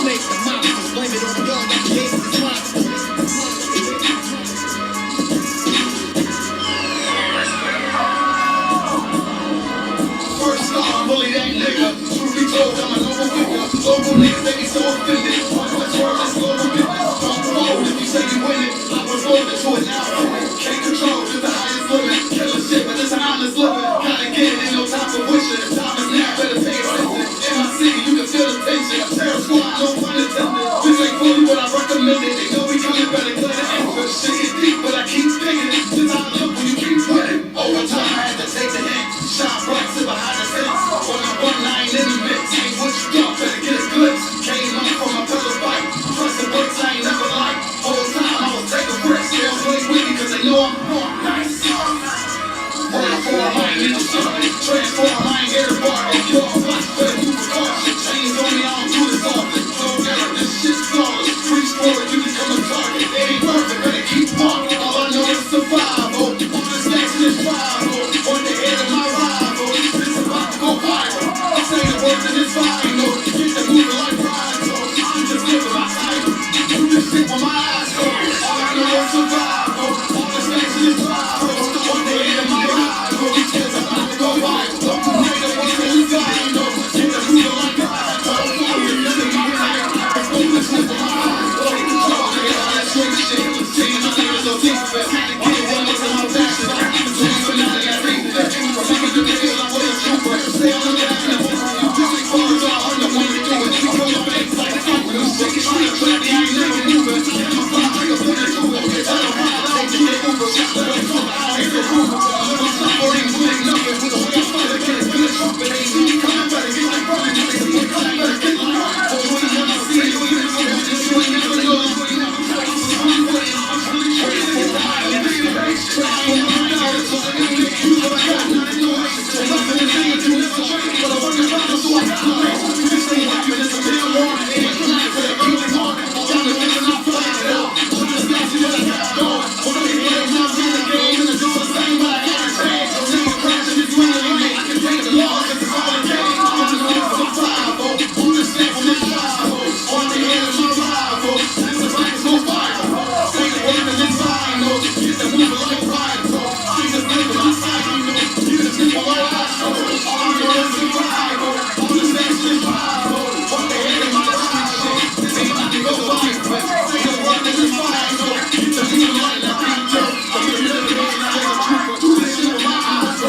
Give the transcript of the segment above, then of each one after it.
snake, the monsters. Blame it on y'all, that case is monsters. First star, bully that nigga. Truth be told, I'm a noble figure. Local niggas, they be so offended. Let's work, let's go to business. Don't promote if you say you win it. I was voted to it now. Can't control, just the highest limit. Killing shit, but it's an honest living. Gotta get it, ain't no time for wishing. Time is now, better pay attention. In my city, you can feel the tension. Terror squad, no pun intended. This ain't fully what I recommended. They know we coming, better clear the entrance. Shit get deep, but I keep digging it. This how I look when you keep winning. Over time, I had to take the hint. Shine bright, sit behind the fence. When I run, I ain't in the mix. Ain't what you thought, better get a glimpse. Came up from a pillow fight. Trust the bricks, I ain't never liked. Whole time I was taking risks. They don't play with me cause they know I'm nice. Transform, I ain't need no something. Transform, I ain't here to bar. If you're a watch, better move with caution. Chains on me, I don't do this often. So yeah, this shit's flawless. Freeze forward, you become a target. It ain't worth it, better keep walking. All I know is survival. All this action is rival. On the head of my rival. This about to go viral. I say the word and it's final. Get the moving like pride. So I'm just living my title. Do this shit with my eyes closed. All I know is survival. All this action is rival. On the head of my rival. It's about to go viral. Don't you make it once and you final. Get the moving like pride. So I'm just living my title. It's moving this shit with my eyes closed. Take control, nigga. All that swing shit. Seeing my niggas so deep of it. Had to get one into my passion. So I'm finale, I think that. Remember you can feel I was a trooper. Stay on the gas and you really forward all under when you do it. You go your face like a fucker. Take it straight, trap, I ain't never moving. I'm fly like a bullet cougar. Get out of ride, take the hit Uber. Shot the way from out here to Uber. Little stop or ain't doing nothing. With a way I fight against the trumpet. Ain't see me coming, better get like running. Better get like running. Oh, you ain't never seen it. You ain't never know. You ain't never know. You ain't never know. I'm really crazy. It's the island. Transform my knowledge. So I can make you what I got. Not in no way. So nothing is saying you never trade. But I work around so I got no way. This ain't happening. It's a damn warning. It ain't coming to the keep on. Trying to think and I'm flying it out. Trying to snatch you what I got going. On the head, I'm not in the game. And it's all the same, but I can't change. So never crashing this way. I can take the loss cause it's all a game. I'm just living for survival. On the step on this rival. On the head of my rival. This is like it's no viral. Say the word and it's final. Get the moving like pride. So I'm just living my side. You just get my life out. All I know is survival. On the step on this rival. On the head of my street shit. This ain't about to go viral. Say the word and it's final. Get the moving like a preacher. I'm just living on the head of trooper. Do this shit with my eyes. So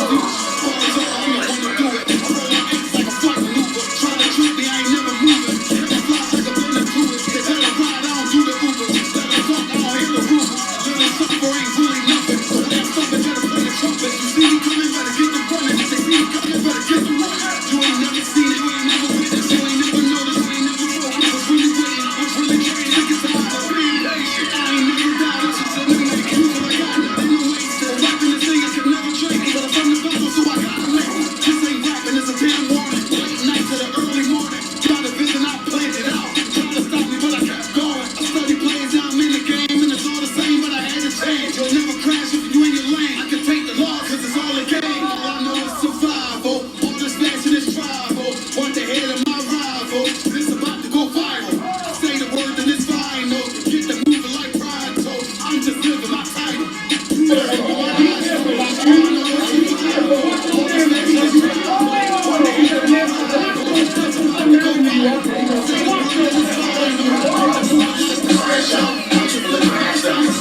all is all I'm gonna do it. I roll my ass like a flight maneuver. Try to trick me, I ain't never moving. Hit the fly like a blender to it. They tell a ride, I don't do the Uber. Let them talk, I don't hit the roof. Little suffer ain't really nothing. So that stuff is better play the trumpet. You see me coming, better get the running. If they see me coming, better get the running. You ain't never seen it, you ain't never witnessed, you ain't never noticed, you ain't never felt. What's really waiting, what's really training, niggas out of being patient. I ain't never died, it's just a new make it. What I got, nothing to waste. So rapping and singing can never trade it. But I'm from the Bible, so I gotta make it. This ain't rapping, it's a damn warning. Late night to the early morning. Got a vision, I planned it out. Trying to stop me, but I kept going. I study plays, I'm in the game, and it's all the same, but I had to change. You'll never crash if you in your lane. I can take the loss, cause it's all a game. All I know is survival. All this passion is tribal. Want the head of my rival. This about to go viral. Say the word and it's final. Get the moving like pride. So I'm just living my title. All I know is survival. All this passion is tribal. Want the head of my rival. This about to go viral. Say the word and it's final. I'm just living my title.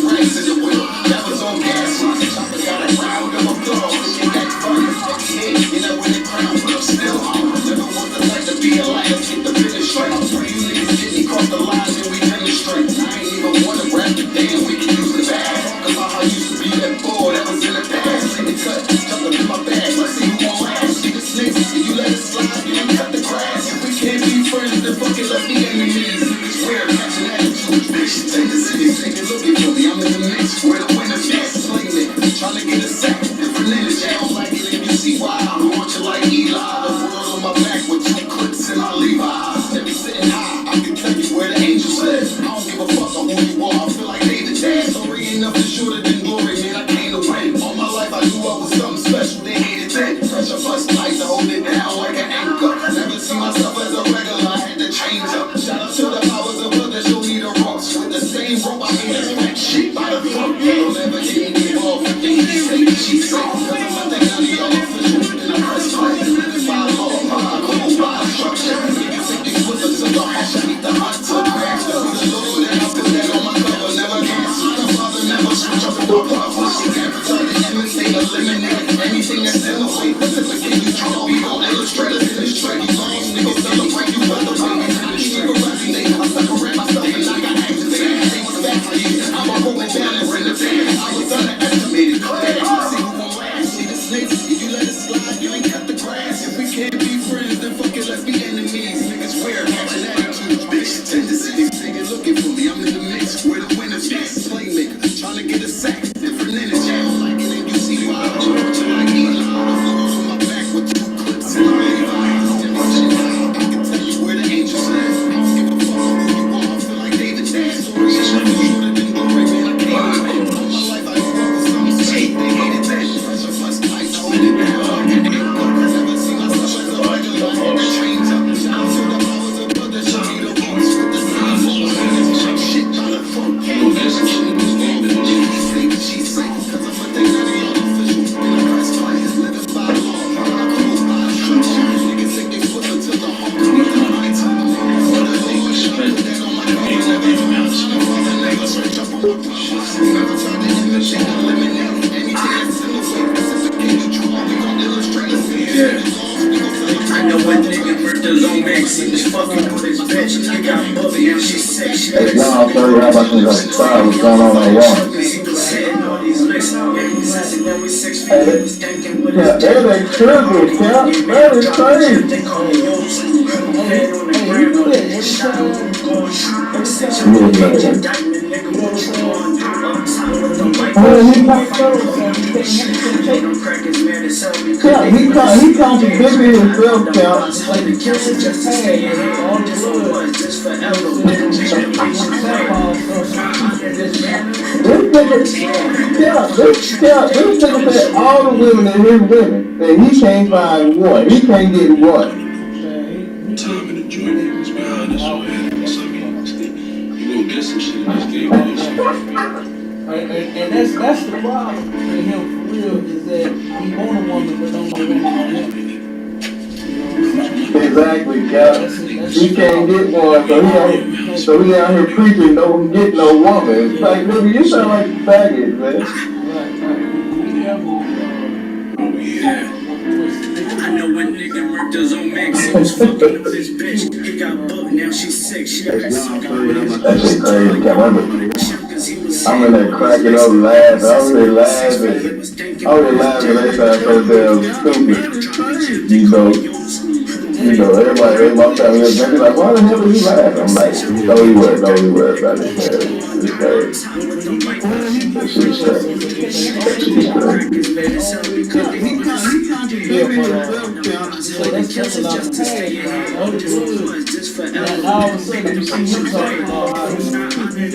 Raising the wheel. That was on gas. Choppers got a round of applause. Shit got fun. You know when the crown, but I'm still on. Never want the light to be alive. Get the finish straight. Pray you niggas get me cross the lines and we demonstrate. I ain't even wanna rap the day and we can use the bag. Cause I used to be that boy that was in the past. Let me cut, jump up in my bag. Let's see who won't last. See the snakes, and you let it slide, you ain't cut the grass. If we can't be friends, then fuck it, let's be enemies. Niggas weird, catching attitudes, bitch. I know what nigga murders on Max. He was fucking with his bitch. He got bubbly and she said she Hey, y'all, I'll tell you how about this outside. What's going on at one? he was saying all these licks. Yeah, he says it when we 6 feet. He was thinking with his Yeah, that ain't triple, Cap. That is crazy. They call me Yost. Head on the ground on that shot. Going shot. Diamond nigga. Yeah, he contradicted himself, Cap. This nigga said all the women are his women, and he can't find one. He can't get one. Time in the joint is behind us all hands. I mean, you gonna get some shit in this game. And that's the problem with him for real, is that he want a woman but don't know woman. Exactly, Cap. He can't get one, so he out here preaching, don't get no woman. It's like, nigga, you sound like a faggot, man. Oh, yeah. I know when nigga murders on Max. He was fucking with his bitch. He got booked, now she's sick. She got That shit crazy, Cap. I'm in there cracking up laughing. I'm really laughing. They sound so damn stupid. You know, everybody, my family is gonna be like, why the hell are you laughing? I'm like, don't you worry about it, man. It's crazy. That shit's crazy. And all of a sudden you see him talking about how he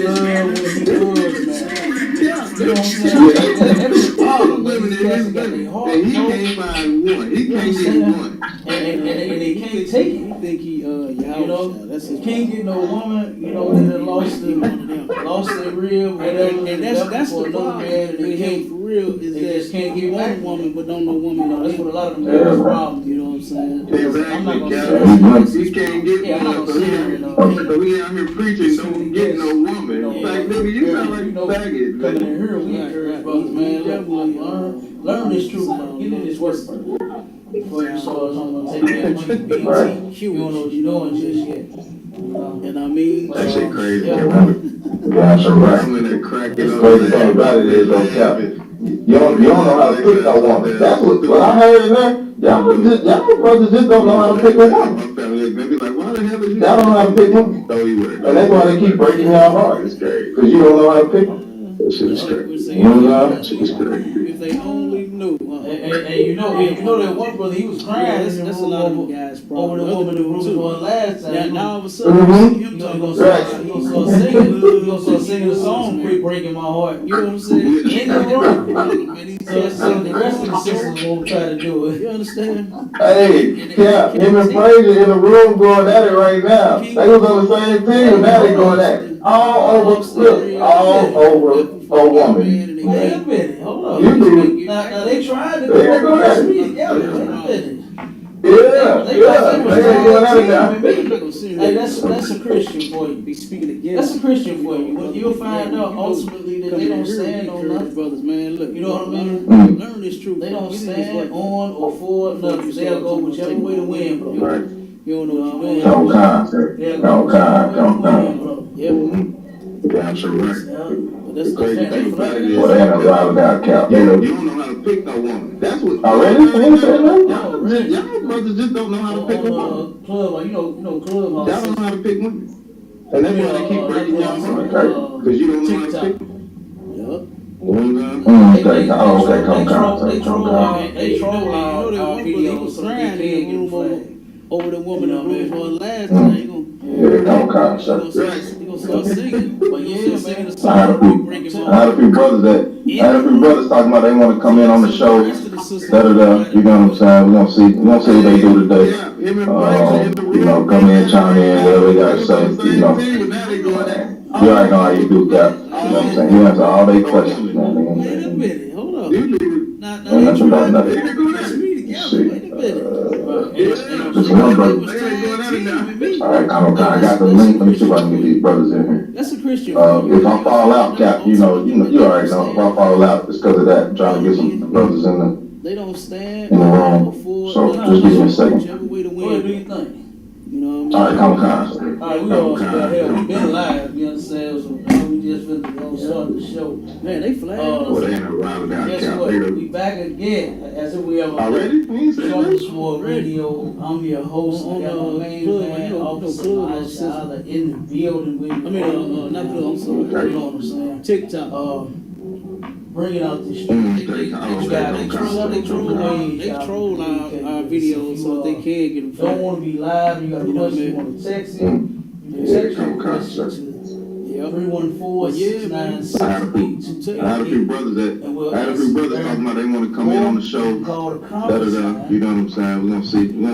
love when he was, man. You know what I'm saying? That's the problem. When these cats got their heart, and he can't find one. He can't get one. And they can't take it. He think he you know, can't get no woman, you know, that done lost their rib, and that's the problem. They can't for real is they just can't get one woman but don't know woman. No, that's what a lot of them have a problem. You know what I'm saying? I'm not gonna say he can't get one, so he out here preaching, don't get no woman. Like, nigga, you sound like a faggot, man. Coming in here, we encourage brothers, man. Learn this truth, man. Get in this work before you start taking that BTQ. You don't know what you're doing just yet. And I mean, That shit crazy, man. Yeah, so right. I'm in there cracking up. The crazy thing about it is, though, Cap, you don't know how to pick a woman. That's what I heard in there. Y'all brothers just don't know how to pick a woman. Y'all don't know how to pick one. And that's why they keep breaking y'all heart. It's crazy. Because you don't know how to pick them. That shit is crazy. You know that shit is crazy. if they only knew. And you know that one brother, he was crying. That's a lot of guys' problem. Over the woman who was on last time. Now all of a sudden, you see him talking about he gonna start singing a song, quit breaking my heart. You know what I'm saying? In the room. So the rest of the sisters won't try to do it. You understand? Hey, yeah, him and Frazier in the room going at it right now. They was on the same team, and now they going at it. All over a woman. Wait a minute, hold on. You do. Now they tried to They ain't going at it. together. Wait a minute. Yeah, they ain't going at it now. Hey, that's a Christian for you. Be speaking against. That's a Christian for you. You'll find out ultimately that they don't stand on nothing, brothers. Man, look, you know what I mean? Learn this truth. They don't stand on or for nothing. They'll go whichever way the wind blows. Right. You don't know what you're doing. Don't kind. Yep. Damn sure right. That's The crazy thing about it is, Well, they ain't a lot of that cap. You don't know how to pick no woman. That's what. Already? Y'all brothers just don't know how to pick a woman. Club, you know, club. Y'all don't know how to pick women. And that's why they keep breaking y'all heart, right? Because you don't know how to pick them. Yup. Okay, come. They troll our videos so they can't get flagged. Over the woman that moved for last time, you gonna start singing. But yeah, singing the song. I had a few brothers talking about they want to come in on the show. You know what I'm saying? We're gonna see what they do today. Come in, chime in, whatever they gotta say. You already know how you do that. You know what I'm saying? You answer all their questions, man. Wait a minute, hold up. Ain't nothing about nothing. Wait a minute. Just one brother. Alright, I got the link. Let me see if I can get these brothers in here. That's a Christian. If I fall out, Cap, you already know. If I fall out, it's because of that. I'm trying to get some brothers in They don't stand the room. So just give me a second. whichever way to What do win. you think? You know what I mean? Alright, Alright, we all hell, we been live, you understand? So we just finna start the show. Man, they flag. Well, they ain't around down Guess Cap. what? They We back again, as if we ever already? We ain't say Start that. Sword Radio. I'm your host. I got my main man, Officer Elijah in the building with me. Not Club, I'm sorry. You know what I'm saying? TikTok. Bringing out the street. They troll our videos so they can get them. Don't want to be live. You got a question. You want to text it. You can text your question to 314-696-8222. I had a few brothers talking about they want to come in on the show. Call the You conference know what I'm saying? We're gonna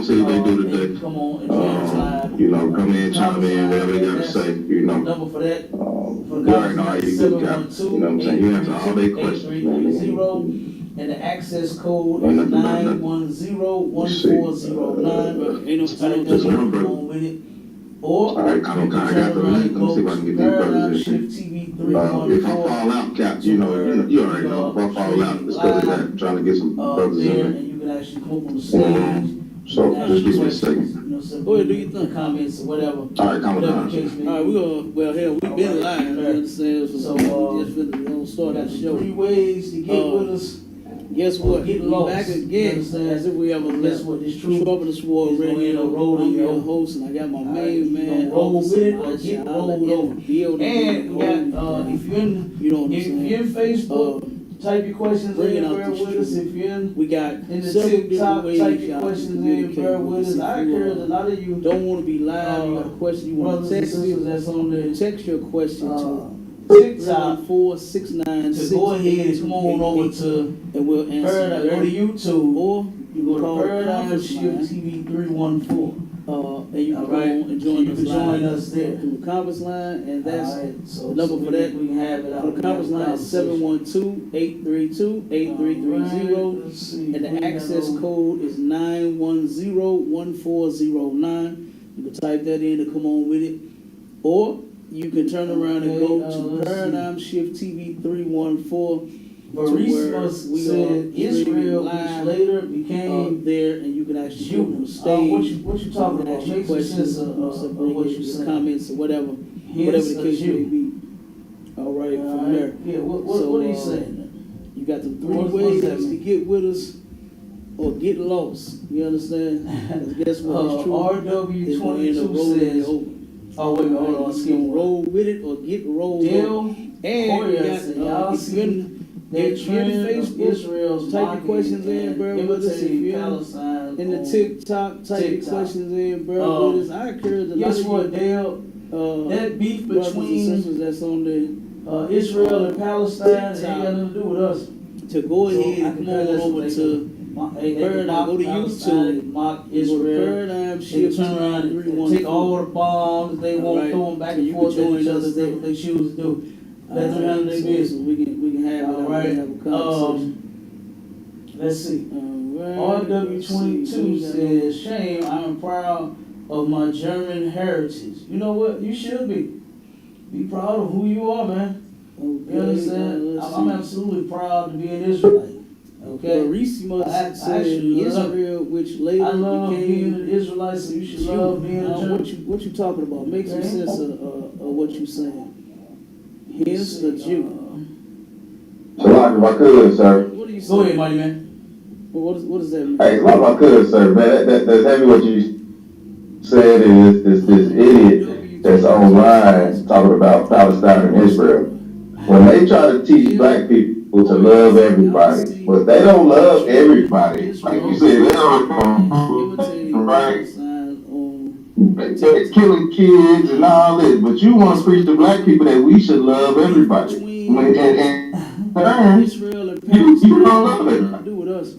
see what they do today. Come on and join us live. Come in, chime in, whatever they gotta say, Number for that. You already know how you do, Cap. You know what I'm saying? You answer all their questions. 8330, and the access code Ain't is nothing 910-1409. Ain't no Just one, bro. With it. Or Alright, I got the link. Let me see if I can get these brothers in. Shift TV If I 314. fall out, Cap, you already know. If I fall out, it's because of that. I'm trying to get some brothers There, in and you can actually come up on the stage. So just give me a second. You know, some Go ahead, do your thing. comments or whatever. Alright, Whatever the come case may be. Alright, we've been live, you understand? So we just finna start Got that show. 3 ways to get with us. Guess what? Get We lost. back You again. understand? As if we ever Guess left. what? This truth Sharpen the Sword is gonna end Radio. up rolling, I'm your yo. host, and I got my Alright, main you man. gonna roll with it or Officer get Elijah rolled in the over. building. And we got, if you're in, You know what I'm if saying? you're in Facebook, type your questions bring in, it out bear the with us. street. If you're in We got the several TikTok, different ways type your y'all questions can in, communicate bear with with us. us. I If you encourage a lot of you don't want to be live, you got a question you want brothers to and text sisters me, that's on the text your question to TikTok 314-696. to go ahead and come on over to and we'll answer. Paradigm, go to YouTube, Or you go can to call the Paradigm conference Shift line, TV 314. and you can go Alright. on and join You us can join live us there. through the conference line, and that's Alright, so the number for that. we can have it out. the conference line is 712-832-8330, Let's see. and the access code is 910-1409. You can type that in to come on with it, or you can turn around and go to let's Paradigm Shift TV 314. Barismus we said are Israel, live which later became there, and you can actually go on the Judah. stage. What you talking about? Ask your Make some questions, sense of bring what your you saying. comments or whatever Hence the a case may Jew. be. All right, from there. Yeah, what So, are you saying? You got the three What ways does that to mean? get with us or get lost. You understand? 'Cause guess what? It's true. It's gonna end up RW22 rolling says, over. oh wait, hold on, You skip can one. roll with it or get rolled over. Dale And you Correa got, said, y'all if you're in, that if you're in trend of Facebook, Israel's type your mocking questions in, and bro, with us. If imitating you're Palestine in the on TikTok, type your TikTok. questions in, bro, with us. I encourage a lot Guess of what, you, Dale? That beef brothers and between sisters that's on there Israel and Palestine ain't TikTok. got nothing to do with us. to go So ahead I and come compare on this over with to Paradigm. Go to YouTube. mock Go to Israel. Paradigm They Shift turn around and 314. take all the bombs they want, Right. throw them back So and you forth can at join each us other. there. What they choose to do. Let them handle their So business. we can have it. All right. Have a conversation. Let's see. All right. RW22 says, shame, I'm proud of my German heritage. You know what? You should be. Be proud of who you are, man. You understand? I'm absolutely proud to be an Israelite. Okay? Barissimus I said actually love- Israel, which later I love being became an Israelite, so you should Jew. love being a German. What you talking about? Make some Okay. sense of what you saying. Hence the Jew. So like if I could, sir. What do you Go say? ahead, mighty man. What does that mean? Hey, it's like if I could, sir, man. That's heavy what you said is this idiot that's online talking about Palestine and Israel. When they try to teach black people to love everybody, but they don't love everybody. Like you said, they don't right? They're killing kids and all this, but you want to preach to black people that we should love everybody. And Israel and you don't love Palestine it. to do with us.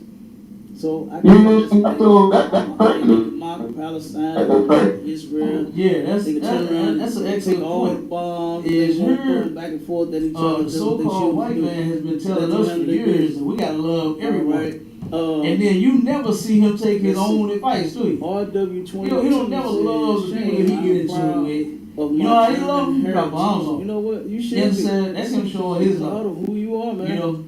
So I You know, can so that's crazy. mock Palestine, That's right. Israel. Yeah, that's They can turn around that's an and excellent take all the point. bombs. Is They want to here, throw them back and forth at each other. The That's what they so-called choose white to do. man has been telling Let us them for handle their years business. that we gotta love everyone. Right. And then you never see him take his own advice, do you? RW20. He don't never love the people that he get into it with. You know how he love him? He got bombs on. You know what? You should You understand? That's him showing his proud love. of who you are, man. You know,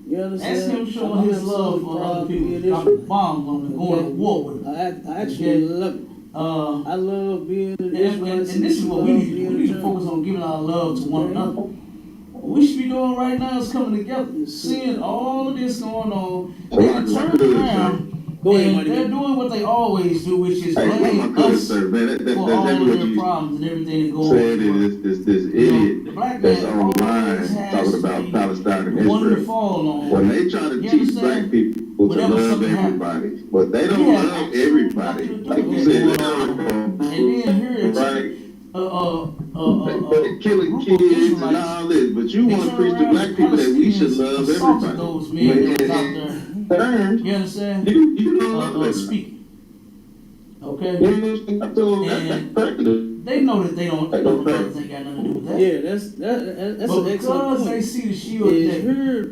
You understand? that's him showing his love for other people. Dropping bombs on them, going to war with them. I actually love it. I love being the And this is what we need to do. We need to focus on giving our love to one another. What we should be doing right now is coming together, seeing all of this going on, and then turn around. And they're doing what they always do, which is blame us for all of their problems and everything that goes on. This idiot The black that's man online always has talking to about be Palestine and the one to Israel. fall on. When they try to You teach understand? black people to Whenever love something everybody, but they don't Yeah, love everybody. Like you said, and then here it's right? a Killing group of kids and Israelites. all this, but you They want to turn preach to around black and people that we should Palestinians love assaulted everybody. those men that was out there. Turn, You understand? you don't love everybody. Speaking. Okay? And They know that they don't, brothers ain't got nothing to do with that. Yeah, that's an But excellent because point. they see the shield Is that her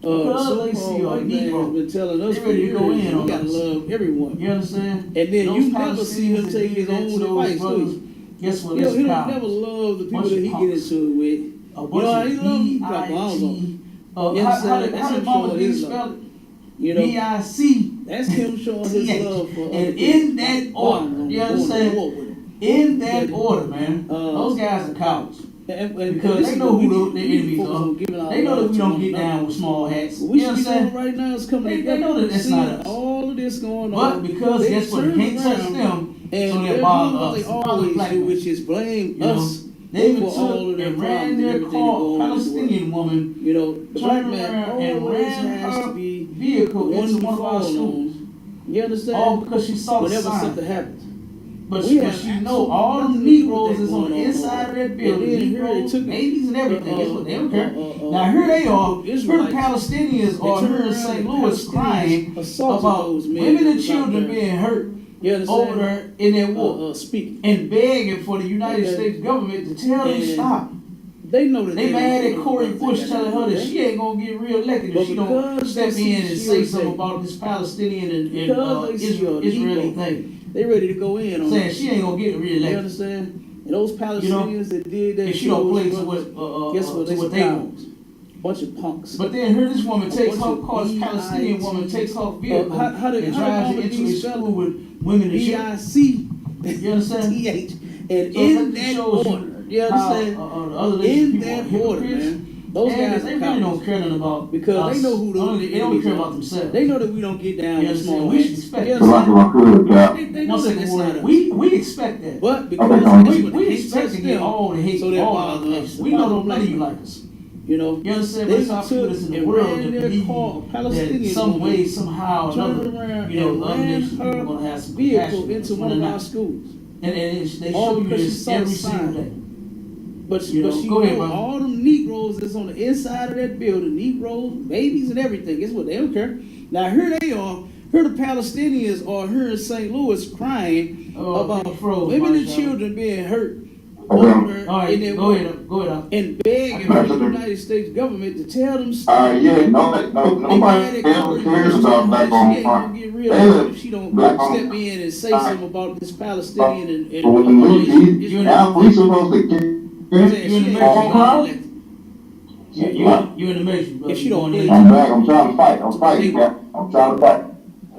because they see so-called a white man has Negro, been telling us they for ready to years, go in on we gotta us. love everyone. you understand? And then Those you never see him Palestinians take his that did own that to those advice, brothers, too. guess what? He That's don't power. never love the people Bunch that of he get punks. into it with. A You bunch know how he of love him? Got bombs on him. how You understand? That's did him Mama showing D his spell love. it? You know, B-I-C. that's him showing his love for other And people. in that order, Bombs you on him, going to understand? war with him. In that order, man, those guys are cowards. And Because this they is know what who we the need to enemies focus are. on giving our They know love that we to don't one get another. down with small hats. What we You should be doing understand? right now is coming They together. know that that's seeing not us. all of this going But on. because they guess what? They turn can't touch around them, and so they're they bother doing what us. they Bother always black do, men. which is blame You know, us they even for all took of their and ran problems and their everything that go on in the world. Palestinian woman, You know, the black turned man around and always ran has her to be vehicle the one into to one of our fall schools. on. You understand? All because she saw the Whenever sign. something happens. But We she have know absolutely all them nothing to do with Negroes that is on the going on. inside of that building. And then here they Negroes, took it. babies, and everything. Guess what? They don't care. uh, Now here they are. Here the Israelites. Palestinians They are turn here in around St. and Louis Palestinians crying assaulted about those men women that and was out children there. being hurt You understand? over there in that war. Speaking. And begging for the United Okay. States government to tell them And stop. They know that They mad don't at know Cori what Bush they telling got her to that do. she ain't gonna get reelected But if she don't because step they in and see say she something say- about this Palestinian and Because they see Israeli Negro. thing. They ready to go in on Saying it. she ain't gonna get You reelected. understand? And those Palestinians that did that, If she don't play to guess what? to what they want. Bunch of punks. But then here this woman takes her bunch of car, this Palestinian BIT. woman takes her vehicle how did and drives Mama it into D a spell school it? with women and children. B-I-C. You understand? T-H. And So in that that shows order, you how, understand? the other In people that are order, hypocrites. man. Those And guys they are really cowards. don't care nothing about Because us. they know who They the don't enemies care are. about themselves. They know that we don't get down You with understand? small We should hats. expect You that. understand? They know Once that they that's go not in, us. we expect that. But because Okay, that's We what they expect touch to get them, all the hate, so they all bother the us. hate. We know none of you like us. You know, You understand? they But it's our people took that's in the and world ran that their believe car, that Palestinian some woman, way, somehow, or turned another, around you know, and other ran nations people her gonna have some vehicle compassion into when one they're of our not. schools. And they All show you because she this saw the every sign. single day. But You know, she go ahead, know bro. all them Negroes that's on the inside of that building, Negroes, babies, and everything. Guess what? They don't care. Now here they are. Here the Palestinians are here in St. Louis crying about women and children being hurt over All right, in their go ahead. and begging for the United States government to tell them stop. Yeah, nobody ever cares about black on She ain't fire. gonna get real if she don't step in and say something about this Palestinian and Now we supposed to get You in the matrix. You in the matrix, bro. If she don't You play- I'm back. I'm trying to fight. I'm fighting, Cap. I'm trying to fight.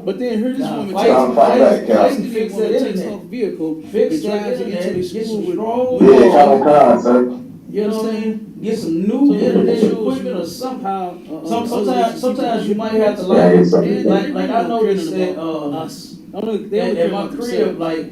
But then here this woman fight- takes fight back, Cal. Palestinian woman takes her vehicle Fix and that drives it internet, into the get school some with strong- Yeah, I'm kind, sir. you understand? Get some So new that internet shows equipment you or something. somehow. Sometimes you might have to Yeah, like, it's something. like I noticed that us. They only at care my about crib, themselves. like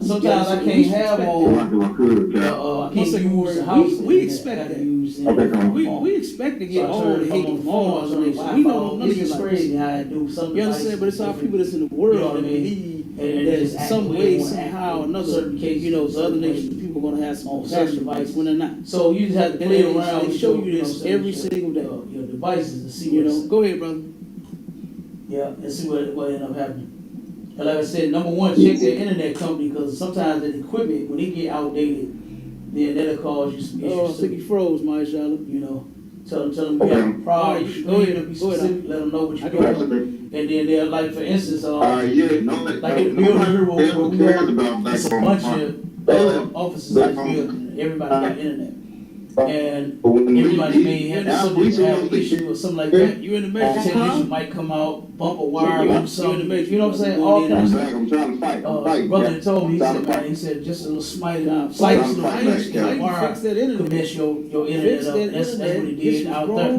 sometimes I can't have I on. do my good, Cap. I One can't second, use the we- house. we internet. expect I gotta that. use the Okay, internet come on. phone. We expect to So get I all turn the it hate on from the all phone, our so the nation. We know Wi-Fi. none of It's you just like crazy this. how I do some You understand? But it's our people that's in the world You know what I that mean? believe And that just act some the way way, they wanna act somehow, or in another, certain cases, you know, the other certain nations, ways. people gonna have some On compassion certain devices. when they're not. So you just have to And play they around. show with you your, this know, every your- single day. Your devices to see You what's, know, go ahead, brother. yeah, and see what end up happening. And like I said, number one, check their internet company because sometimes the equipment when it get outdated, then that'll cause you some Oh, I issues think too. he froze, my Charlotte. You know, Tell them you have a problem. Go ahead and be specific. Let them know what you're doing. And then they're like, for instance, like in the building here where we are, it's a bunch of offices in this building. Everybody got internet. And everybody may have an issue or something like that. You in the matrix? Technician might come out, bump a wire or something. You know what I'm saying? All kinds of stuff. I'm trying to fight. Brother told me, he said, just a little slightest little wire Fix that internet. could mess your internet up. That's what he did out there.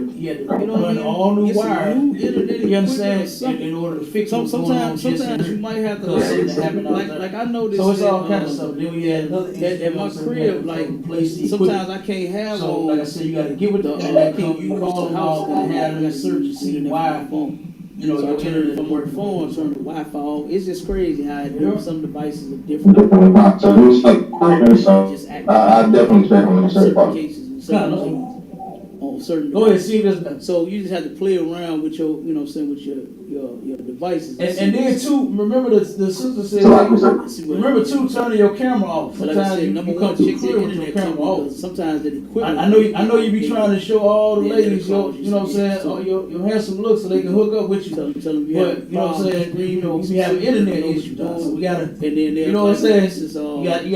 He had to run all new wire. You understand? In order to fix what's going on. Sometimes you might have to like I know this. So it's all kind of stuff. Then we had another at my crib, like sometimes I can't have. So like I said, you got to get with the you call them out and have them search and see why. You know, your internet from work your phone, turn the Wi-Fi off. It's just crazy how some devices are different. Just I definitely check on certain cases and certain on certain. Go ahead, see if it's better. So you just have to play around with your, you know, what I'm saying, with your devices. And then too, remember the sister said, remember too, turning your camera off. But like I said, you come too clear with your camera off. Sometimes the equipment. I know you be trying to show all the ladies your, you know what I'm saying, or your handsome looks so they can hook up with you. Tell them you but you know what I'm saying, you know, we have internet issues, so we gotta, and then you know what I'm saying, you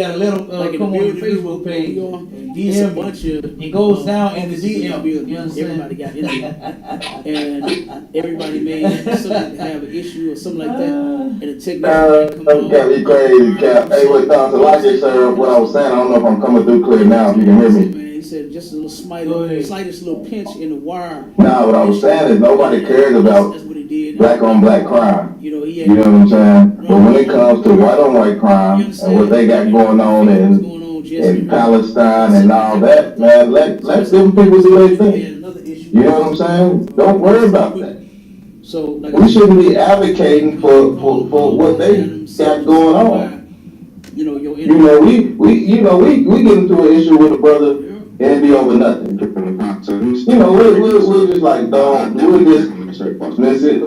gotta let them like come on your Facebook page. It's a bunch of it goes down in the DM. You understand? Everybody got internet, and everybody may have an issue or something like that, and the technician come on. Cap, you crazy, Cap. Hey, wait, Tom, so like I said, what I was saying, I don't know if I'm coming through clear now, if you can hear me. Man, he said just a little slightest little pinch in the wire. Nah, what I was saying is nobody cares about That's what he did. black on black crime. You know, You know what I'm saying? But when it comes to white on white crime and what they got going on in Palestine and all that, man, let them people do their thing. You know what I'm saying? Don't worry about that. So like we shouldn't be advocating for what they got going on. You know, we get into an issue with a brother and it be over nothing. You know, we're just like, dog, we'll just miss it.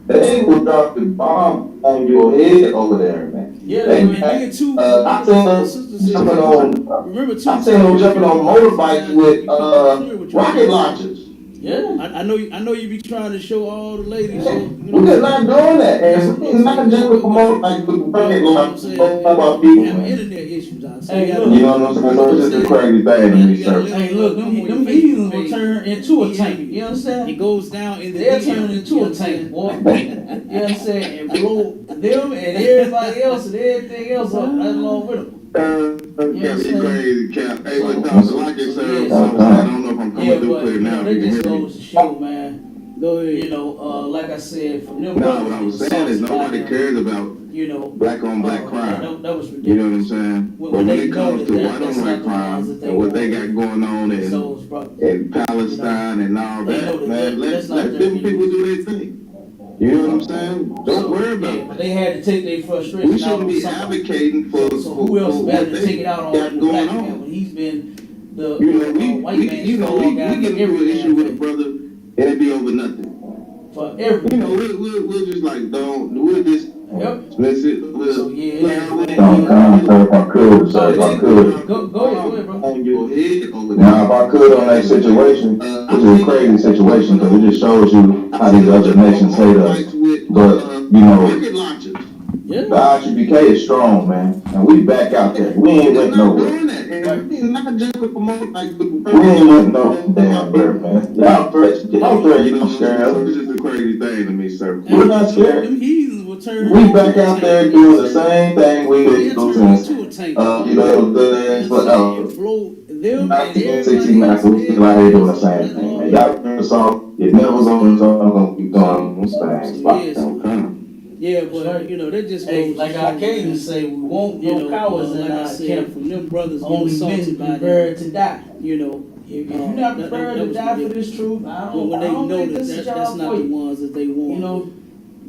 They will drop the bomb on your head over there, man. Yeah, I seen them jumping on motorbikes with rocket launchers. Yeah, I know you be trying to show all the ladies. So, we're not doing that. And it's not just with motorbikes with rocket launchers. Having internet issues, I say. You know what I'm saying? So it's just a crazy thing to me, sir. Hey, look, them heathens will turn into a tank. You understand? It goes down in the they'll turn into a tank, boy. You understand? And blow them and everybody else and everything else up right along with them. Yeah, you crazy, Cap. Hey, what time? So like I said, I don't know if I'm coming through clear now. That just goes to show, man. Go ahead. You know, like I said, from them. No, what I was saying is nobody cares about, you know, black on black crime. That was ridiculous. You know what I'm saying? But when it comes to white on white crime and what they got going on in Palestine and all that, man, let them people do their thing. You know what I'm saying? Don't worry about it. But they had to take their frustration. We shouldn't be advocating for who else better to take it out on the black man when he's been the white man. We get into an issue with a brother and it be over nothing. For everything. You know, we'll just like we'll just miss it. If I could. Go ahead, bro. On your head over there. Now, if I could on that situation, which is a crazy situation, because it just shows you how these other nations hate us. But, you know, the IGBK is strong, man. And we back out there. We ain't went nowhere. We ain't went no damn where, man. Y'all threat, you don't scare us. It's just a crazy thing to me, sir. We're not scared. We back out there doing the same thing we did since, you know, the 1969, we still out here doing the same thing, man. Y'all remember the song, it never was on the song, I'm gonna keep going. Yeah, but you know, that just goes like I can't say we won't no cowards in our camp. From them brothers only men prepared to die. You know, if you're not prepared to die for this truth, when they know that that's not the ones that they want. You know,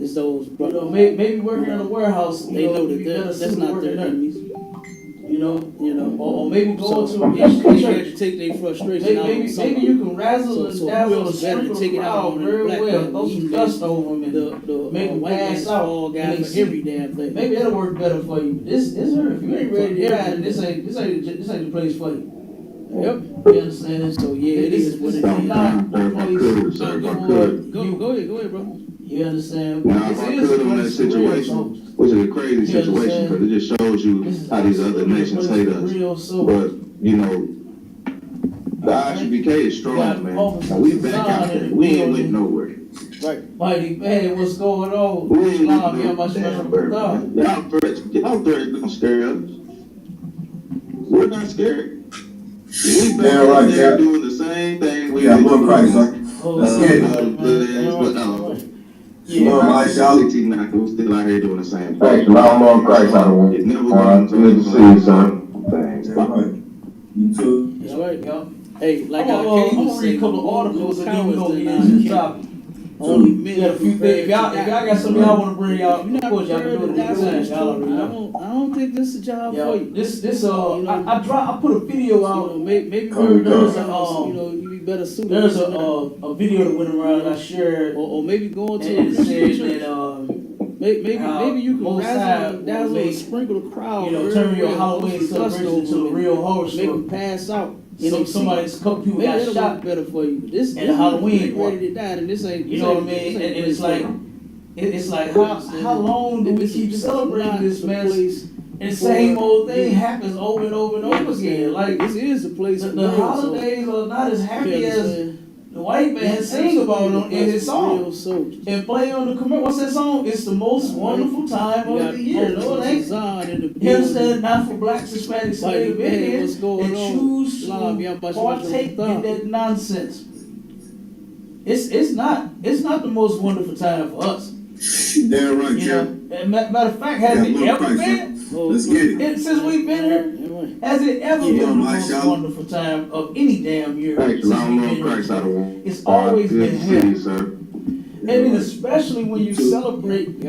it's those brothers. You know, maybe working in a warehouse. They know that that's not their enemies. You or maybe go to a church. to take their frustration out on Maybe somebody. you can razzle and dazzle and better to take it out on very black well. man Throw than some the dust over them and the make them white man's pass out. fall guy And they for see. every damn thing. Maybe it'll work better for you. This hurt. If you ain't ready to ride, this ain't the place for you. Yep. You understand? So yeah, it is what it is. If I could, sir, if I could. Go ahead, bro. You understand? Now, if I could in that situation, which is a crazy situation, because it just shows you how these other nations hate us. But, you know, the IGBK is strong, man. And we back out there. We ain't went nowhere. Right. Mighty man, what's going on? We ain't Islam, went yeah, my no damn special bird, thought. man. Y'all threats don't scare us. We're not scared. We back Yeah, out right, there yeah. doing the same thing we Yeah, been Lord Christ, sir. Let's get it. Lord, my y'all. We still out here doing the same Thanks, thing. Lord Christ, I don't It never want goes to see you, son. Yeah, right. You too. That's right. Yo. Hey, like I'm gonna read a couple of articles and then we're gonna get into the topic. Only men. Yeah, a few things. If y'all got something y'all want to bring out, of course y'all can do it anytime. Y'all already know. I don't think this is a job Yeah, for you. I put a video out. Maybe Come, there's come. a you be better suited. There's a video that went around that I shared, or maybe going to and a it Christian said church. that Maybe you can most dazzle times and make, sprinkle the crowd. turn your Halloween celebration into a real horror Make them story. pass out. Somebody's couple people Maybe got that'll shot. work better for you. But this And a Halloween ain't party. ready to die, and this ain't. You know what I mean? And it's like, how long do we keep celebrating this mess? And the same old thing happens over and over and over again. Like, this is a place. the holidays are not as happy as the white man sing about them in his song. And play on the commercial. What's that song? It's the most wonderful time of the year. No, it ain't. You understand? Not for blacks, Hispanics, Native Indians, and choose to partake in that nonsense. It's not the most wonderful time for us. Damn right, You know, Jeff. and matter of fact, has it Yeah, ever Lord been? Let's get it. Since we've been here, has it ever been the most Lord, wonderful time of any damn year? Thanks, Since we've Lord been Christ, I here? don't want. It's always Good been to see you, hell. sir. And then especially when you celebrate,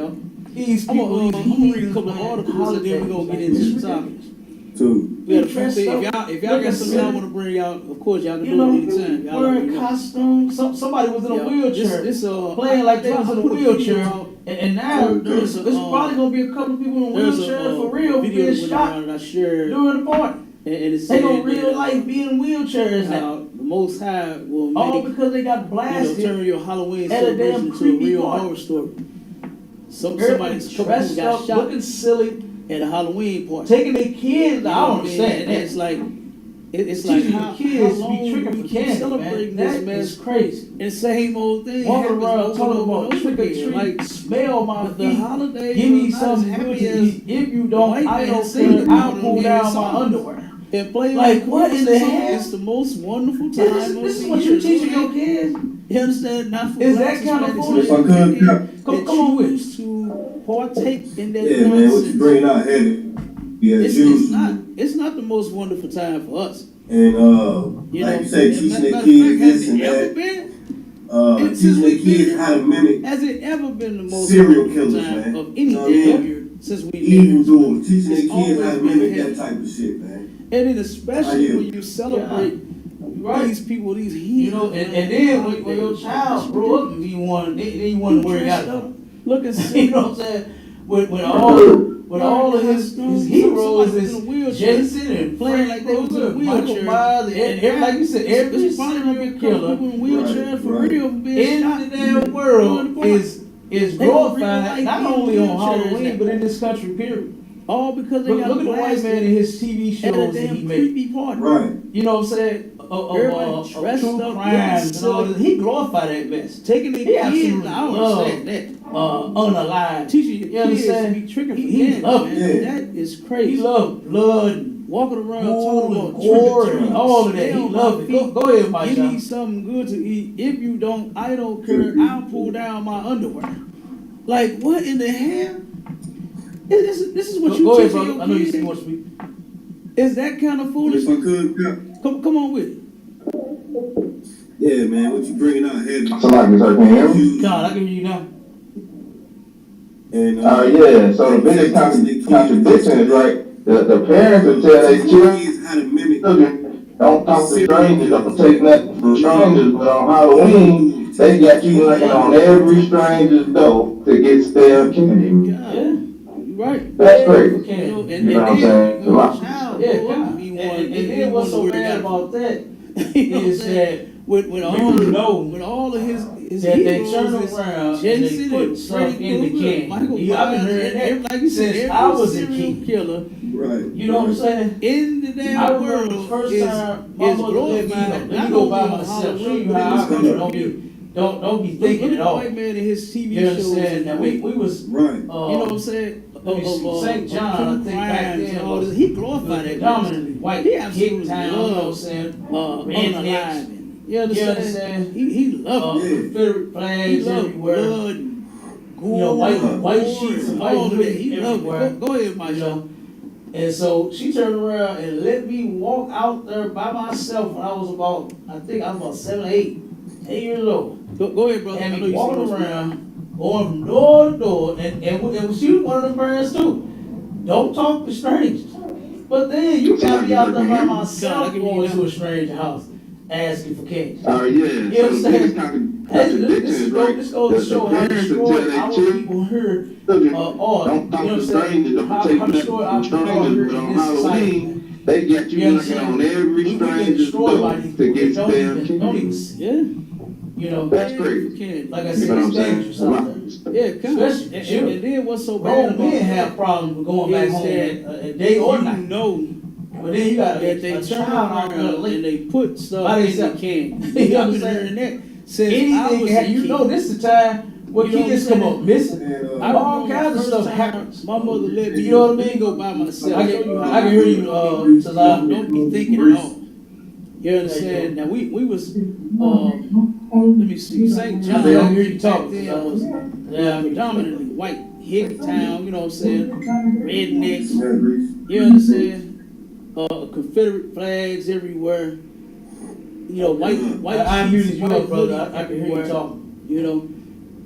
these people, I'm gonna read a couple of articles and then we're gonna get into the topics. Too. We got a few things. If y'all got something y'all want to bring out, of course y'all can do it anytime. Y'all let me wearing know. costumes. Somebody was in a wheelchair, playing like they was in a wheelchair, and now there's probably gonna be a couple people in wheelchairs for real being shot during the party. And it's They gonna real life be in wheelchairs now. The Most High will All make because they got blasted. turn your Halloween at a damn celebration into a creepy real party. horror story. Somebody's dressed got up, shot looking silly, at a Halloween party. taking their kids. I don't understand And that. it's like it's like Teaching how the kids how to be long tricking we for keep candy, celebrating man. this That is mess. crazy. And same old thing Walking happens around over talking and about over trick or again. treat, Like smell my the feet. holidays Give me are not something as good happy to as eat. If you don't, white I man don't sing care. I'll about pull them down in my songs. underwear. And play Like, what in the hell? It's the most wonderful time This of is the what year. you teaching your kids? You understand? Not for Is blacks, that kind of Hispanics, foolish? If I could, yeah. Come on with it. choose to partake in that Yeah, man, what you nonsense. bringing out heavy? Yeah, It's not the most wonderful time for us. And You like know, you say, and teaching matter their of kids fact, has this and it ever that. been? Since Teaching their we've been kids here, how to mimic has it ever been the most serial wonderful killers, time man. of any You know what I damn mean? year since we've been evil here? doing, teaching their It's kids how to always mimic been that heavy. type of shit, man. And then especially How you? when you celebrate Right. these people, these You know, and then when your child grow up and be one, then you wonder where he got it from. looking You silly. know what I'm saying? When all of his heroes is Jason and playing like they was in a Michael wheelchair. Myers, and like you said, every It's probably gonna be a serial couple killer people in wheelchairs for Right. real for being in shot the damn world is They gonna glorified real not life only being on wheelchairs Halloween now. but in this country period. all because they Look got at the white blasted man in his TV at a shows that he damn made. creepy party. Right. You know what I'm saying? Everybody dressed True up, crimes and all looking this. He glorified that mess. Taking their He kids, absolutely I don't loved understand that. unalive. Teaching your You kids understand? to be tricking for He candy, loved man. it. That is He crazy. loved blood, Walking around gore, talking and about gore, trick or and all of that. He smell loved my it. Go ahead, Mike. Give me something good to eat. If you don't, I don't care. I'll pull down my underwear. Like, what in the hell? This is what you Go ahead, teaching brother. your I know you kids? see what speak. Is that kind of If foolish? I could, yeah. Come on with it. Yeah, man, what you bringing out heavy? Somebody can hear me? God, I can hear you now. And Yeah, so the biggest contradiction is, right, the parents will tell their children, Kids how to mimic. don't talk to strangers, don't take nothing from strangers, but on Halloween, they got you knocking on every stranger's door to get stale candy. God, you right. That's crazy. Okay. You know, and You know what I'm saying? then a child Yeah, grow up God. and be one. And then what's so bad about that You know what I'm is saying? that With all you know with all of his that they heroes, turn his around and Jason they put and stuff Freddy in the Krueger, can. Michael Yeah, I've been Myers, hearing that and like you said, since every I was a serial kid. killer Right. You know what I'm saying? in the I damn remember world the first is time my mother let me glorified. let me go by myself. Show you how I come. Don't be thinking Look at at the all. white man in his TV You shows. understand? Now we was Right. You know what I'm saying? let me see, St. John, I think back then all was this. He glorified that. predominantly white. He Hit absolutely town, you know what I'm loved saying? unalive. You understand? understand? He loved it. Confederate He flags loved everywhere. blood and gore. You know, white gore, sheets and all white of that. He loved everywhere. it. Go ahead, my You know, and so she turned around and let me walk out there by myself when I was about, I think I was about 7 or 8 years old. Go ahead, brother. I And know me you walking supposed to. around, going from door to door, and she was one of the parents too. Don't talk to strangers. But then you got me out there by myself going to a stranger house, asking for cash. Oh, yeah. You know what I'm saying? This Right? goes to show how destroyed our people here are. You know what I'm saying? How destroyed our people are here in this society. They got You you knocking understand? on every We get stranger's destroyed door by these to people get that stale don't even candy. see. Yeah. You know, That's crazy. Candy. like I You said, know what I'm it's dangerous saying? out there. Yeah, come on. Especially children. And then what's so bad Grown about men that have problems with going back is home that at day or you night. know But then you got that they a turn child out there around late. and they put stuff By in the themselves. can. You I've been understand? hearing that since I Anything was can a happen. You kid. know this is the time where You know kids what I'm come saying? up missing. And, I All remember kinds of the stuff first time happens. My mother let me, You know what I mean? let me go by myself. I can hear you, Don't be thinking at all. You understand? Now we was let me see, St. John. I hear you back talking. then was predominantly white, hick town. You know what I'm saying? Rednecks. You understand? Confederate flags everywhere. You know, white. I'm sheets, using you white up, brother. hoodies I can hear you everywhere, talking. You know.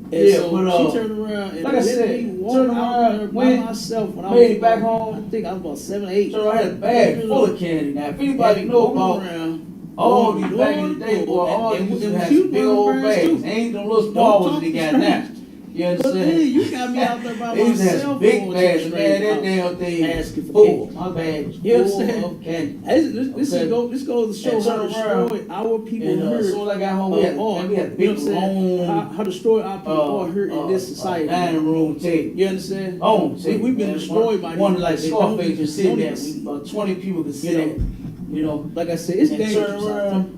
And Yeah, so but, she turned around and like I let said, me walk turn out around, there by went, myself when I made was it back about, home. I think I was about 7 or 8. So I had a bag full of candy. Now, if anybody know about all these back in the day, boy, all these had some big old bags. They ain't them little small ones they got now. You But then understand? you got me out there by They used to have myself. some big going to bags, the man. That straight damn house, thing asking for full. candy. My bag was You full understand? of candy. This goes to show And how turn around. destroyed our people And here as soon as I got home, we are. had You know what big I'm saying? long How destroyed our people are here in this society. dining room table. You understand? Oh, We've been destroyed by one these. like They Scarface don't just sitting there. even- 20 people could sit You know, there. You know, like I said, it's and dangerous. turn out there. around.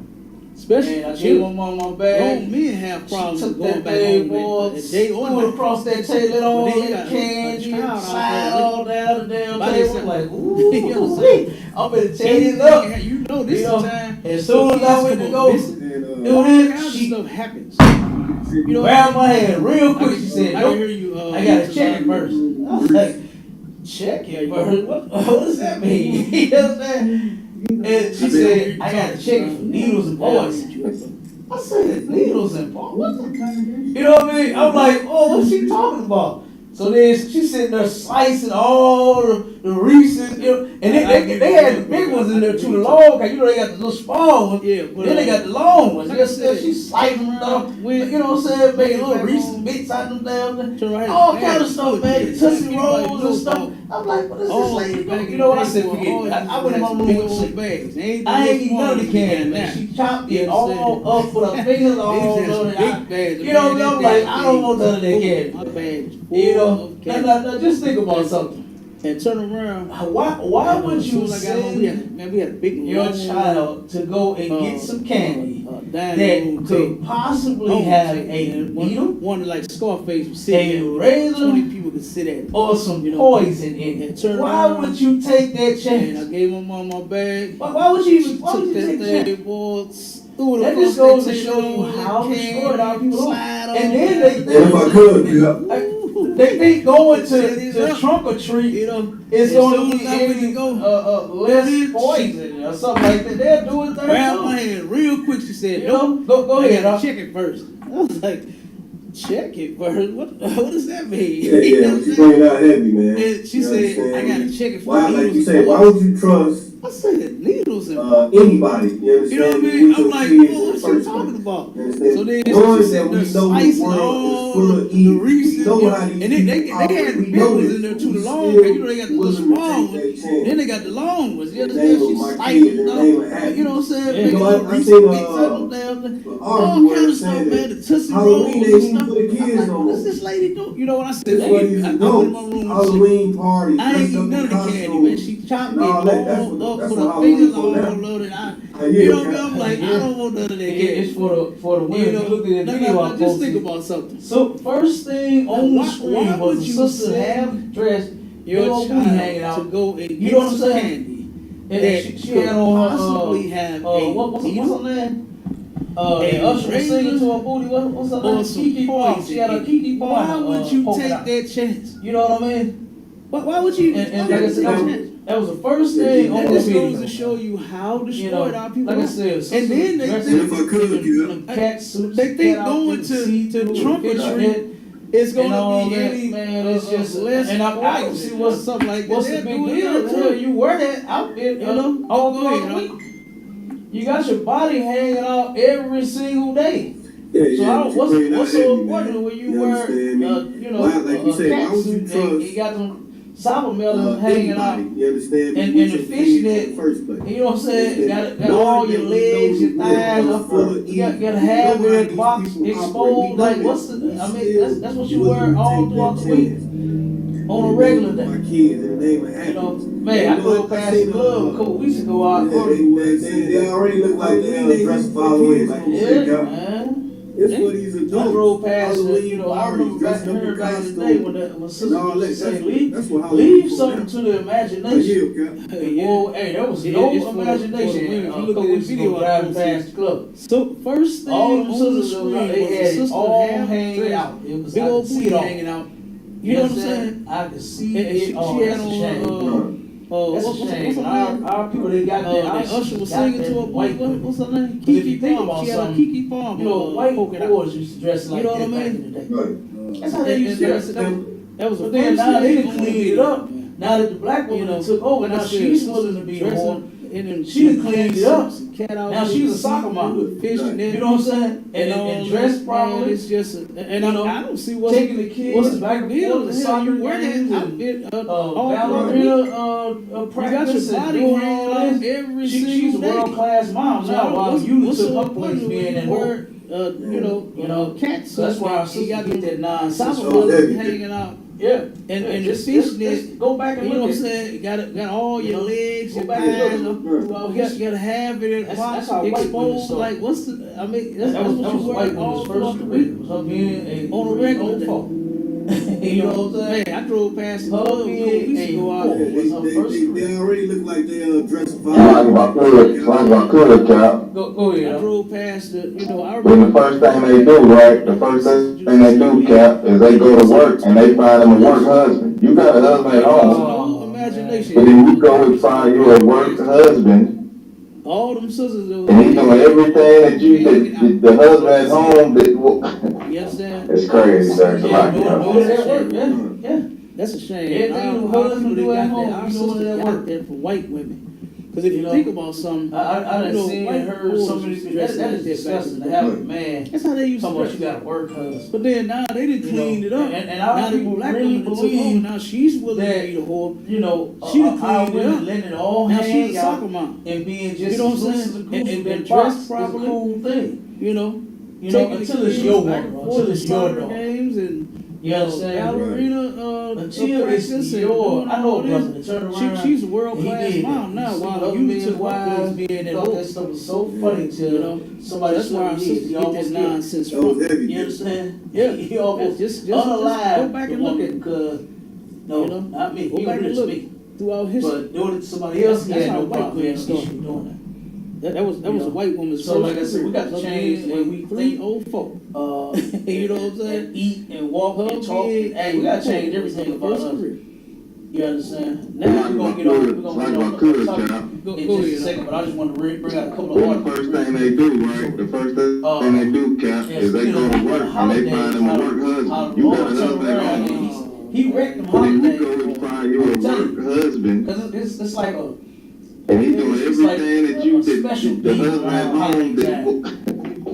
Especially And I gave children. my mom my Grown bag. men have She problems took going that back thing, home boy, and they on threw it across that table, But all then you that got a candy, child out slide there all down the damn by table. themselves. Like, You know what I'm ooh, saying? I'm gonna tell you, look. You know this You know, is time. as soon as I went to go, And, do All this, kinds of she stuff happens. You know, grabbed my hand real quick. She said, I nope. can hear you. I gotta check it first. I was like, check it first? What does that mean? You know what I'm saying? And she said, I gotta check it for needles and poison. I said, needles and poison? What the? You know what I mean? I'm like, oh, what's she talking about? So then she's sitting there slicing all the Reese's, you know, and they had the big ones in there too, the long, cause you know they got the little small ones, Yeah, but then they got the long ones. like I said, She's slicing them up, you know what I'm saying, making little Reese's bits out of them Turn right all back. kind of stuff, man, Yeah, Tootsie everybody Rolls knows and stuff. about I'm like, what is all this the lady back doing? in You know what I the said? day, Forget it. I went in my room big and old sleep. bags. I ain't eating none of the candy, man. She chopped it all up with her fingers all on it. You know what I'm like? I don't want none of that candy. My bag is full You know, of candy. now, just think about something. And turn around. Why would As you soon as I got home, send we had a big your long, child to go and get some candy dining room that could table. possibly have a needle One like Scarface was A sitting there. razor? 20 people could sit at it. or some You know, poison in and it? turn Why around. would you take that And chance? I gave my mom my bag. Why would you She why would took you that take that thing, chance? boy, threw it That across just goes that to show table, you how candy, destroyed our people are. slide And on then down. they if I could, yeah. they going to trunk or treat. You know, It's as going soon to be as I went to any go, less poison or something like that. They'll do it there grabbed too. my hand real quick. She said, You know, "No, go ahead. I gotta check it first." I was like, check it first. What does that mean? Yeah, but you bring out heavy, man. And she You said, understand I gotta me? check it for Why, like you needles said, and why bullets. would you trust I said, needles and anybody? You understand? you know what I me? mean? With I'm your like, kids well, in what the she first talking place. about? You understand? So then Knowing she that said we they're know the slicing world all is full of the evil. Reese's, We know how these and then they people had operate. the We big know ones this, in there but too, we the long, still you know, they got the little willing to small take ones. that chance. Then they got the long ones. You In the understand? name She of my slicing kids, in them the down. name of happiness. You know what I'm saying? Yeah. Big You know, old I Reese's seen pieces, them damn, all argument kind of saying stuff, man. that The Tootsie Halloween Rolls ain't and even stuff. for the I'm kids like, no what's more. this lady doing? You know what I said? It's for these I go in my adults. room and Halloween party, I ain't dressed up eat none in of the candy, man. costumes. She chopped and me all that. That's all what up, that's put what her Halloween fingers for all now. over it. Yeah, You know what yeah. I'm like, I don't want none of that candy. It's for the women. You know, Look at the video I now just think posted. about something. So first thing on the Why screen would was you the sister send half dressed, your little booty hanging child out. to go and You get know what I'm some saying? candy And that she could had on her possibly have what's her name? And Usher was singing to her booty. What's her or name? some Kiki Palm. poison. She had a Kiki Palm. Why would you poking take out. that chance? You know what I mean? Why would you? And why like I would said, you take that chance? that was the first thing on That the just video. goes to show you how destroyed our people like I are. said, And then they dressed And if I could, you in cat suits, They think cat going outfits, to see-through, trunk or fish treat head, it's and all gonna be that, any man. It's just less and I don't see what's something like that. what's the They're big doing deal. that Hell, too. you wear that outfit, You know, all go throughout ahead, the week. You got your body hanging out every single day. Yeah, So I don't. What's so important when you wear, understand me? a Like you said, why cat would you suit and trust you got them sour melons hanging out, anybody? You understand me? and With the your fishnet, kids in the first place. you know what I'm saying? Got Knowing all that your we legs, know your the thighs, world is full of you got evil. half We know your how these box people exposed. operate. We Like know what's this. the? I mean, Still that's what you willing wear to all take throughout that the week chance. on a regular day. My kids in the name of You know, happiness. man, I drove past the club a couple weeks ago. I They already look like they dressed for Halloween. Like you said, yeah, y'all. man. It's for these adults. I drove past, Halloween I parties, remember back dressed up in here back in the costumes. day when sisters And all that. used to say, That's what Halloween leave for something now. to the imagination. Yeah. Whoa, hey, there was It- no it's for the imagination. women. If you A look couple at the weeks video ago, I driving posted, past the club. So first thing All on them the sisters, screen they was had a it sister all half hanging dressed, out. It was, big I could old see booty it all. hanging out. You know what I'm saying? I could see And it she all. had That's a shame. on That's a shame. Our people, they got that. that Usher was singing to her boy. What's her name? If Kiki you think Palm. about She had a something, Kiki Palm. You know, white poking out. boys used to dress like You know that what I back mean? in the day. Right. That's how they used to dress. That was the But then first now they thing done on the cleaned it video, up. man. Now that the black woman done took over, now she's willing to be a whore. She done cleaned it up. Now she's a soccer mom. Fish and You know what I'm saying? And dressed properly. It's just, and You know, I don't see what's taking the kids back back and deal. forth to The hell soccer you wear games that and outfit all ballerina you got practice your and body doing hanging all out this. every She's a single day. world class mom So now. While what's you so took her important place being when at you home. wear, you know, cats. So that's why our you sister got get that nonsense. Soccer Oh, brothers yeah. hanging out. Yeah, And the just fishnet, go back and you know look what I'm at it. saying? Got all your legs, Go your back and thighs. look. You gotta have it That's box how white women exposed. start. Like what's the? I mean, that's That was what you white wear all woman's throughout first the career. week. Was her being On a regular day. folk. You know what I'm saying? Man, I drove past the Her club a couple being weeks a ago. whore. They already look like they dressed for Like if I could, Cap. Go I ahead. drove past the, I Then the first thing they do, right? The first thing they do, Cap, is they go to work and they find them a work husband. You got a husband at home, no imagination. but then you go and find you a work husband, All them sisters that was and he's doing everything that the husband at home that. You understand? It's crazy, sir. It's a lot, Doing yo. it at work. Yeah. That's a shame. Everything the husband do at home, our you doing sisters it at got work. that for white women. Because if you know, think about something, I you done know, seen white and heard boys some of used to these. dress That like is that disgusting back to in have the a man. that's how they used So to much dress. you got a work husband. But then now they done cleaned it up. And now our the people black really woman that took over. believe Now she's willing that, to be the whore. you know, She done our cleaned it women up. letting it all Now hang she's a out soccer mom. and being just You know what I'm as loose saying? as a goose And that dressed box is a properly. cool thing. You know, You know, taking the until it's kids your back woman, and until forth it's to your soccer dog. games and You understand? ballerina Until practice it's and your, doing I know all a brother this. that turned around. She's a world and he class did mom that. now. You see While other you men's took her wives place being that thought whore. that stuff was so funny till You know, somebody that's why our slipped sisters his. He get that almost killed. nonsense That was from. heavy. You understand? Yeah. He almost Just unalive. go back and look at it. Because no, You know? not me. Go He back and was look me. throughout history. But doing it to somebody else, he That's had how no white problem women issue started. doing that. That was a white woman's So, first like I said, we got to career. change the way we think. 304. You know what I'm saying? And eat and walk and talk. being Hey, we gotta change a everything about first us. career. You understand? Now we're gonna get on. We're gonna get on the topic Go in just a ahead. second, but I just want to bring out a couple of The articles. first thing they do, right? The first thing they do, Cap, is they go to work and they find them a work husband. You got a husband at home. He wrecked them But then holidays. you go and find you a work husband, Cause it's like a and he's doing it's like everything that you a special the beat husband at around home holiday that.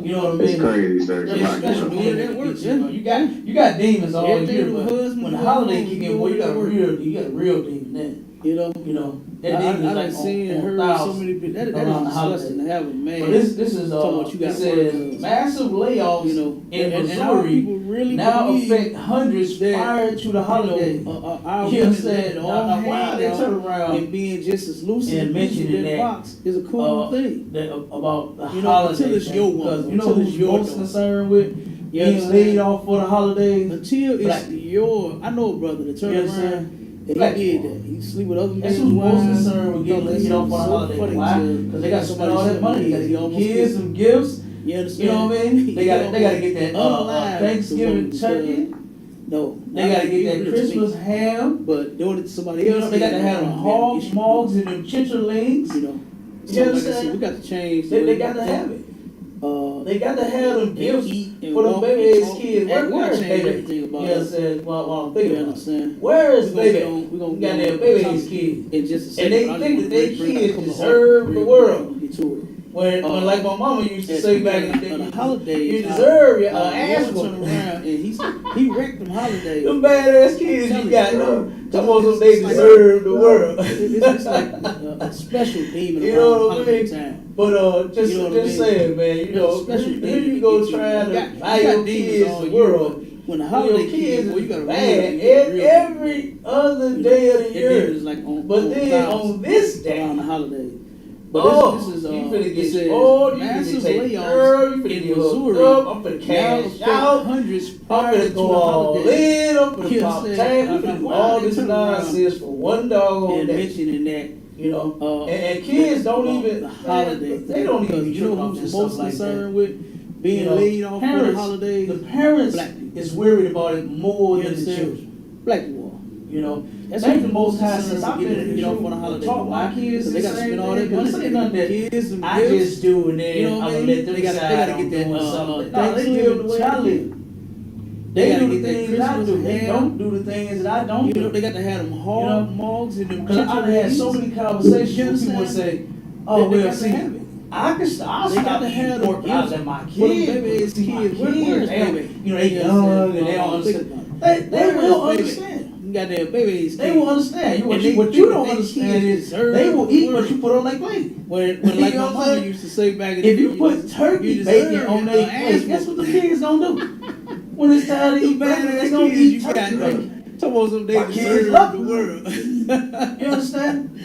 you know what I mean? It's crazy, sir. It's special being that works. You know, you got demons all year, but when the holiday kick in, boy, you got a real demon then. You know, That demon is like seen and on heard so thousands many people. That around the is holiday. disgusting to have a man. But this is talking about you got it says massive layoffs in Missouri people really now believe affect hundreds that, prior to the holiday. Our You women understand? that all Why they turn around and being just as loose and and mentioning that that, box is a cool thing. about the You know, holiday. until it's your woman, Because you know until who's it's your most daughter. concerned with You being understand? laid off for the holidays? Until Black it's your, I know a brother that turned You around understand? and Black he did people. that. He sleep with other That's men's who's most wives. concerned with getting laid off for the holiday. Why? Because they got to spend all that money. They got to get kids some gifts. You understand? You know what I mean? They got to get that Unalive Thanksgiving the woman, turkey. No, They got to get that Christmas ham. But doing it to somebody You else, know, they got to have them hogs, mogs, and them chitterlings. You know, You so like I understand? said, we got to change. They got to have it. They got to have them gifts for them baby ass kids. Where is baby? You understand? Well, I'm thinking about. Understand? Where is baby? We're gonna Goddamn baby ass kids. in just a And second. they but I think just that they wanna bring kids a couple of deserve articles the real world. quick. Get to it. When like my mama used to say back in the day, the holidays, you deserve your ass turn whooping. around and he wrecked them holidays. Them badass kids you got, them they It's like- deserve the world. It's like a special demon You know around what I holiday mean? time. But just You know what I mean? saying, man, you know, Special here demon you go that trying you to got- buy you got your demons kids all the year, world. When the Your holiday kids boy, you gotta is bad really every other day of the year. Is like on, But then thousands on this day, around the holiday. But this is you finna it get says massive massive layoffs layoffs in in Missouri. Missouri. I'm finna Now cash affect out. hundreds I'm prior to finna the go all holiday. in. I'm finna You pop understand? tag. We finna do all this Turn around nonsense for one dog And day. mentioning that, You know, and kids don't even the holiday. They don't even be you know tripping off who's this most stuff like that. concerned with being You know, laid off for the parents, holidays. the parents Black people. is worried about it more You than the understand? children. Black people. You know, That's thank what the Most High concerned since I've with been getting in the laid off truth. on a holiday. Taught my kids So the they gotta same spend all thing. that money. Say nothing that Kids and I gifts. just do, and then You know what I'm I gonna mean? let them They gotta decide get I'm that, doing something. No, they Thanksgiving live the way I turkey. live. They They gotta do the get that things I Christmas do. They ham. don't do the things that I don't You know, do. they got to have them mogs and them Because I've had so many conversations where people say, "Oh, They well, got to see, have it. I'll They stop got to eating have pork. them I'll gifts let my for them kids, baby-ass my kids. Where's kids, baby? you know, they young and they don't understand. They will understand. You got their babies. They will understand. And What they you don't think understand kids is deserve they will the eat what world. you put on their plate. When You like know my what I'm mama saying? used to say back in the If day, you put turkey you bacon deserve on an their ass plate, guess what the kids gonna do? When it's time to eat breakfast, they badass gonna kids eat you got. turkey bacon. Some of them they My kids deserve love the it. world. You understand?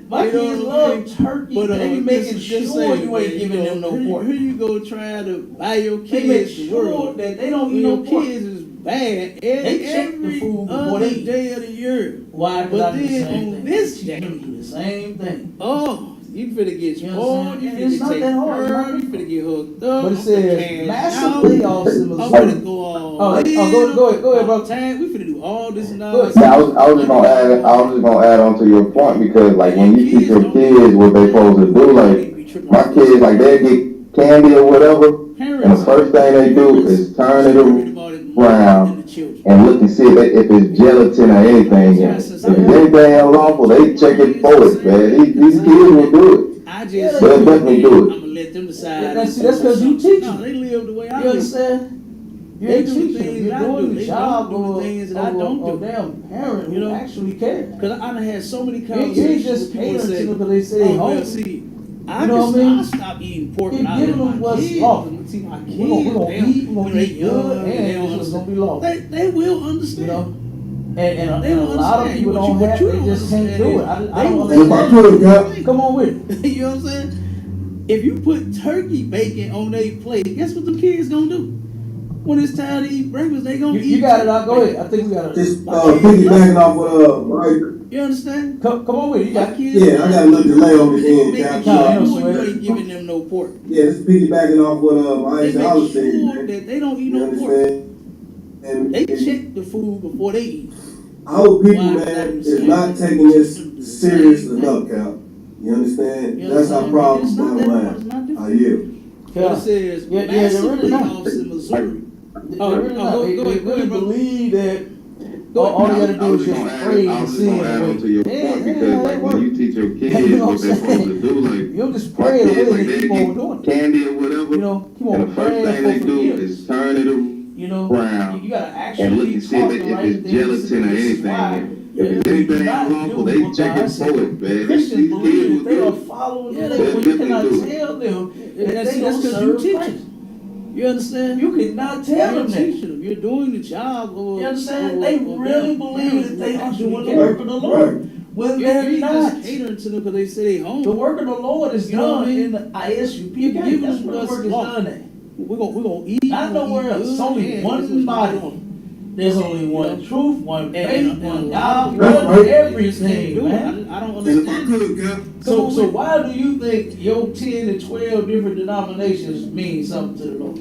My You know kids what I love mean? turkey, But they be making sure you ain't giving them no here, pork. Here you go trying to buy your They make kids the sure world. that they don't When eat your no pork. kids is bad They check the every food before other they eat. day of the year. Why? Because But I do the then same on thing. this You day, do the same thing. oh, you finna get You spoiled, understand? you And finna it's not take that hard, her, man. you finna get hooked up. But it I'm says finna cash massive out. layoffs in I'm Missouri. finna go all Go ahead, in. go ahead, bro. Time. We finna do all this ahead. nonsense. Now, I was just gonna add on to your point because like when you teach your kids what they supposed to do, like my kids like they get candy or whatever, and the first thing they do is turn it around and look and see if it's gelatin or anything in it. If it's anything unlawful, they check it for it, man. These kids will do it. I just They'll definitely do it. I'm gonna let them decide. That's because you teach No, them. they live the way I You live. understand? You They ain't do the teaching them. things You're I do. doing the They job don't do the of things that I don't a do. damn parent You who know? actually cares. Cause I done had so many You conversations ain't just with people catering that to say, them because they say they oh, well, hungry. see, I You know just what I mean? I stop eating pork You're and I giving let them my what's kids. lawful. See my kids. We're gonna they eat, we're gonna they eat good, young, they don't and it's gonna be understand. lawful. They will understand. You know? And They a don't lot of understand. people What don't you have, they don't just can't understand do is it. I they don't will That's my understand. truth, Cap. Come on with it. You know what I'm saying? If you put turkey bacon on their plate, guess what the kids gonna do? When it's time to eat breakfast, they gonna eat. You got it out. Go ahead. I think we got it. Just piggybacking off what You understand? Come on with it. You got it. Kids, yeah, I got a little delay on this end, making Cap. sure I know, you swear. ain't giving them no pork. Yeah, this is piggybacking off what They Ice make Hollis sure said, man. that they don't eat You no pork. understand? And They check the food before they eat. our people, man, is not taking this serious enough, Cap. You understand? That's our problem, bottom line. I yield. It says they're massive really not. layoffs in Missouri. Go ahead, believe that all you gotta do is just pray and I'm sin. gonna add on to your point because like when you teach your kids You know what they're what I'm supposed to do, like You don't just my pray it kids, away like and they keep on get doing it. candy or whatever, You know, keep and on the first praying thing they for do forgiveness. is turn it You know, around you gotta and actually look and see talk if the it's right things. gelatin or This is why anything. If it's anything not unlawful, do they what check God it said. for it, man. Christians These believe kids that they will are do it. following Yeah, the they Lord. do You it. cannot They do it. tell them that That's they don't because you serve teach Christ. them. You understand? You cannot tell You're them that. teaching them. You're doing the job of. You understand? They really believe that they are doing the work of the Right. Lord. When You they're ain't not. just catering to them because they say they home. The work of the Lord is You know what I done mean? in the ISUP. You give That's them where the what's work is law. done at. We're gonna eat. Not we're gonna nowhere eat else. good, It's only and one that's what's body. going on. There's only one truth, one faith, And one a God, lot of That's one right. everything, do it. man. I don't And if I understand. could, Cap, So why do you think your 10 and 12 different denominations mean something to the Lord?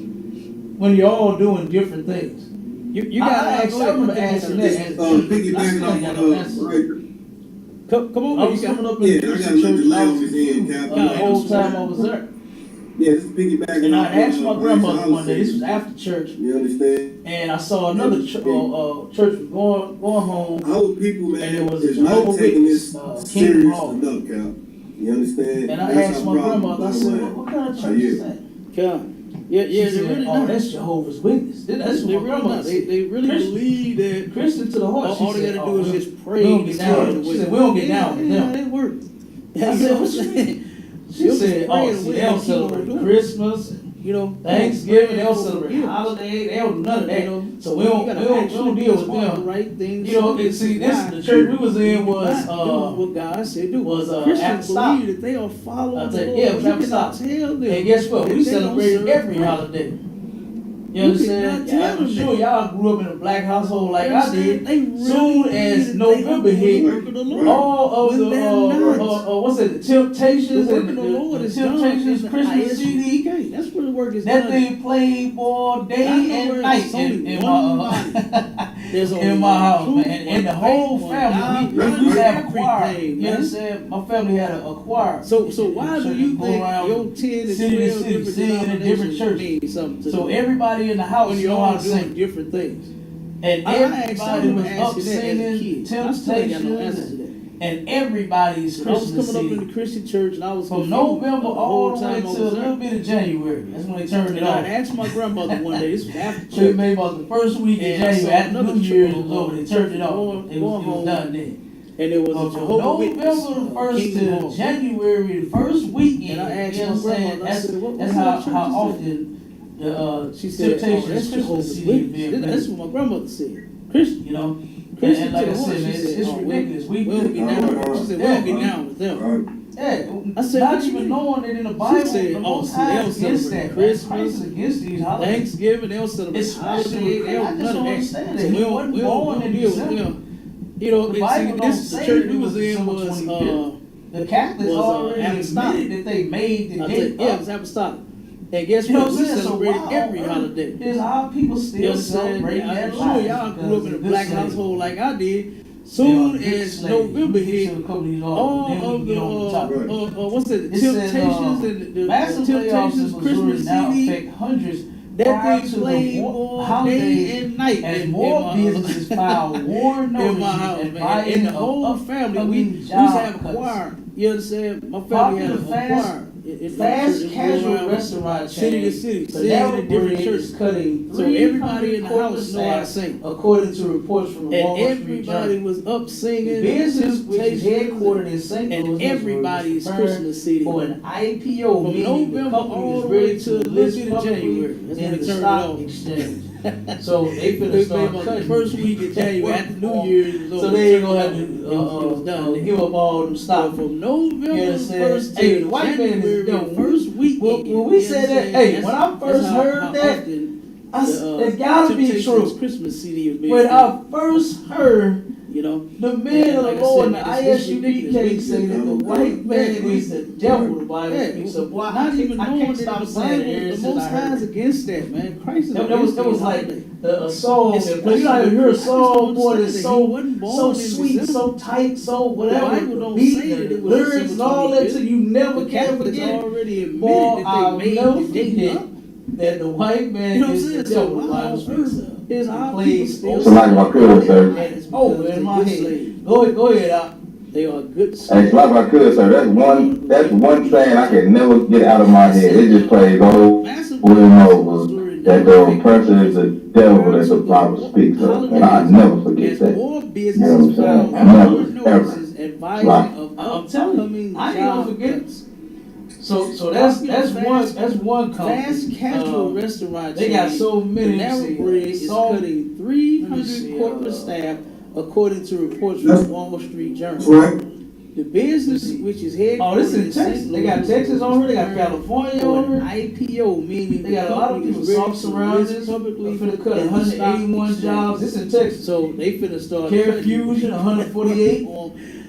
When you're all doing different things. You got to I remember asking that. piggybacking off right. Come on, I man. was You got coming up Yeah, in I the gotta Christian let church. the I was layoffs in, Cap. the whole time I was there. Yeah, this is piggybacking And off I asked my what grandmother one day, said. this was after church, You understand? and I saw another church was going home. Our people, And man, it was is Jehovah not taking Witness, this Kingdom serious Hall. enough, Cap. You understand? And I That's asked our my problem, grandmother, I bottom said, line. what kind of I church is yield. that? Yeah, She they're said, really oh, not. that's Jehovah's Witness. That's They what my really grandmother not. said. They really Christian. believe that Christian to the heart. all they got to do is just pray. We don't get down. She said, we don't get down with Yeah, them. they work. I said, what you mean? She said, oh, see, they don't celebrate Christmas, You know, Thanksgiving, they don't celebrate holidays, they don't do none of that. You know, So we don't deal with them. right things. You know, and see, the church we was in was, what God said do. was, Christians apostolic. believe that they are following I the said, Lord. yeah, it was You cannot apostolic. tell them. And guess what? that We they don't celebrated serve every Christ. holiday. You You understand? cannot tell I'm them sure that. y'all grew up in a black household like You I understand? did. They really Soon believe as that they November are doing hit, the work of the Lord. all of When the they're not. what's it? The Temptations The work and of the Lord the is done. Temptations in the Christmas CD. ISUPK. That's where the work is That done. thing played all day I know and where night it's only in one my There's only in my one house, truth, man. And the one whole faith, family, one we God, used to have a everything, choir. You man. understand? My family had a choir. So why do you Go think around your 10 and city to 12 city, different singing in different denominations churches. mean something to So them? everybody in the house When you're know how all to doing sing. different things. And I everybody was asking up that as a singing kid. I still ain't got no answer to Temptations. that. And everybody's I was Christmas coming up in CD. the Christian church and I was From confused November the all whole the way time to I a was there. little bit of January. That's when they turned it And I off. asked my grandmother one day, this was after So it church. made about the first week in And I saw January, after another New Year's church, was over, they turned it off. going It was home. done then. And it was But a from Jehovah Witness. November the 1st Kingdom to Hall. January, the first weekend, And I asked you know my what I'm saying? grandmother, I said, what That's kind how of church is that? often the She said, oh, Temptations that's Christmas Jehovah's CD is Witness. being That's played. what my grandmother said. Christian. You know? Christian And like I to the said, heart. man, She it's said, ridiculous. we don't get down with them. She said, we don't get down with them. Right. Yeah, I said, not what you even mean? knowing that in the Bible, said, the oh, Most see, High they don't is against celebrate that. Christmas, Christ is against these holidays. Thanksgiving, they don't celebrate Especially holidays. They I don't just none don't of that. understand So that. He wasn't born in deal with December. them. You know, The Bible don't this is the say church it we was was in December was 25th. The Catholics was, already apostolic. admitted that they made the I date said, yeah, it up. was apostolic. And guess You know what? what We I'm saying? So celebrated why every on earth holiday. is our people You still understand? celebrating I'm that sure life? y'all grew up Because in a of this black slavery. household like I did. They Soon are good as slaves. November You hit, should have come to these all then we of can get on the topic. the what's it? The It says, Temptations and the massive layoffs in Temptations Missouri Christmas now CD. affect hundreds. That prior thing to the played all day and night as in more my businesses file warrant in notices my house, man. advising And the of whole family, we upcoming used to have job a cuts. choir. You understand? My family had a choir. Fast casual restaurant city to chain, city, the singing in Narrow different Bread churches. is cutting So everybody in the 300 house know how to staff, sing. according to reports from the Wall And Street everybody Journal. was up singing. The business, which is Temptations, headquartered in St. Louis, and Missouri, everybody's was prepared Christmas CD. for an IPO, From meaning the November company all is the ready way to to a little list bit of publicly January. That's when in they the turned it stock off. exchange. So they They finna made start about the cutting. first week of January after New Year's. It was So over. they ain't gonna have It was to done. give up all them So stock. from November You understand? 1st Hey, to the white man is January, dope. first weekend. When we said that, hey, when I first heard that, it gotta be Temptations true. Christmas CD was being When made. I first heard You know, The men of the like I Lord in said, the man, it's ISUP ridiculous. case say that the white man is the devil. The Bible Yeah, speaks of. Boy, not even I knowing can't that stop the saying Bible, it. the Most High is against that, man. Christ is That against was it. like a song. It's- You know how you hear a song, boy, that's he so wasn't born so in sweet, December. so tight, so whatever. The Bible The don't beat, say that the it was lyrics and December all that, 25th. till you never The can Catholics forget. already admitted Boy, that I'll they never made the date forget up. that the white man You know what I'm is the saying? So devil. The why Bible on speaks earth of. is He our plays people both still Like my cousin, sir. and oh, in my head. Go ahead, out. They are good. Hey, like my cousin, sir, that's one saying I can never get out of my head. It just plays over and over. That the person is the devil that the Bible speaks of. And I never forget that. More You know businesses what I'm saying? filed Never, ever. notices advising Right. of I'm telling upcoming you, I ain't gonna job forget. cuts. So that's one company. Fast casual restaurant They got chain, so many. Panera Bread is cutting Let me 300 see, corporate staff, according to reports That's- from Wall Street Journal. That's right. The business, which is headquartered Oh, this in is Texas. St. They got Louis, Texas on here. They got is California for on an here. IPO, meaning They got a lot of people soft surroundings. publicly Finna cut in the 181 stock jobs. This in Texas. So they finna start Care cutting. Fusion 148.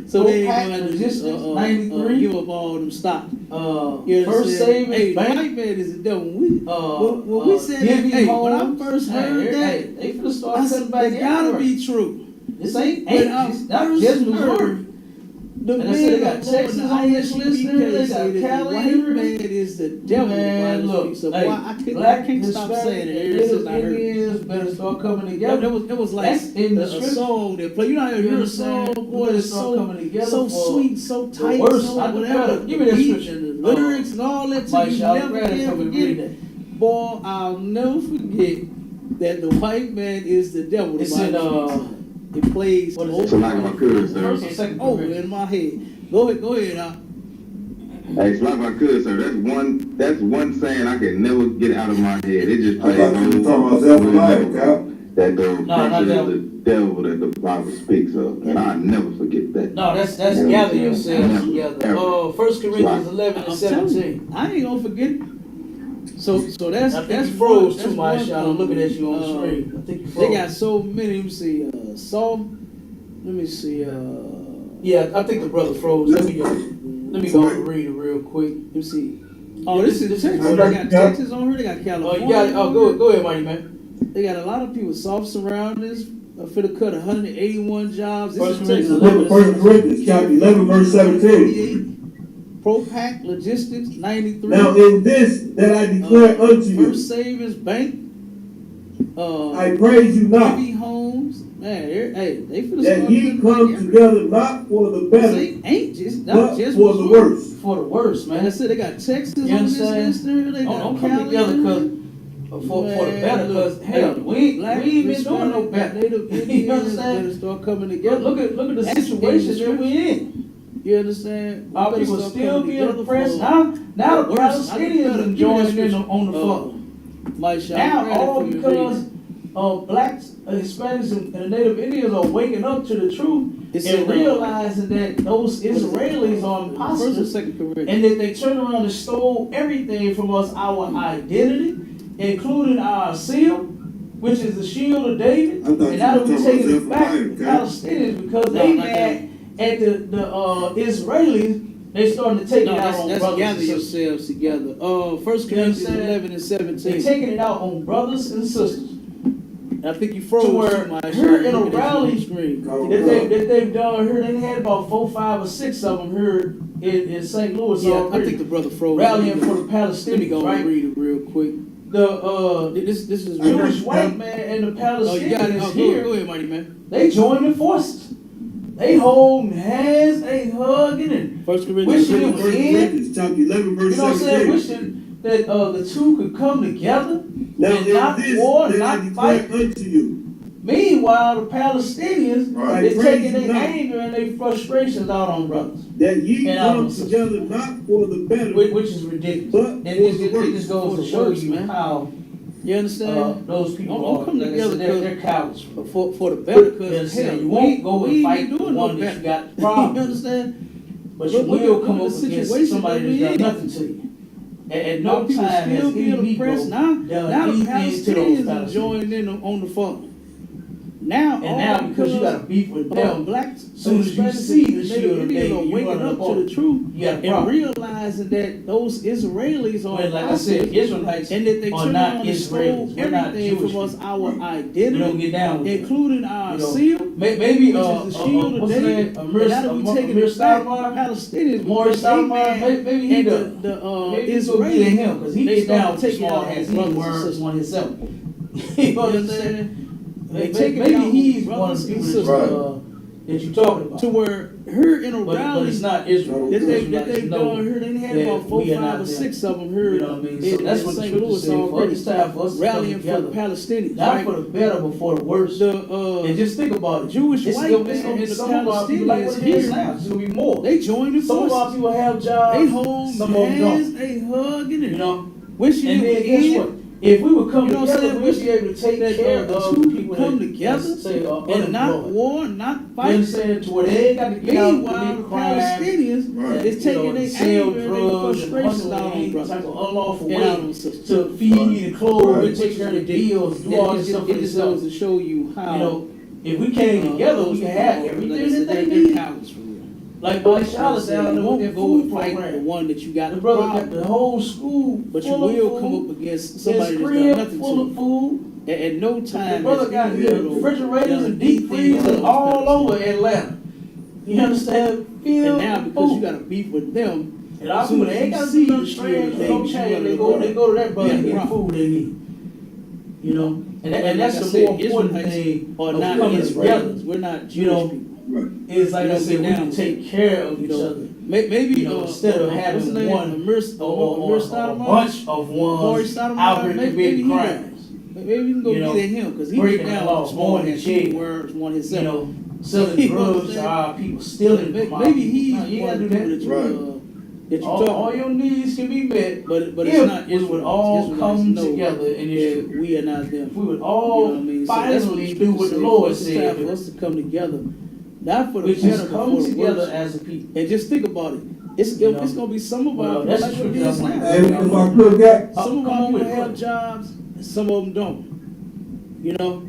So they ain't Pack gonna Logistics, 93. give up all them stock. First Savings Hey, the Bank. white man is the devil. When we said Giving that, hey, when I Homes. first heard that, they finna start I said, cutting back it gotta everywhere. be true. This ain't When I just not first just heard Missouri. the And I man said they got on Texas the on this ISUP list there, they case got said that Cali the here. white man is the devil. Man, the Bible look, speaks of. hey, Boy, I black, can't stop Hispanic, saying it and ever since Native I heard it. Indians better start coming Yeah, together. it was like That's in the a scripture. song that play. You know how you hear a song, boy, that's start so coming together so for sweet, so the tight, worst. so I do whatever. better. Give me that The beat scripture. and the lyrics and all that. Mike, You y'all never grab it can from me, forget read it. Boy, I'll never forget that the white man is the devil. The It's in, Bible speaks of. It plays what is over it? So like my cousin, sir. First or second over conviction. in my head. Go ahead, Hey, it's like my cousin, sir. That's one saying I can never get out of my head. It just I plays thought you were talking about over Zephaniah, and Cap. over. That the not person that is the devil that the Bible speaks of. And I never forget that. No, that's Yeah. gather yourselves Yeah. together. Yeah. 1 Corinthians 11 and I'm telling 17. you, I ain't gonna forget it. So that's I think that's you froze one- too much, one y'all. I'm looking at you on the uh, screen. I think you froze. They got so many. Let me see. Let me see. Yeah, I think the brother froze. Let me go and read it real quick. Let me see. Oh, this is Texas. I They got- got Texas on here. They got Oh, California. you got it. Oh, go ahead, Mighty Man. They got a lot of people soft surroundings. For the cut 181 jobs. This First is Corinthians Texas. 11. First Corinthians chapter 11, verse 17. ProPack Logistics 93. Now in this that I declare unto you, First Savings Bank. I praise you not, Heavy Homes. Man, they finna that start ye cutting come back together not for the better, everything. Ain't just not but just for the Missouri. worse. For the worst, Man, I man. said they got Texas You on this understand? list there. They got Don't come Cali together on because there. for the Man, better. Because look, hell, hey, we Black, ain't been doing no Hispanic, better. Native You Indians understand? better start coming together. Look at the That's situation in the that we in. You understand? We Our better people start still coming being together oppressed. for- Now the worse. Palestinians are joining in on the fuck. Mike Shaw, Now read it all for me, because read blacks, Hispanics, and the Native Indians are waking up to the truth It's and in, realizing that those Israelis are it. First or imposters, second Corinthians. and that they turn around and stole everything from us, our identity, including our seal, which is the shield of David. I thought And you now were that we talking taking about it back to the Zephaniah, Palestinians because No, they not mad at the Israelis, they starting to take No, it out on that's brothers gather and sisters. yourselves together. First Corinthians understand? 11 and 17. They're taking it out on brothers and sisters. I think you froze To where too much. here in a Looking at you on rally the screen. that they've done here. They had about 4, 5, or 6 of them here in St. Louis Yeah, I already, think the brother froze. rallying for the Let me Palestinians, go right? and read it real quick. This is Jewish white man and the Oh, you got it. Palestinians Oh, here, go ahead, mighty man. they joining forces. They holding hands, they hugging and First Corinthians. wishing it was First in. Corinthians chapter 11, verse You know what I'm saying? 17. Wishing that the two could come together Now and in not this war, that I not declare fight. unto you, Meanwhile, the Palestinians, Right. they're taking Praise their God. anger and their frustrations out on brothers, that ye And come others. together not for the better, which is ridiculous. But And for it the just goes For to the show worse, you man. how You understand? those people Don't are. come Like I together said, they're cowards. for the better, You because understand? You won't go and fight ain't the doing one no that you better. got problems You with. understand? But you Look will at come the up against situation somebody that we that's in. done nothing to you. At Our no people time has still any being Negro oppressed. Now done the anything to those Palestinians are Palestinians. joining in on the phone. Now, And now because you got a beef with them, black, soon as you see the shield of David, you waking running up up to the truth you got a and problem. realizing that those Israelis are When, like I said, Israelites and that they are turn not around and stole Israelis. We're not everything Jewish from us, people. our We identity, don't get down with that. including our You know, seal, Maybe which is the shield of what's his David. name? And now that we taking it back, Palestinians, Morris Stoudemire, maybe he and does. Maybe it's gonna be Israelis, him because he they get down start with the taking small out hands. his He brothers and words sisters. one himself. You You know what I'm understand? saying? They taking Maybe out he's one brothers of the and people sisters. that you're talking about. To where her in a But rally it's not Israel. that they Israelites know done here, they had that about 4, we are 5, not or them. 6 of them here. You know what I mean? So that's what the St. scripture Louis said. For already it's time for us to rallying come for the together. Palestinians, Not right? for the better, but for the worse. And just think about it. Jewish It's white gonna man be and the some of our people like what Palestinians it is here. now. It's gonna be more. They joined the Some of our forces. people have jobs. They hold some of them hands, don't. they hugging it. You know. Wishing And it then would guess end. what? If we would come You know what I'm together, saying? we'd be able to take That, care the of two the people come that together say, and not war, not You fight. understand? To where they ain't got to get out and Meanwhile, the commit crimes. Palestinians is taking their sell anger and their drugs and frustrations hustle out on any brothers. type of unlawful And out on way sisters. to feed and clothe and take care of the bills, do all It this just- stuff for it just themselves. goes to show you how. You know, if we came together, we can have everything that they need. Like Charlotte down there with their food fight the program. one that you got The the brother problem. got the whole school But you full of will food, come up against somebody his that's crib done nothing full to of you. food. At no The time brother has got any of those refrigerators done and deep anything freezers to all those over Atlanta. You understand? Filled And now with because you food. got to beef with them, And our as soon people, as they ain't you got to see do nothing the strange, shield, no you change. wanna They go go to that brother and Yeah, get the problem. food they need. You know? And that's like I the said, more important Israelites thing are of not coming together. Israelis. We're not Jewish You know, people. It's like You I know, said, we get can down take care of You each know, other. maybe You know, instead of having what's his name? one or a bunch of ones out here committing crimes. Maybe we can go You know, get at him because he breaking get the down law, with small going to hands, jail. words, one You himself. know, selling You know what I'm drugs to saying? our people, stealing from our Maybe people. he's No, you one gotta of do the that. people that you All talk your needs can be met, but if it's not we would all Israelites come know together in this that truth. we are not them. If we would You know all what I mean? So that's finally the do what the scripture Lord says. It's time said, for us to come together, not for the we better, just but come for the together worse. as a people. And just think about it. It's You know? it's gonna be some of Well, our that's people like the what it is truth. now. And if I could get, Some of Come our on with people it. have jobs, some of them don't. You know,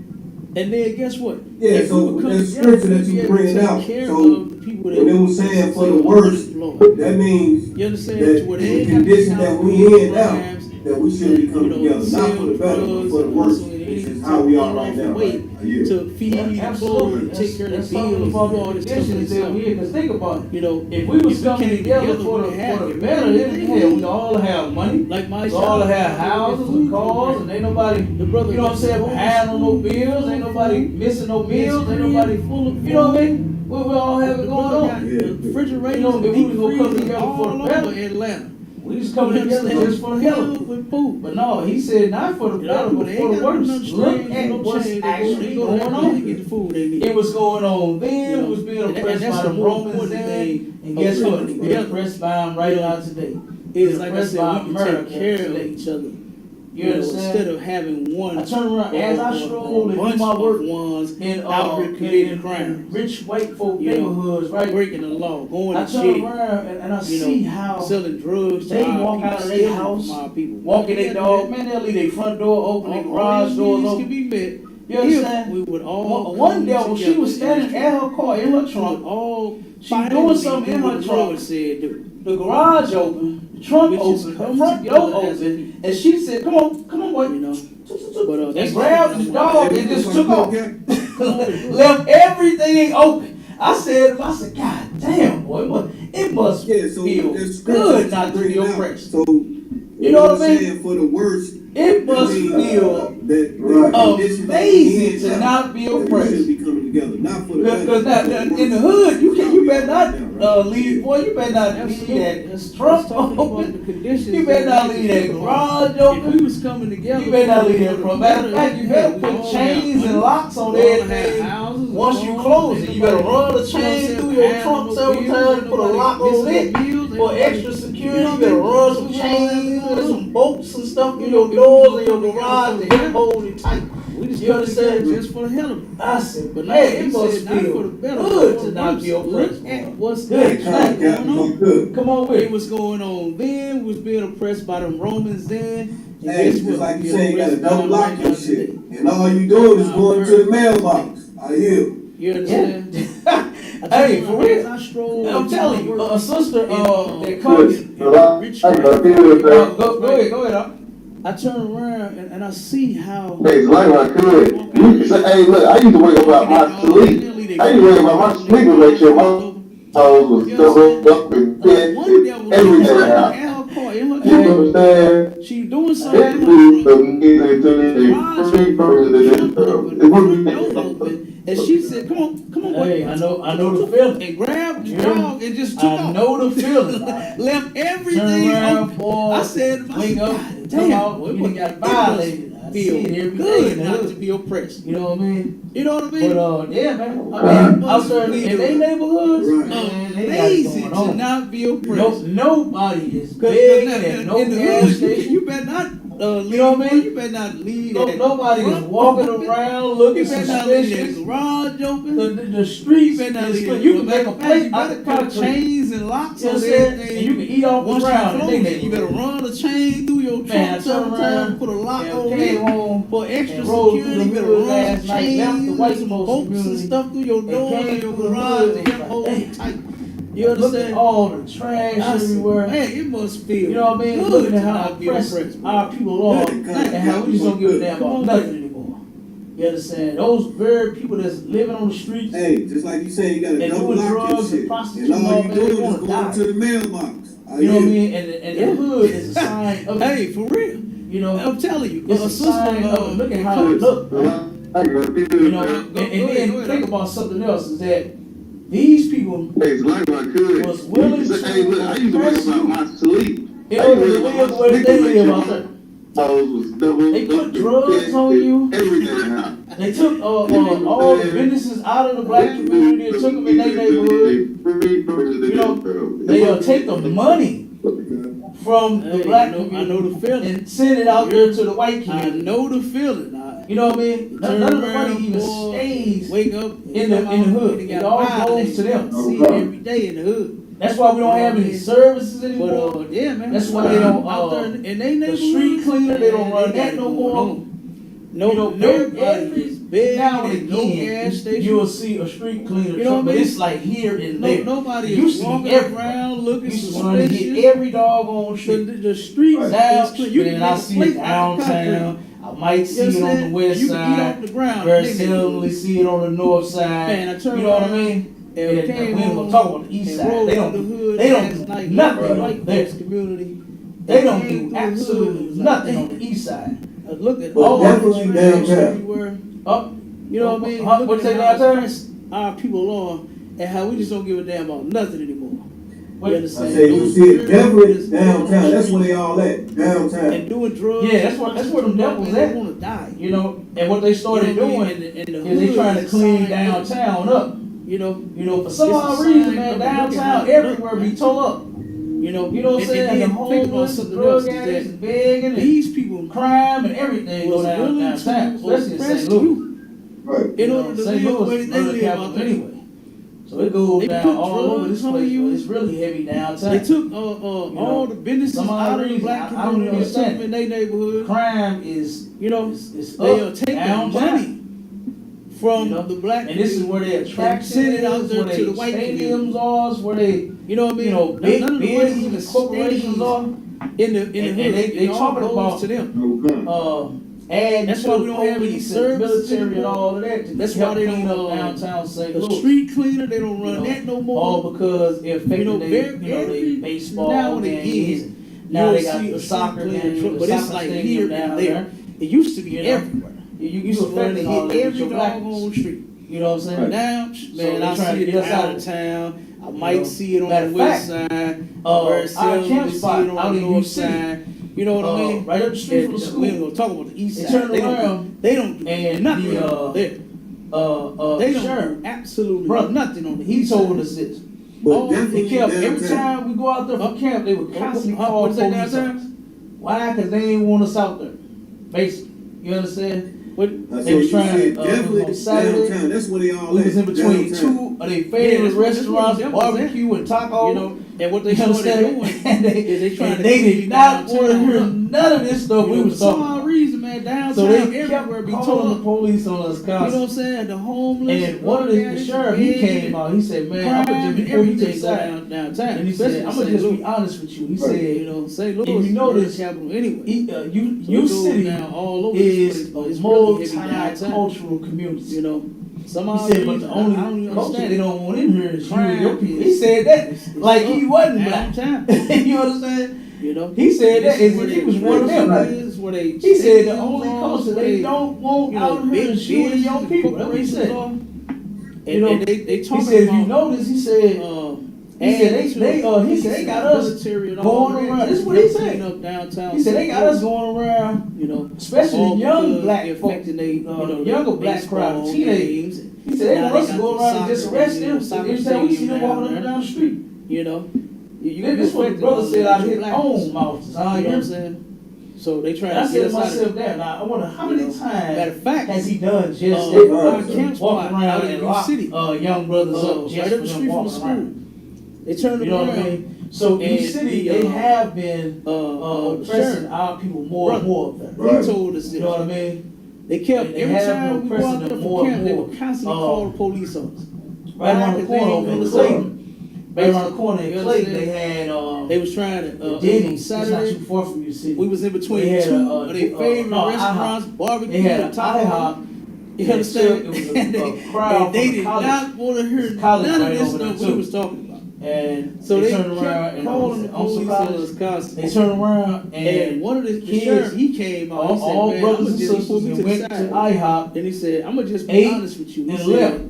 and then guess what? Yeah, If so we would come that together, scripture that we'd be you able to bringing take out, care so of the people that when it was saying for the worst, Lord. that means You understand? that To where the they ain't got condition that we in now, programs, that we should be coming you know, together, not for the better, but for the worse, which is how we are right now. Way Yeah. to feed, Absolutely. clothe, take care of That's the talking bills, about do all the this stuff. conditions that we in. Because think about it. You know, If we was coming came together for we'd have the it. better, then hell, we'd all have money. Like my We all have houses and cars, and ain't nobody, The brother, you know what I'm saying, behind on no bills, ain't nobody missing no meals, ain't nobody, full of you know what I mean? We all have it going on. The refrigerators, You know, if the we deep was gonna come freezers together all for the over better, Atlanta. we just coming together just for the hell of it. with food. But no, he said not for the better, but for the worse. Look at what's actually going on. Get the food they need. It was going on then, it was being And oppressed that's by the the more Romans important then, thing and of guess what? coming We're together. oppressed by them right now today. It's like I oppressed said, by we can America take care of today. each other. You understand? Instead of having one. I turn around as I stroll and do bunch my of work ones in out here committing in crimes. rich white folk You know, neighborhoods, right? breaking the law, going I to turn jail. around and I You see know, how selling drugs they to our walk people, out of their stealing house, from our people. walking their Yeah, dog, man, they'll leave their front door open, their garage doors can open. be met. You understand? We would all One come devil, she together was standing at her car in her We would trunk. all She finally doing something in do her what the trunk. Lord said do. The garage open, the trunk We just open, the come front together door as a open, and she said, "Come on, boy." You know, but And that's grabbed the dog and just took off. Left everything open. I said, God damn, boy, it must Yeah, so feel that's good not to be bringing out. oppressed. So, You know what I mean? saying for the worst, It must I mean, feel that amazing to not be that we oppressed. should be coming together, not for the Because better, in the hood, you better not leave, boy, you better not leave that trunk open. You better not leave that garage If open. we was coming together, You better not leave that front. Matter of fact, you better put chains and locks on everything. Once you close it, you better run the chain through your trunk several times, put a lock on it for extra security. You better run some chains and some bolts and stuff through your doors and your garage to hold it tight. We just You understand? just for the hell of it. I said, But but now man, he it must said not for feel the better, good but to for not worse. be oppressed. Look at what's Good. going on. good. Come on with It it. was going on then, was being oppressed by the Romans then. And Hey, guess just what? like you We're say, you gotta oppressed by double them lock right your now shit. today. And all you doing is going to the mailbox. I yield. You understand? Hey, for real. I stroll. I'm telling you, a sister, that Good. comes. Rich I man. feel Go ahead. I turn around and I see how. Hey, like I could. You say, hey, look, I used to worry about my sleep. I used to worry about my sleep to make sure my toes was doubled up and bent, One devil everything in out. her car, in her You understand? she doing It something. was the music to the free person that it was And she said, "Come on, Hey, boy." I know the feeling. And grabbed the Yeah. dog and just took off. I know the feeling. Left Turn everything around, open. boy. I said, Wake up, "God come damn, out, boy, you it got must violated. I see feel it every day good in the not hood. to be oppressed." You know what I mean? You know what I mean? But yeah, man. I mean, it out must there be in their neighborhoods, Right. man, they got it amazing going to on. not be oppressed. Nobody is 'Cause big now, and no in the gas hood, station. you better not leave. You know what I mean? You better not leave. Nobody is walking around looking You better not leave that suspicious. garage open. The streets You better not is leave. clean. You can make a plate You out better of put concrete. chains and locks You know on what I'm saying? everything. And you can eat off the Once you ground. close and it, you better run a chain through your Man, I trunk turned several around times, put a lock and on came it. home For extra and rode through security, the you better hood run last night, chains left the white and folks bolts and community, stuff through your and doors came and your through the garage hood to and help like, hold damn. it tight. You Look at understand? all the trash I said, everywhere. man, it must feel You know what I mean? good Looking to at how not be oppressed oppressed. our people are Good. and how we just don't give a damn Come about on, nothing man. anymore. You understand? Those very people that's living on the streets, Hey, just like you said, you gotta And double doing lock your drugs and shit. prostituting And all all you that, do they is wanna go die. to the mailbox. I you know what I yield. mean? And the hood is a sign of, Hey, for real. you know, I'm telling you, it's a sign of, look at how it look. You know, and then think about something else is that these people Hey, like I could. was willing You say, hey, look, I used to worry to about my sleep. in order to live the way they live out there. Toes was doubled They put up, drugs bent, on you. everything out. They took all the businesses out of the black community and took them in their neighborhood. You know, they take the money from the black I know community the feeling. and send it out there to the white I community. know the feeling. You know what I mean? None of the money even boy, stays wake up in the hood. It all goes to them. See it every day in the hood. That's why we don't have any services But anymore. yeah, man. That's why they don't. out there in they The neighborhood. street cleaner, they don't run got that it no going more. on. No, You know, nobody every is big. now and No gas again, station. you'll see a street cleaner You know truck, what I but mean? it's like here and No, there. nobody It used is to be walking everywhere. around looking You used to run to suspicious. hit every doggone street. The streets Now, is clean. You man, can I make a see plate it out of concrete. downtown. I might see You it on the understand? west You can eat side. off the ground. Very Nigga. seldomly see it on the north side. Man, I turn you know what I around mean? and And came we ain't home gonna talk about the east and side. rode They through don't the do hood they last don't night, do nothing white on there. folks community. They don't came do through the absolutely hood, it was nothing like, on the east side. Look at But all definitely the trash downtown. everywhere. Up, You know what I mean? What Look say at how downtown? oppressed our people are and how we just don't give a damn about nothing anymore. What? You I understand? said you Those see it girls definitely is downtown. That's where they all at. Downtown. and doing drugs. Yeah, that's where them devils They at. want to die. You know, and what they started You know what I doing mean? And the is they hood trying to is a clean sign downtown up. You know, For some It's a odd reason, sign man, of downtown looking everywhere at- be tore up. you know You know what I'm saying? And The then think about homeless, something drug else is addicts, that and begging, and these people crime and everything go was down willing downtown, to especially in oppress St. Louis. you Right. in order to St. live the Louis way is they murder live out capital there. anyway. So it goes They down put all over drugs this on place, you. but it's really heavy downtown. They took all the businesses some odd out of the reason, black I don't community and took understand them in their neighborhood. Crime is, You know, is they up are taking downtown. money from You know, the black And this is where their attraction send it out is, there where to their the white stadiums are, is where they, You know what I mean? you know, big None of the business money and corporations are. in the And hood. they It all talking goes about- to them. Add That's to why the we don't have any police and services military and anymore. all of that. To That's help why they clean don't, up downtown St. The Louis. street cleaner, they don't run You know, that no more. All because they're affecting You know, they every baseball now and games. again, Now you'll they got see the a soccer street cleaner games, truck, the but it's soccer like stadium here down and there. there. It used to be You know, everywhere. You You used to run affecting to all hit that every with your doggone blackness. street. You know what I'm saying? Now, So man, they I trying see to it get us out out. of town. I You might know, see it on matter the of west fact, side. our Very seldom camp we see spot it out on the in north UC, side. You know what I mean? right up the street from the We school. ain't gonna talk about the east They side. turn They around don't. They don't do and nothing the, over there. They don't sure. do absolutely Brother, nothing on the He east told side. us this. But They definitely kept every downtown. time we go out there for camp, they would constantly call What's that police downtown? on us. Why? Because they ain't want us out there. Basically, you understand? What? I They said was you trying see it to, definitely on Saturday, downtown. That's where they all We at. was in between downtown. two of their Yeah, favorite that's what restaurants, them was at. barbecue and taco. You know, and what they You started understand? doing And is they trying and to they clean did not want to downtown hear up. none of this stuff we You know, was for some talking odd about. reason, man, downtown So they kept everywhere be calling the told. police on us You know what I'm constantly. saying? The homeless. And one of the sheriff, he came out. He said, "Man, I'm gonna just before you take side." downtown. And he said, "I'm gonna just be honest with you." He said, You know, St. Louis, if you notice, capital anyway. your city down all over is the a place, but it's really heavy multicultural community. You know, some He said, but the only I don't even culture understand. they don't want in here is you and your Crime people. is- He said that like he wasn't black. Downtown. You understand? You know, He said that this as where if he they was one of them. Right? is, where they He said the stadiums only are, culture where they don't want you know, out here is you and your people. That's what he said. And, know, and they He talking said if about, you notice, he said they got us going around. This is what he said. Up downtown. He said they got us going around, You know, especially all young because black they're folks, affecting they, younger black crowd, teenagers. He said they want us to go around and just arrest them. So every time we see them walking up and down the street. You know, This is what the brother said out of his own mouth. You know what I'm saying? So they try And I to said get to us out of myself that. Now I wonder how many Matter times of fact, has he done just our that? camp Walking spot around out in and New lock City. young brothers up right just up for the them street from the walking school. around. They turned You know what I around. mean? So New And City, the, they have been sheriff, oppressing our people more and more of them. Right. He told us You this. know what I mean? They kept They every have time we been go out oppressing there them for more and camp, they more. would constantly call the police on us. Right around the Because corner they over ain't in gonna Clayton. Right around the corner in You Clayton, understand? they had They was trying to the Denny's. It's not Saturday. too far from you, city. We was in between They had two a, of their favorite no, restaurants, IHOP. barbecue, They had and an taco. IHOP. You understand? It was And a crowd and they from did college. not want to hear College none right of this over there, stuff we too. was talking about. And So they turned kept around and calling the on some police on college, us constantly. they turned around And and one of the kids, sheriff, he came out. He said, all man, brothers I'ma and just, he sisters pulled me and to the went to side. IHOP And he said, I'm gonna just be ate honest with you. He and said, left.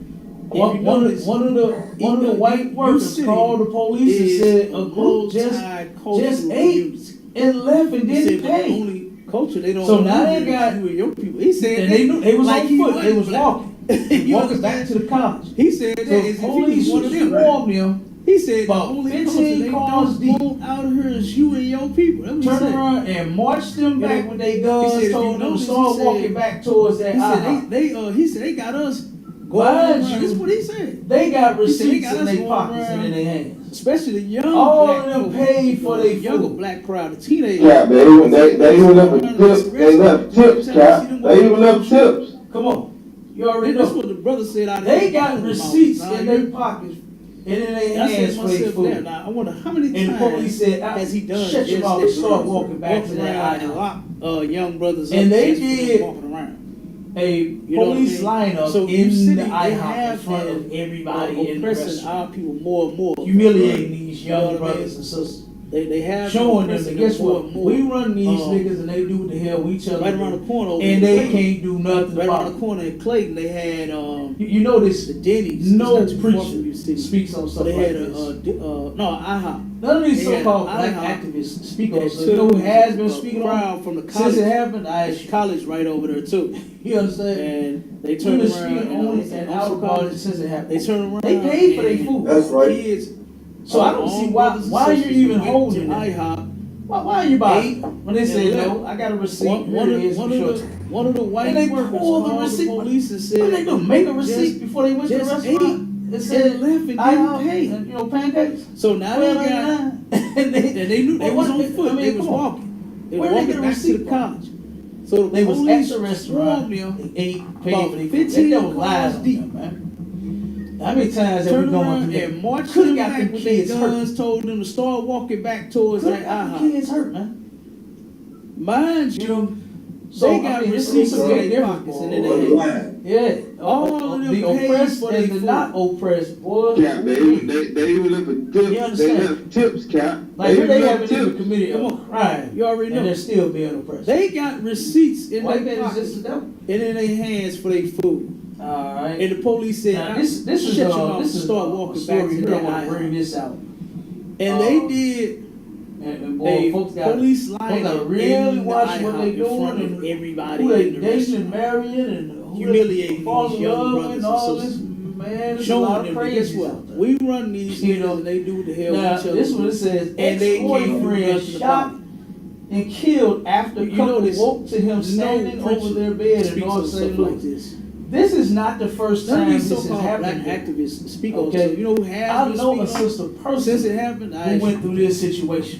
if you notice, One of the white workers city called the police and is said a group just multicultural ate community. and left and He didn't said, but the pay. only culture they don't So want now to they hear got- is you and your people. He said And they knew they was like on he foot. They wasn't was black. walking, You walking back understand? to the college. He said that So as if he police was one of them. swarmed them. He said the about only 15 culture they cars don't deep. want out here is you and your people. That's what he Turned said. around and marched them You back know, with their he guns. said if you Told them to notice, start he said- walking back towards that He IHOP. said he said they got us Mind going around. you, This is what he said. They got He said they receipts got in us their going pockets and around. in their hands. Especially the young All black of them folk, paid for the their younger food. black crowd, the teenagers. Yeah, they even left tips. They left tips, Cap. They even left tips. Come on. You already That's know. what the brother said out of They his got mouth. receipts Nah, in you- their pockets and in their I said hands to for their myself, food. damn, now I wonder how many And the times police said, has he done shut your just mouth that? and start walking back to Walking that around and IHOP. lock young brothers And up they just for them did walking around. A You know what I police mean? lineup So in you see, the they IHOP in have front of been, everybody in the oppressing restaurant. our people more and more. Humiliating these You know young what I mean? brothers and sisters. They have Showing been them that oppressing guess more what? and more. We run these Um, niggas and they do what the hell we tell right them around to the do. corner over And in they Clayton. can't do nothing Right about around the corner in Clayton, they had You know this. the Denny's. No It's not too far from preacher you, Steve. speaks on So stuff they like had this. IHOP. None of these they had so-called black IHOP. activists speak on And stuff. You know who has been a speaking on crowd from the it college. since it happened? I ask you. College right over there too. You understand? And they Been turned around speaking on it and out about it since it happened. They turned around. They paid for their and food. That's right. Kids. So I don't see why you're even holding that. IHOP. Why are you buying? Ate When they say and no, I got a receipt. One Here it is, of show the it. one of the white And they workers pulled the called receipt. the police and said, What they do? Make a just- receipt before they went to the just restaurant? It said and left and didn't IHOP pay. and, pancakes. So now they got, and and they knew they was on foot. I mean, They was come on. walking. They Where were they walking get a back to receipt the from? college. So They was at police the restaurant, swarmed them. they ate, paid About for their food. 15 That was lies cars on deep. them, man. How many times have we Turned gone around through that? and marched Coulda them got back them with their kids hurt. guns, told them to start walking back towards Coulda that got them IHOP. kids hurt, man. Mind You you, know, so they got receipts in their pockets and then they yeah, all of them the paid oppressed for and their the food. not oppressed, boy. Cap, they even left You tips. They understand? left tips, Cap. Like here they even haven't left even tips. committed Come a on. crime, You already and know. they're still being oppressed. They got receipts in White their man is pockets just the devil. and in their hands for their food. All right. And the police said, Now, this is shut your mouth this and is start a walking story back to here. I that want to bring IHOP. this out. And they did And boy, a folks got police folks line gotta up really in watch the what IHOP they in front doing of and everybody who they in the dating restaurant. and marrying and who Humiliating they fall these in young love with brothers and and all this. sisters. Man, there's a Showing lot them of that crazy guess what? out there. We run these You niggas know, and they do what the hell Now, we tell this them. one it says And they can't do ex-boyfriend nothing shot about it. and killed after You couple know this- woke to him standing no over their bed in speaks on North stuff St. like Louis. this. This is not the first None time of these this has so-called black happened. activists speak on Okay. stuff. You know who has I been know a speaking on? sister Since personally it happened, who went through this situation.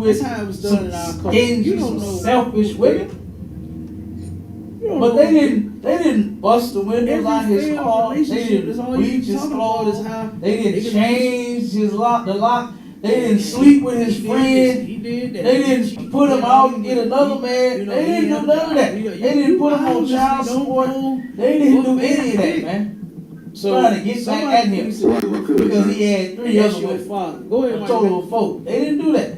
with That's how it was done in our culture. stingy, You don't some know. selfish women. You don't But know. they didn't bust the windows Every out his failed car. They relationship didn't is all you bleach his talking about is clothes. how They didn't change his lock, the lock. They didn't sleep with his friend. He did that. They didn't put him out and get another man. They didn't do none of that. They didn't put him on child support. They didn't do any of that, man. So trying to get back at him because he had 3 That's other your women. father. Go ahead, A Mike. total of 4. They didn't do that.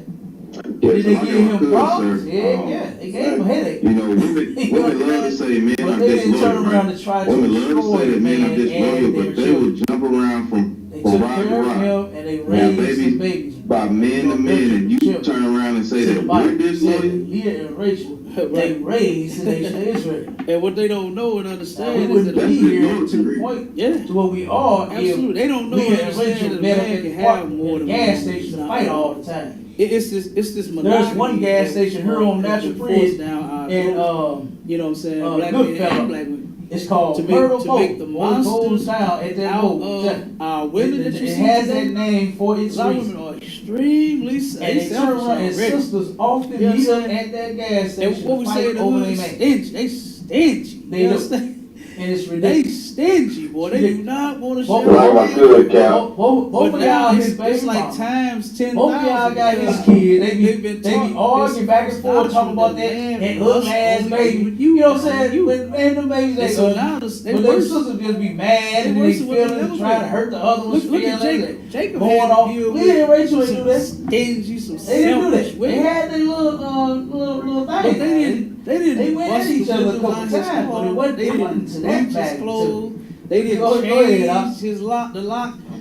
Yes, Did they I give know I him could, problems? sir. Yeah. They gave him a headache. You know, women love to say men But are they didn't turn disloyal, around right? to try to Women love to destroy say the that men are man disloyal, and but their they children. will jump around They from took rock to care of rock. him and they Now, raised some babies. by men to men, and you turn around and say that we're disloyal. Leah and Rachel, they raised the nation of Israel. And what they don't know and We understand is wouldn't that be here to the point yeah, to where we are absolutely. if They don't know Leah and and understand Rachel that a met up man at can the park have more at the than gas one station to woman. fight all the time. It's this monogamy. There's one gas station here on Natural Bridge down our and you know what I'm saying, black Goodfellas. men and black women. it's called To make- Myrtle to Boat. make the What goes monsters down at that Out boat. of our women that you It see has today, that name for its a lot of reason. women are extremely And they turn around and selfish. sisters often You know meet what up I'm at that gas And station what we to say fight in the over hood their is man. stingy. They stingy. They You do. understand? And it's They ridiculous. stingy, boy. They do not want to Both- share. Like my good Cap. Both But of now y'all his it's baby like mama. times 10,000. Both of y'all got his because kids. They they've be been arguing back and forth talking about that little ass baby. You know what I'm saying? When them babies they And so now they but them worse. sisters just be mad and They they worse than what they feelings never trying to been. hurt the other one's Look at feelings. Jacob. Jacob Going had to off. deal Leah and Rachel ain't some do that. stingy, some They didn't do selfish that. They women. had their little But thing. they didn't They went at bust each the other a windows couple out his times, car. but it wasn't- They it didn't wasn't to that bleach his magnitude. clothes. They didn't Go ahead, change his lock.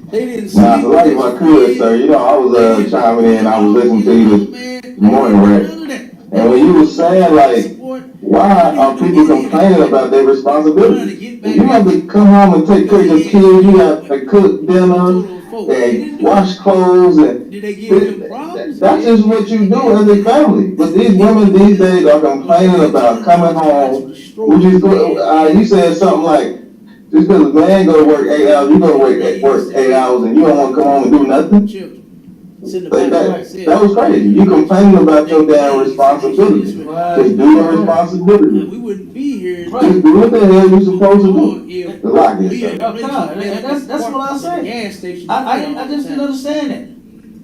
They didn't Nah, sleep so with like his my could, sir, you know, I was chiming in, I was listening to you this morning, right? And when you were saying, like, why are people complaining about their responsibilities? If you have to come home and take care of your kids, you have to cook dinner and wash clothes, and Did they give him problems? that's just what you do as a family. But these women these days are complaining about coming home. You said something like, just because a man go to work 8 hours, you go to work 8 hours, and you don't want to come home and do nothing? Children. Sit in the Like back. that was crazy. You complaining about your damn responsibility. Just do your responsibility. We wouldn't be here. Just do what the hell you supposed to do. If The lock is Leah shut. and Rachel And met that's at the what I say. gas station. I just didn't understand that.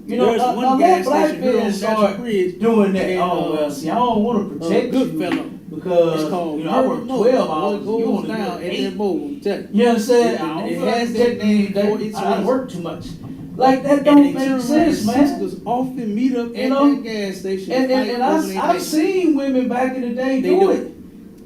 You know, There's one let gas black station here men on start Natural Bridge doing that. and, Oh well, see, I don't want to protect you Goodfellas. because It's called you know I work 12 hours. It You goes want to down do at 8. that mobile. I'm telling you. You understand? It I don't has feel like that protecting you. for its I reason. work too much. Like that And don't they turn make around sense, and man. sisters often meet up You at know? that gas station. And fight over I've their baby. seen women back in the day They do do it.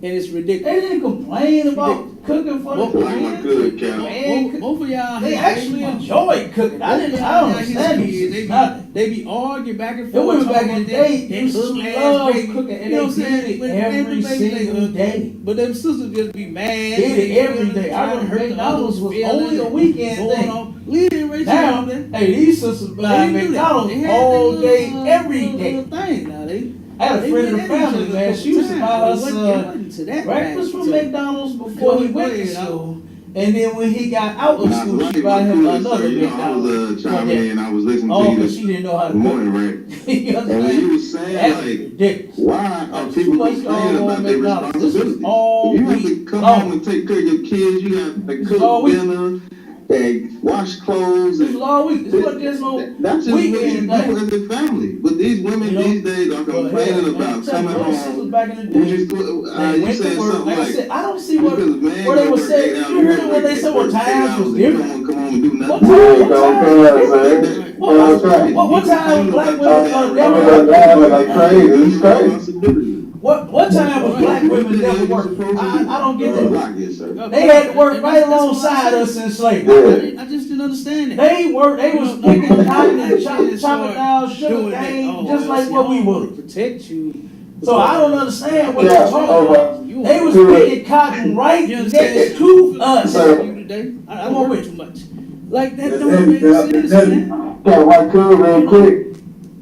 And it's They ridiculous. didn't complain about cooking for the Like my men. good Cap. Man, Both of y'all, they have actually baby enjoyed cooking. I don't understand these. They be arguing back and It forth. was back in the day, They used to love cooking, and You know what I'm they saying? did it When every baby they single day. But them sisters just be mad. Did it every day. I remember McDonald's was only a weekend thing. Leah and Rachel Now, over there. hey, these sisters buy They do that. McDonald's They had all their day, little, every little day. thing. Now I had a they friend in the went at each family, other man. a She used to couple buy times, us but it wasn't to that breakfast from magnitude. McDonald's before he went to school. And then when he got out of Nah, school, like she my bought him could, another sir, you know, I McDonald's. was chiming in, I was listening Oh, to you because this she didn't know how to morning, cook. right? You And when understand? you were saying, That's like, ridiculous. why are Too people much complaining going on about their McDonald's. This is responsibilities? all If you have to week come long. home and take care of your kids, you have to all cook week. dinner and wash clothes. This is And all week. This wasn't just no that's just what you weekend do thing. as a family. But these women You know, these days are complaining about coming home. Back in the You day, just they you went said to work. something Like I like, said, I don't see what because man where they go were work saying. 8 hours, You heard when they said what work 8 times hours, was and you don't different. want to come home and do What nothing. time? What time black women never work? like crazy. It's crazy. What time was black women never work? I don't get that. Block it, sir. They had to work right alongside us in slavery. Yeah. I just didn't understand it. They worked. They was picking cotton and chopping down sugar Doing that. cane Oh, just like see, what I we don't were. wanna protect you. So I don't understand what Yeah, they're talking about. You They was Yeah. picking cotton right You next understand? to us. Sir. You today. I Come on work with too much. Like that don't make sense, man. Yeah, if I could real quick.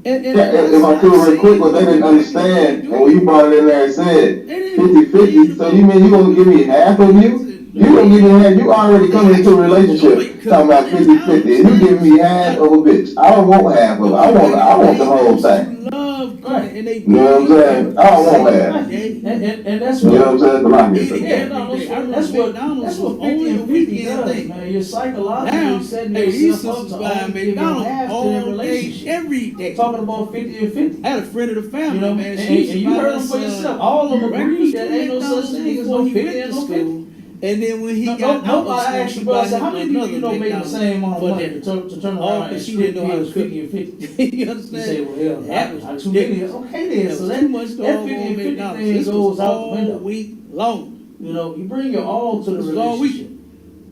And If I could real quick, but they didn't understand. And when you brought it in there and said 50-50, so you mean you gonna give me half of you? You gonna give me half, you already come into a relationship talking about 50-50, and you give me half of a bitch. I don't want half of it, I want the whole thing. Love Right. Right. And they You know what I'm saying? I don't want that. And that's You know what what. I'm saying? But I get Yeah, it. no, Every day. I that's remember what McDonald's that's what was only 50 a and 50 weekend does, thing. man. You're psychologically Now, setting hey, these yourself up sisters to buying only give your McDonald's half to all their day, relationship. every day. Talking about 50 and 50. I had a friend of the family, You know, man. and She used to you buy heard her them for son yourself. All of them regular agree that street ain't no McDonald's such thing as before no he 50 went and to no 50. school. And then when he got out Nobody of school, asked she you, brother, bought so him how many people another you know making the McDonald's same amount of for money dinner. to turn All around and because she split didn't know how to bills cook. 50 and 50? You You understand? say, well, hell, That was not too many. ridiculous. Okay then, so There that, was too much that going 50 on and 50 McDonald's. thing This goes was out the all window. week long. You know, you bring your all to the This was all relationship.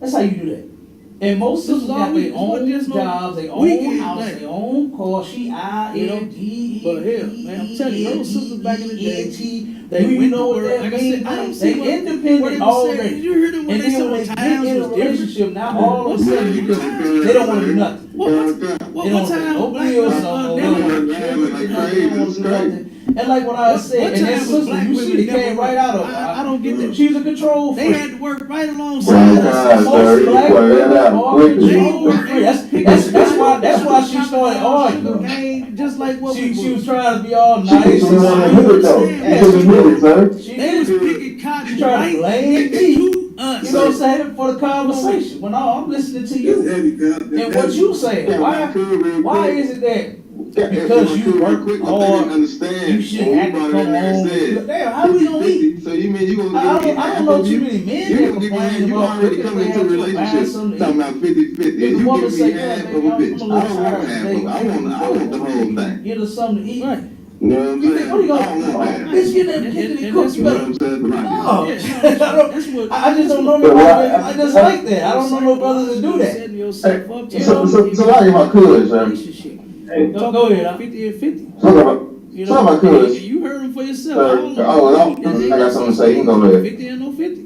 That's how you do that. And most This sisters was got all their week. This own wasn't just no jobs, their own weekend house, thing. their own car. She You know, I-N-D-E. but hell, man, I'm telling you, those sisters back in the day, They went you to know what work. that Like I means. said, I don't see They what they independent were all saying. day. Did you hear them when And they then said when they times get in a was different? relationship, now all of a What's sudden that? they don't want to do nothing. What They don't what want to pay time no was black bills women no more. They never don't want worked? to trip. They don't want to do nothing. And like what I What said, and time that was sister, black you see, women they never came right worked? out of her. I don't get that. She's a control They freak. had to work right One alongside us. time, sir, you play that out quickly. That's why she started arguing. Game, just like what we She were. was trying to be all She nice. didn't want to admit it though. She didn't admit it, sir. They was picking cotton She tried right to blame next me. to us. You know what I'm saying? For the conversation. When I'm listening to you and what you saying. Why is it that because you work hard, you should have to come home? Damn, how we gonna eat? So you mean you gonna I don't know too many men you that gonna give me half? complain You about already cooking. come They into have a to buy relationship something to talking eat. about 50-50. If You the woman give me say, half "Yeah, of a baby, bitch. I'm I a don't little want tired half today. of it. I want the whole thing. Get her something to eat." Right. You know what I'm saying? What are you I gonna don't want that. Bitch, get that kitchen and cook. that's You You know better. what I'm saying? But I No, get it. That's what. I just don't know nobody. I just like that. I don't know no brothers that do that. Setting yourself up to So like if I could, sir. relationship. Go ahead. 50 and 50. So if I could, You heard them for yourself. sir. All of Oh, them. I got something to say. You can go ahead. 50 and no 50.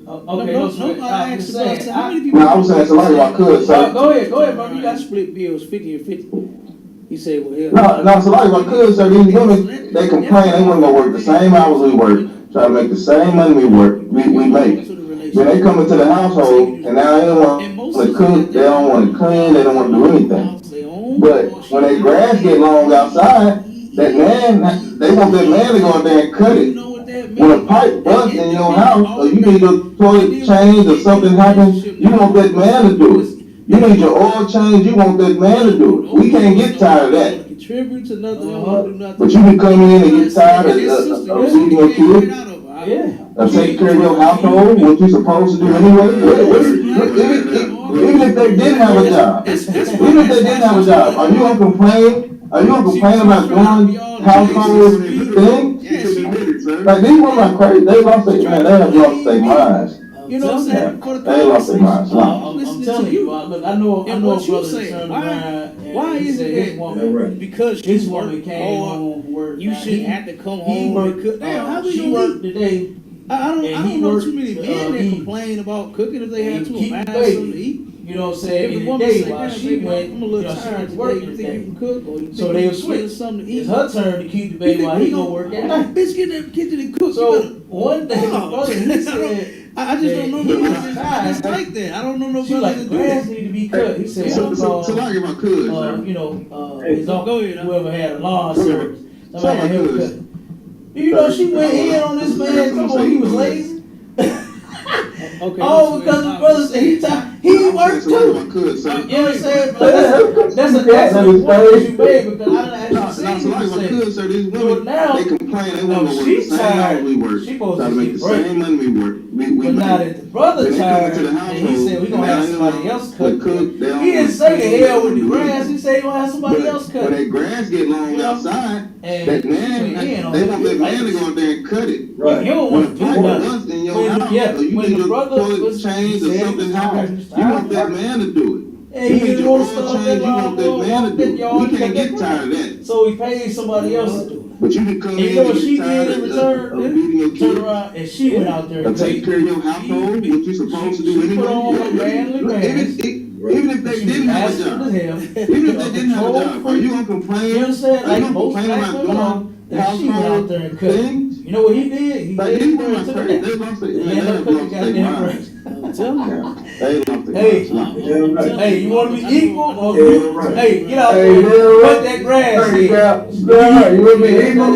Okay, Nobody I'm asked just about saying. how many people. No, I was saying so like if I could, sir. Go ahead, bro. You got split bills 50 and 50. He said, well, hell. No, so like if I could, sir, these women, they complain they want to go work the same hours we work, try to make the same money we make. Then they come into the household, and now they don't want to cook, they don't want to clean, they don't want to do anything. But when their grass get long outside, that man, they want that man to go out there and cut it. When a pipe busts in your house, or you need a toilet change or something happens, you want that man to do it. You need your oil change, you want that man to do it. We can't get tired of that. Contribute to nothing, don't want to do nothing. But you be coming in and get tired of feeding your kids, of taking care of your household, what you supposed to do anyway. Even if they didn't have a job, are you gonna complain? Are you gonna complain about doing household things? Like these women are crazy. They have lost their minds. You know what I'm saying? For the They lost their minds. I'm telling you, look, I know a what you brother say. that turned around and Why he is said it his that woman, because his you woman work came hard, home from work. you Now, shouldn't have to come he home worked, and cook? Damn, how we she gonna worked eat? today. I and don't he know worked, too many men that he- complain about cooking if they had and to keep buy the something to baby. eat. You know what I'm If saying? the In the woman day say, while "Damn, she baby, went, I'm a little she tired went to today. work You think you today. can cook, or you So think they you was can get switch. something to eat?" It's her turn to keep the baby while he go work at night. Bitch, get in the kitchen and cook. So You better- one day, No. brother, he said, I just don't know nobody Yeah. that's like that. I don't know she nobody like, that the do grass that. need to be cut. He said, So like if I could, sir. his Go uncle, ahead, huh? whoever had a lawn service. So Somebody had like him this. cut. You know, she went in on this man, come on, he was lazy. Okay. Oh, because the brother said he worked So like if I too. could, sir. You know what I'm saying? But that's a point you made because I didn't So actually like if I see could, sir, these Do it women, now. they complain they No, want to work the she's same tired. hours we work, She supposed try to to make get the break. same money we work. We But now make. that the brother Then they come tired, into the and he said we gonna household, have and somebody now else they cut. cook, they don't He didn't want say to the cook, hell with the they don't grass. He said he gonna have somebody else But cut. when that grass get long You know? outside, And that she man, went in on they it. want that man to go out there and cut it. Right. You don't When want the to do pipe nothing. runs in your When house, or you when need the your brother toilet was change or said something happens, tired, you want that man to do it. And You he need didn't your want oil to start change, that you want that man to do it. We can't get tired of that. So he paid somebody else to do it. But you can come And you in know and what she get tired did in of return? feeding your Turned kids, around and she went out there of and taking care of your household, what you supposed to do She put anyway. on her manly pants. Even if they didn't have a job, even if they didn't have a job, are you gonna complain? You understand? Are you Like gonna most complain black about women are, doing and she went out there and household cut. things? You know what he did? He Like laid these there women and are took crazy. it. They lost their And man. let They her have cook the lost their goddamn minds. grass. I'm telling you. Hey, you want to be equal? Or right. hey, get out Hey, there, cut that grass. Hey, in. Cap, you want me equal?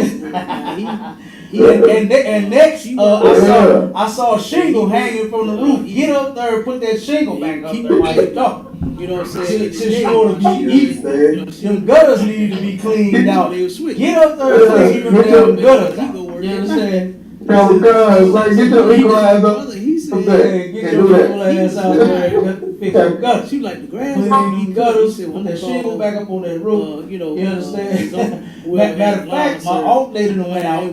And next, I saw a shingle hanging from the roof. Get up there and put that shingle back up there while you talk. You know what I'm saying? Since you want to be equal, them gutters need to be cleaned out. Get up there and clean them damn gutters out. You understand? Like, get your equalizer. Brother, he said, Hey, get your little ass out there and fix them gutters. she like the grass. Clean them gutters, put that shingle back up on that roof. You know, You understand? well, Matter of fact, my alternator done went out.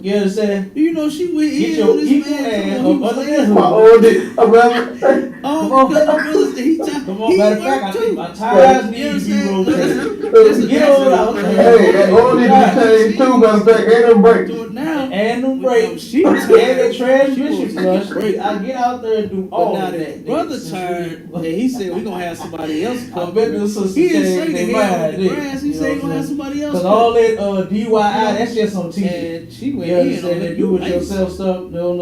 You understand? You know, she went Get in your on this equal man. ass Come up on, under he that was My hood. old dick, brother. Oh, because the brother said he Come on, matter of fact, I think my tires need to be rotated. Listen, Get on out Hey, there. that old dick changed too, matter of fact, ain't no break. do it now. And them brakes, She and was the transmission she flush. was great. I get out there and do But all now of that that. brother nigga. turned, and he said we gonna have somebody else I come. bet the sister He didn't say changed the their hell mind, with the did grass. He you said know he what gonna I'm have saying? somebody else. Cause come. all that DIY, that's just on TV. And she went You in on understand it. that do it yourself stuff? No.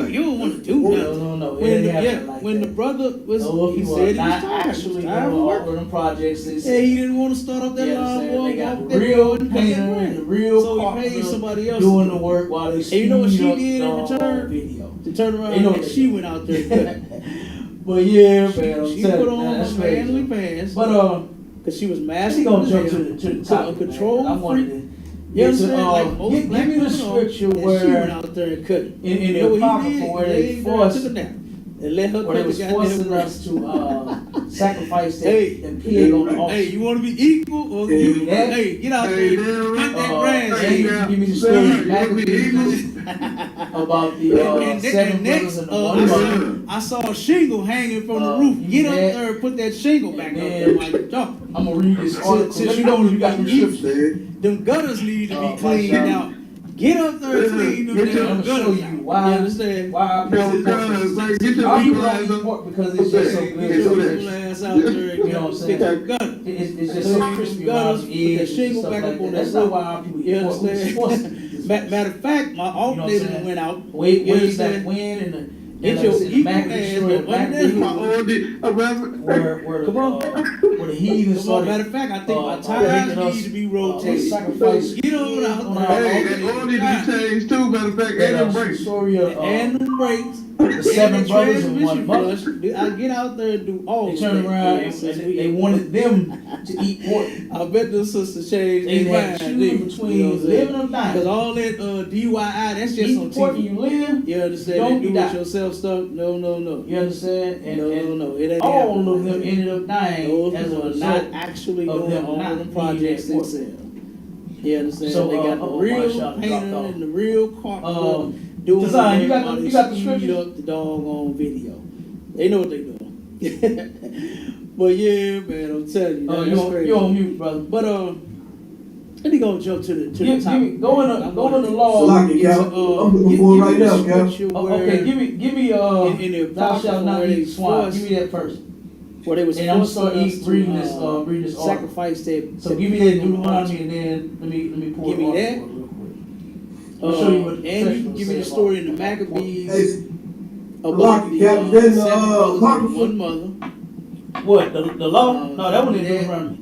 You don't want to do No, nothing. no. It When ain't the, happening like when that. the brother was, No, he people said are he was not tired. actually Tired doing of all work. of them projects. They Yeah, say. he didn't want to start up that You line understand? walk, They got walk the that real road and painter that and the grass. real So he carpenter paid somebody else doing to the do it. work while they And you know what she speed up did in the return? video. To turn around They know and what she they went out there and cut it. But yeah, man, I'm She telling put you, on man, that's her crazy. manly pants. But Cause she was she masking gonna jump her to hair the to top. a control I wanted freak. to You understand? get to, Like most give black me the women scripture and she where went out there and cut it. in You the know what he apocrypha did? where He they laid down, forced took a nap and let her where they cut was the goddamn forcing grass. us to sacrifice that Hey, and pig on the altar. Hey, you want to be equal or you? Yeah. Hey, get out there, cut that grass. And you give me the story of Maccabees about the seven brothers and the one mother. I saw a shingle hanging from the roof. Get up there and put that shingle back up there while you talking. I'm gonna read this article. Since Let me you know know when you got the you scripture. Them gutters need to be my cleaned God. out. Get up there and clean them I'm damn gonna show gutters you out. why. You understand? Why our people don't eat pork because it's just so good. Get your little ass out there and You know what I'm fix saying? your gutters. It's just so crispy Gutters, around the put that edges and shingle stuff back like up on that. That's that not why our people You eat pork. We're understand? supposed to eat this Matter of fact, my You know what I'm alternator saying? went out. Wait, You back understand? when and the Get and your like I said, the equal Maccabees ass story, up the under Maccabees, where Come on. where the heathen Come on, started. matter of fact, I think my making tires us, need to be rotated. sacrifice. Get on out on there. our Hey, altar. that old need to be changed too, matter of fact, ain't no The break. story of And them brakes. the seven and the brothers and one transmission mother. flush. I get out there and do all They of turned that. around Yeah, and since they wanted them to eat pork. I bet the sisters changed They their had to mind. choose between living or dying. Because all that DIY, that's just on Eat pork and TV. you live. You understand? Don't They do die. it yourself stuff. No. You understand? And, No. It ain't all happening. of them ended up dying Those as a people are result not actually of doing them all not the projects eating that pork. themselves. You understand? So, They got the my real shot painter dropped off. and the real carpenter doing Design, the you work got while the- they you got the speed scriptures? up the doggone video. They know what they doing. But yeah, man, I'm telling you, that's crazy. You're on mute, brother. But let me go jump to the top. Go in the law. Lock it, Cal. I'm looking for it right now, Cal. Okay, give me in the thou shalt not where they eat swine. forced- Give me that first. where they was And I'm gonna forcing start us reading to, this reading this article. sacrifice that. So give me that Deuteronomy and then let me pull Give me the that. article real quick. I'll show you what the and you text can will give me say the story in the about Maccabees Hey, about Lock it, the Captain. Then, 7 brothers and Apocrypha. 1 mother. What the law? No, that one didn't that- Deuteronomy.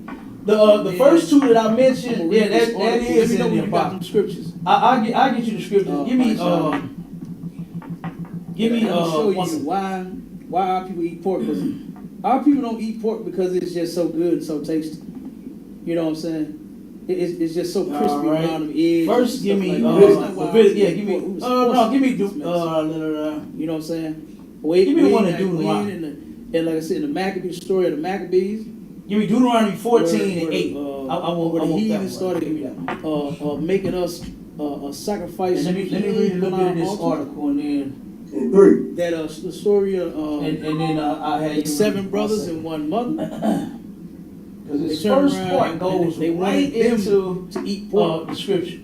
The first two that I mentioned, yeah, that is Let me in know the when you got Apocrypha. them scriptures. I'll get you the scriptures. Give me I'll show one you second. why our people eat pork. Because our people don't eat pork because it's just so good and so tasty. You know what I'm saying? It's just so crispy Alright. around them eggs. First, and give stuff me like that. That's not why our give people me eat pork. We was no, forced give me to eat this mess. You know what I'm saying? Give me the one that Deuteronomy. And like I said, the Maccabees story of the Maccabees. Give me Deuteronomy 14 and 8. Where the heathen started making us a sacrifice. And let me read a little bit of this article and then And 3. That the story of and then I had you 7 brothers and 1 mother. because They this turned first around part and goes they right wanted them into to eat pork. the scripture.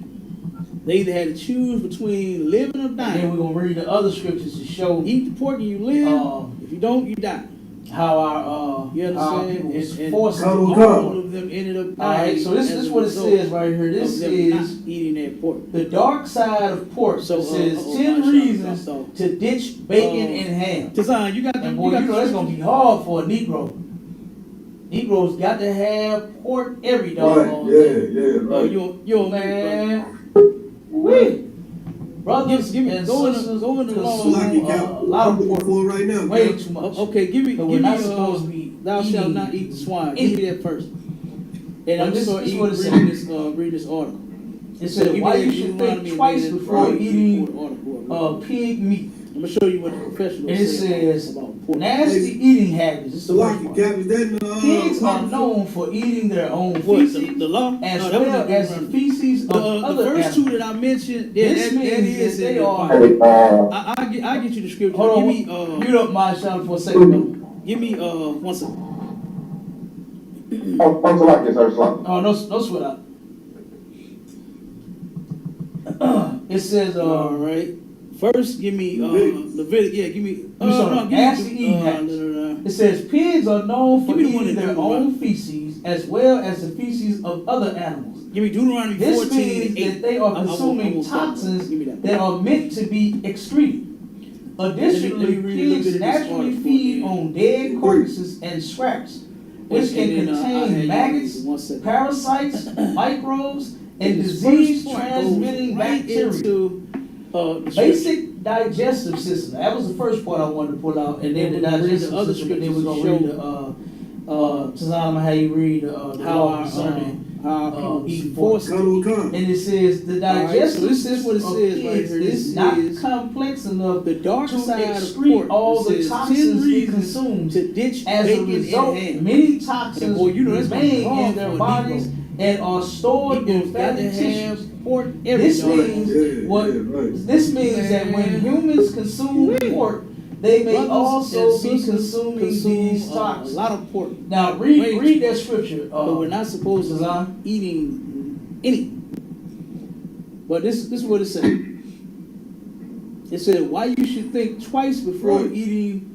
They either had to choose between living or And then dying. we're gonna read the other scriptures to show Eat the pork and you live. If you don't, you die. how our You understand? it's And forced Come to on. all of them ended up All right, dying. so this as is a what it result says right here. This of them is not eating that pork. the dark side of pork. So, It says uh-oh, 10 my reasons shot. to ditch bacon and ham. Tazan, you got the And boy, you know that's gonna be hard for a Negro. Negroes got to have pork every Right, doggone yeah, day. yeah, right. Yo, Man, wait, brothers Give me- and go in the- sisters go in the consume long, Slocky, Cap. a lot I'm of looking pork, for it right now, way Cap. too much. Okay, give me, So give we're me, not supposed to be thou shalt eating not eat the swine. any- Give me that first. And I'm But just this gonna is what it reading says. read this article. It said why you should think twice before eating pig meat. I'm gonna show you what the professionals And it say says about pork. nasty eating habits. This is the worst Slocky, part. Cap, is that in the, Pigs are conference? known for eating their own What, feces the law? as No, that was well the as the Deuteronomy. feces of The other first two animals. that I mentioned, yeah, This that means is that in they the are- Bible. I'll get you the scripture. Hold on, Give me, mute up my shout for a second, bro. give me, one second. I'm Slocky, sir, Slocky. Oh, no sweat out. It says, All right. First, give me Leviticus. Yeah, give me. nasty eating habits. It says pigs are known for Give me the one eating that their Deuteronomy. own feces as well as the feces of other animals. Give me Deuteronomy This 14 means and 8. that they are I consuming won't stop. toxins Give me that. that are meant to be excreted. Additionally, let me read a little bit pigs of this naturally article. feed on dead carcasses and scraps, which can And then, I'll have contain you maggots, one second. parasites, microbes, and This disease first part transmitting goes right bacteria. into, the Basic digestive system. That was the first part I wanted to pull out, and then the We're gonna read digestive the other system. And then we're gonna scriptures read the Tazama, how you read the how law our concerning how people eating forced pork. to eat. Come. And it says the All right, so digestive this is system what it of says right pigs here. is This not is complex enough the dark to side of excrete pork. all It the says 10 toxins it reasons consumes. to ditch As a bacon result, and ham. many toxins And boy, you know that's gonna be remain hard in their for a bodies Negro. and are stored in Negroes got fatty to have tissues. pork every This day. means Yeah, what? yeah, right. This means that when humans consume pork, they may Brothers also and be sisters consuming consume these a toxins. lot of pork. Now Way read too that much. scripture. But we're not supposed to Tazan. be eating any. But this is what it said. It said why you should think twice before Right. eating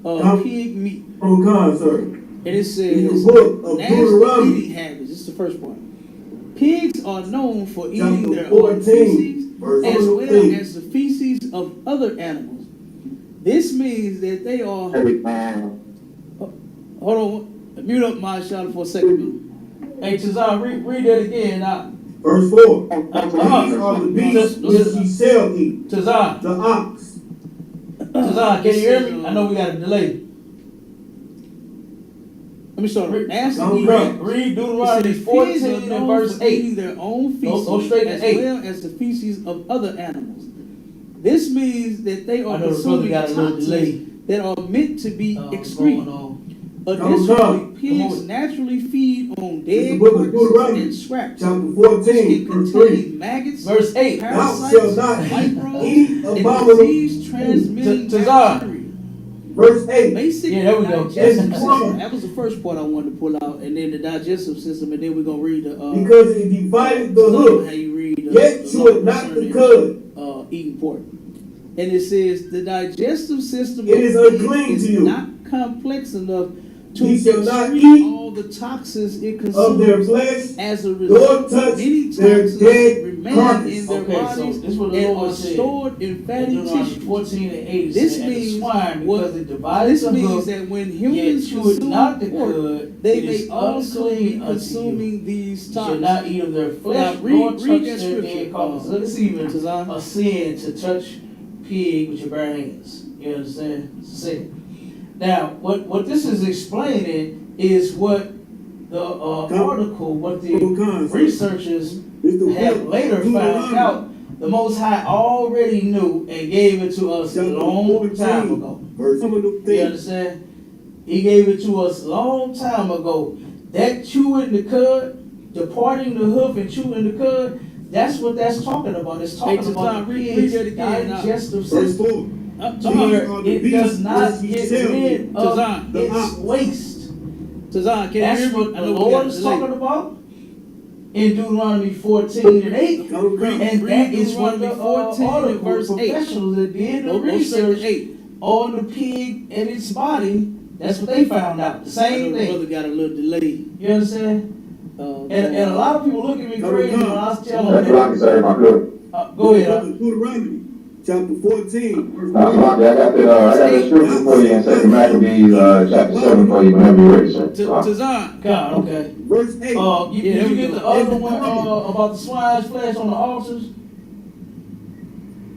Come. pig meat. From Khan, sir. And it In says the book of nasty Deuteronomy, eating habits. This is the first part. Pigs are known for eating chapter their own 14, feces verse as well 14. as the feces of other animals. This means that they are. Hold on, mute up my shot for a second. Hey Tazan, read that again. Now, Verse 4. These are the beasts which ye shall eat. Tazan, The ox. Tazan, can you hear me? I know we got a delay. Let me start. Nasty Don't eating go. habits. Read It Deuteronomy said, 14 pigs are and known verse for 8. eating their own feces Go straight to as 8. well as the feces of other animals. This means that they I are know the brother consuming got a little delay. toxins that are meant to be excreted. Going on. Additionally, Come pigs on. naturally feed on It's dead the book of carcasses Deuteronomy, and scraps, Chapter which 14, can verse 3. contain maggots, Verse 8. Thou parasites, shalt not eat microbes, any and abominable. disease transmitting Tazan. bacteria. Verse 8. Basic Yeah, there we go. digestive That's system. wrong. That was the first part I wanted to pull out, and then the digestive system, and then we're gonna read the Because it divided the how hoof, you read yet the chew it law not the concerning, cud. eating pork. And it says the digestive system It is of pigs unclean is to you. not complex enough to Ye shall not excrete eat all the toxins it Of their consumes. flesh, As a nor result, touch many their toxins dead remain carcass. in their Okay, so bodies this is what the and Lord are said. stored in fatty Deuteronomy tissues. 14 and 8 This said, and the means swine, what- because it divides This the means hoof, that when yet humans chew it consume not the pork, cud, they it may is also be unclean unto you. consuming these You shall toxins. not eat of their flesh, Now, nor read touch that their scripture. dead carcass. So it's even Tazan. a sin to touch pig with your bare hands. You understand? It's a sin. Now, what this is explaining is what the article, what the researchers It's the have book later of found Deuteronomy, out. The Most High already knew and gave it to us a chapter long 14, time ago. Verse You 15. understand? He gave it to us a long time ago. That chewing the cud, departing the hoof and chewing the cud, that's what that's talking about. It's talking Hey, about the read pig's that again now. digestive Verse system. 4. Where are the it beasts does not which ye get shall rid eat. of Tazan. The its ox. waste. Tazan, can you That's hear me? what I the know we Lord got is a delay. talking about in Deuteronomy 14 and 8. Come, come. And that is what the Deuteronomy 14 and article verse 8. professionals that did the Go straight to research 8. on the pig and its body, That's what they found out. The same Brother thing. got a little delay. You understand? And a lot of people look at me crazy when I was telling That's them. what I can say if I could. Go ahead. Deuteronomy, chapter 14. verse Now, Slocky, I got that scripture for you in 2 Maccabees, chapter 7 for you whenever you're ready, sir. To Zion. God, okay. Verse 8. Did you get the other one about the swine's flesh on the altars?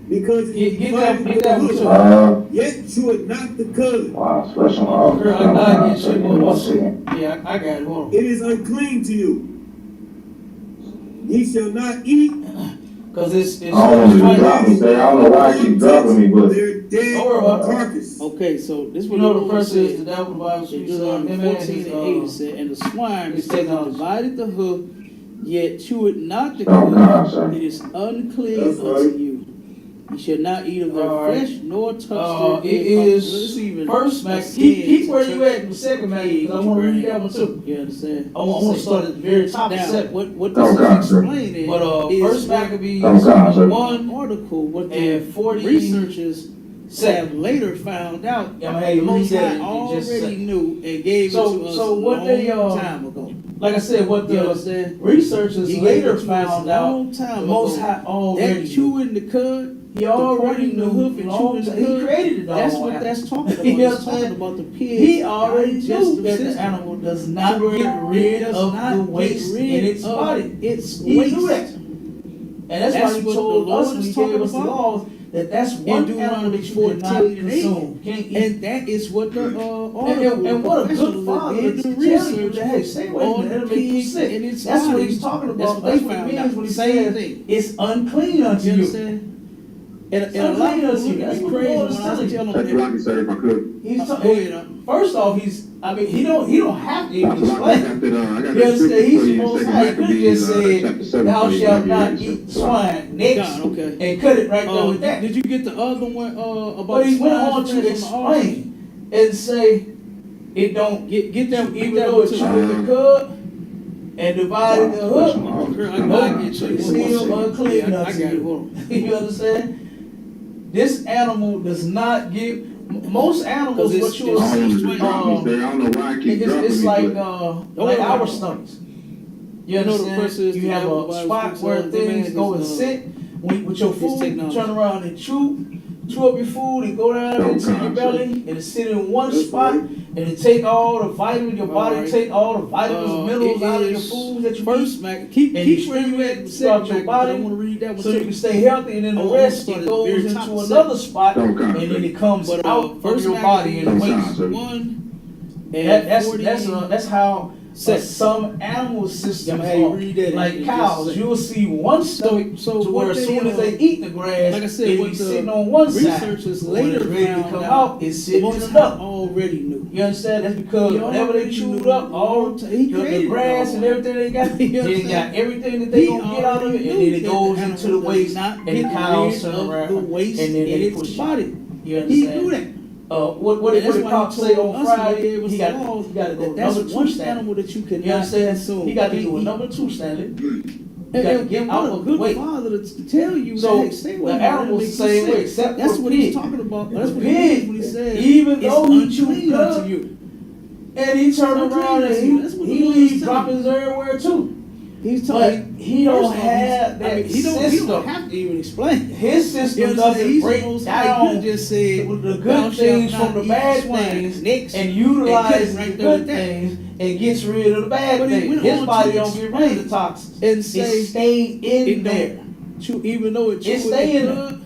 Because Get that one too. yet cheweth not the cud. Wow, flesh on all. Girl, I get you. Yeah, I got it. Hold on. It is unclean to you. Ye shall not eat. Cause it's I don't know why I keep dropping me, but Their dead Don't worry about it. carcass. Okay, so this You what know the the Lord first said. is the devil, the Bible In speaks Deuteronomy of 14 and 8 said, and the swine It's because technology. divided the hoof, yet chew it not the Oh, God, sir. cud, it is unclean That's unto right. you. You shall not eat of their All right. flesh, nor touch their It dead is carcass. Even first a Mac. skin Keep to where you touch at in the second Mac, the because I want to read that one too. You understand? I want to start at the very top of Now, seven. what Oh, this God, is sir. explaining But is first Maccabees Oh, God, sir. one article, what the and 40 researchers have later found out Yeah, I'm gonna have the you read Most that High in just a already second. knew and gave So- it to us so a what long they, time ago. Like I said, what You the understand? researchers He later gave it to us found a out, long time the Most ago. High already That knew. chewing the cud, He already departing the knew. hoof and chewing the He cud, created it. that's all what out. that's talking about. You It's talking understand? about the pig. He already knew digestive that the system. animal does not To where get rid it does of not the get waste rid in its of body. its He waste. knew that. And that's why That's he what told the Lord us when is he talking gave us the about. laws that that's In one animal Deuteronomy that you 14 cannot and 8. consume. Can't eat. And that is what the article And what a good professional father did to the tell you research that, hey, stay away on from that, it'll make you pig sick. and its That's what body. he's talking about. That's what they That's what found he out. means when he Same says thing. it's unclean unto You you. understand? And a lot of people look at That's me what the crazy Lord when is I telling tell you. them That's what I can say if I could. He's Go talking. ahead, First off, he don't have to even That's what I explain. got that, I got You that understand? scripture He's for the you in Most 2 High. He could have Maccabees, just chapter said, 7 "Thou for you shalt whenever not you're ready, eat sir. swine." Next, God, okay. and cut it right there with that. Did you get the other one about But he went swine's on flesh to on the altar? explain and say it don't Get that, even that though one it too. chewed the cud and divided the hook. Girl, I No, gotta get you. it's still unclean Yeah, I unto got it. you. Hold on. You understand? This animal does not give. Most animals, 'Cause what it's- you will I don't see, know if I don't know why I keep dropping it's me, like but like our stomachs. You know the understand? person is You the have devil a Bible spot speaks where of, the things man go is, and sit. With your his food, you technology. turn around and chew up your food and go down into your belly and it sit in one spot and it take all the vitamins, your body Alright. take all the vitamins, minerals it out of your is food that you first, eat. Mac. Keep And you where you distribute at it the throughout second, your Mac, 'cause I body want to read that one so you too. can stay healthy, and then I the wanna rest start it at the goes very into top of another spot Don't and then concentrate. it comes But out of first your Mac body and Don't waste. concentrate. one and That's how Set. some animal systems Yeah, hey, are. read that Like in cows, just a you'll see one stomach so to where what as they, soon as they eat the grass, like I said, it what be the sitting on one side. researchers When later it's ready to found come out, out, it's the sitting in Most the High nut. already knew. You understand? That's because He whenever they already chewed knew up all he the created grass it and all. everything they got, You they understand? got everything that they He gonna get out of it, already and knew then it that goes the into the animal does waste, not and the get cows rid turn of around, the waste and then in they its push body. it. You He understand? knew that. What And did that's why Pop he say told on us when Friday? he gave us He the got laws to go that number that's two one Stanley. animal that you You cannot understand? consume. He got to Can't do a eat. number two, Stanley. And get what out a of the good way. father to tell you So, that, hey, stay away the from that, animals it makes the you same sick. way, except That's for what pig. he's talking about. That's The what he means when he pig, says even it's though he unclean chewed unto up, you. and he turned It's around unclean and unto you. That's what the he Lord leaves is telling droppings everywhere too. He's But telling he first don't off, have that he system. don't have to even explain. His You system understand? doesn't He's break supposed to down just say the thou good shalt things not from the eat bad swine. things Next, and utilize right the there with good that. things and gets rid of the bad But he things. went His on body to don't get rid of explain the toxins. and It say stayed in it there. don't even though it chewed stay in the there. hook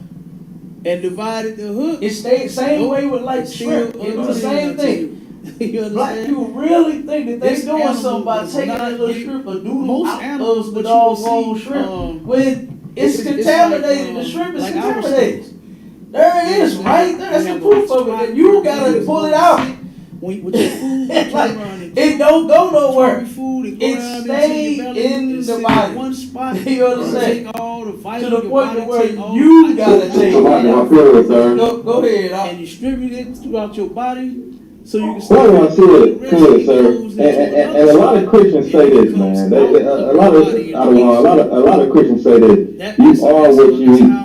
and divided the hook. It stayed same Nope. way with like It's shrimp. still It's the unclean same unto thing. you. You Black understand? people really think that they This doing animal something by does taking not that little get- shrimp or doodle most out animals of the that you will doggone see, shrimp when it's it's contaminated. like, the shrimp is like our contaminated. There it is, right there. That's the proof of it. And you gotta pull it out. When with your food, It's like, turn around and it don't go try nowhere. food and go It down stay into your belly, in and the sit body. one spot. You understand? Take all the To vitamins the your point body where take all you the gotta vitamins take So I can feel it, sir. Go ahead. and distribute it throughout your body, so you can. Well, I see it, sir. And a lot of Christians say this, man. A lot of Christians say that you are what you eat.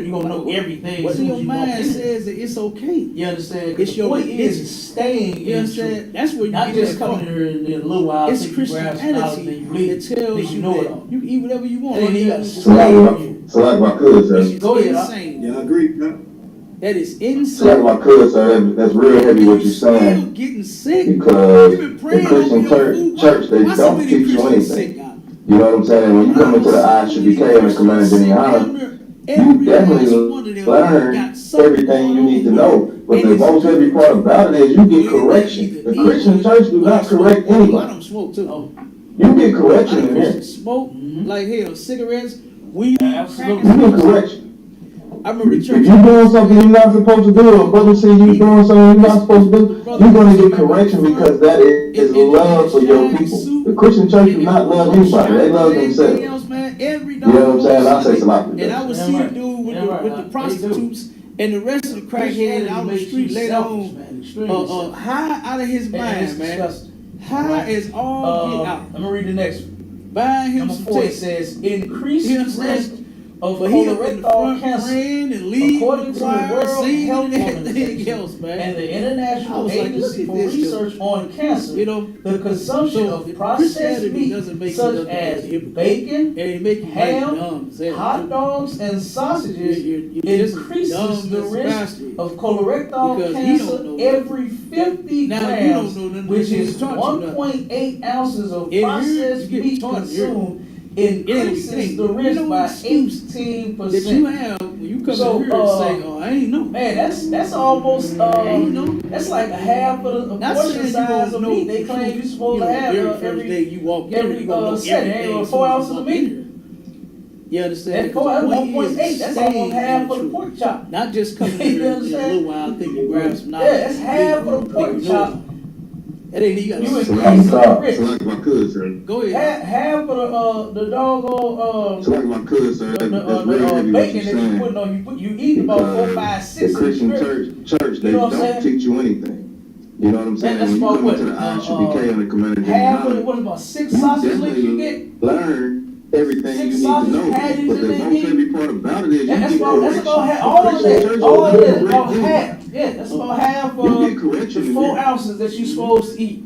script, you're gonna know everything. What as soon your as you walk mind in. says that it's okay. You understand? It's your point is religion. staying You in understand? truth. That's where you Not get just that coming from. here in a little while, It's think you grab some knowledge, then you Christianity leave. that tells Then you know it that all. you can eat whatever you want. Then you gotta It's So like stay my, in you. so like my cousin said, Go ahead, huh? insane. Yeah, I agree. Yeah. That is It's like insane. my cousin, sir, that's real heavy what you're Still saying. getting sick. Because You been the praying Christian over your food. church, they Why so don't many teach you Christians sick anything. out? You know what I'm saying? When you come into the ISUBK and the Commander Jeniana, you definitely learn everything you need to know. But the most heavy part about it is you get correction. The Christian church do not correct I anybody. don't smoke too. You get correction in here. Smoke like hell, cigarettes, weed, You get correction. I remember the If church. you're doing something you're not supposed to do, or brother say you're doing something you're not supposed to do, you're gonna get correction because that is love for your people. The Christian church do not love anybody, they love themselves. Every You know what I'm saying? I say something. And I would see a dude with the prostitutes and the rest of the crackheads out on the street later on, high out of his mind, man. High is all get out. Let me read the next one. Buying him Number some 4, it tape. says, increased You risk understand? of But he up in the colorectal front cancer. praying and leading According to the choir, World singing Health and everything Organization else, man. and the I International was like, Agency look at for this, Research on Cancer, You know, the consumption so of processed Christianity meat doesn't make such you nothing as but a hypocrite. bacon, And it make you ham, dumb as hell. hot dogs, and sausages You're just increases dumb the as a risk bastard. of colorectal Because he cancer don't know every 50 Now, you grams, don't know nothing which because is he taught you nothing. 1.8 ounces of In here, processed you get meat taught here. consumed increases Anything. the You risk know by what excuse 18%. that you have when you come So, in here and say, "Oh, I ain't know." Man, that's almost that's like a half of the Not portion saying you size won't of know meat they for claim sure. you're supposed You to know, have very first every day you walk in, you gonna know setting, everything. or as 4 soon as ounces you of walk in meat. here. You understand? That 1.8, that's almost Staying half in of the truth. pork chop. Not just coming You here in a understand? little while, think you grab some knowledge. Yeah, that's half of the pork chop. That ain't you You got increase the risk. So like my cousin, Go ahead. Half of the doggone so like my cousin, that's really heavy what you're bacon that you saying. putting on, you eat about 4, 5, 6 The Christian strips. church, they You know what I'm don't saying? teach you anything. You know what I'm saying? That's When you about come what? into the ISUBK and the Commander Half of it, Jeniana, what about 6 you sausage links you get? definitely learn everything you 6 need to sausage know. patties But that the they most eat? heavy part about it is you That's get about correction. half. All of that is about half. Yeah, that's about half You of get correction the in 4 here. ounces that you're supposed to eat.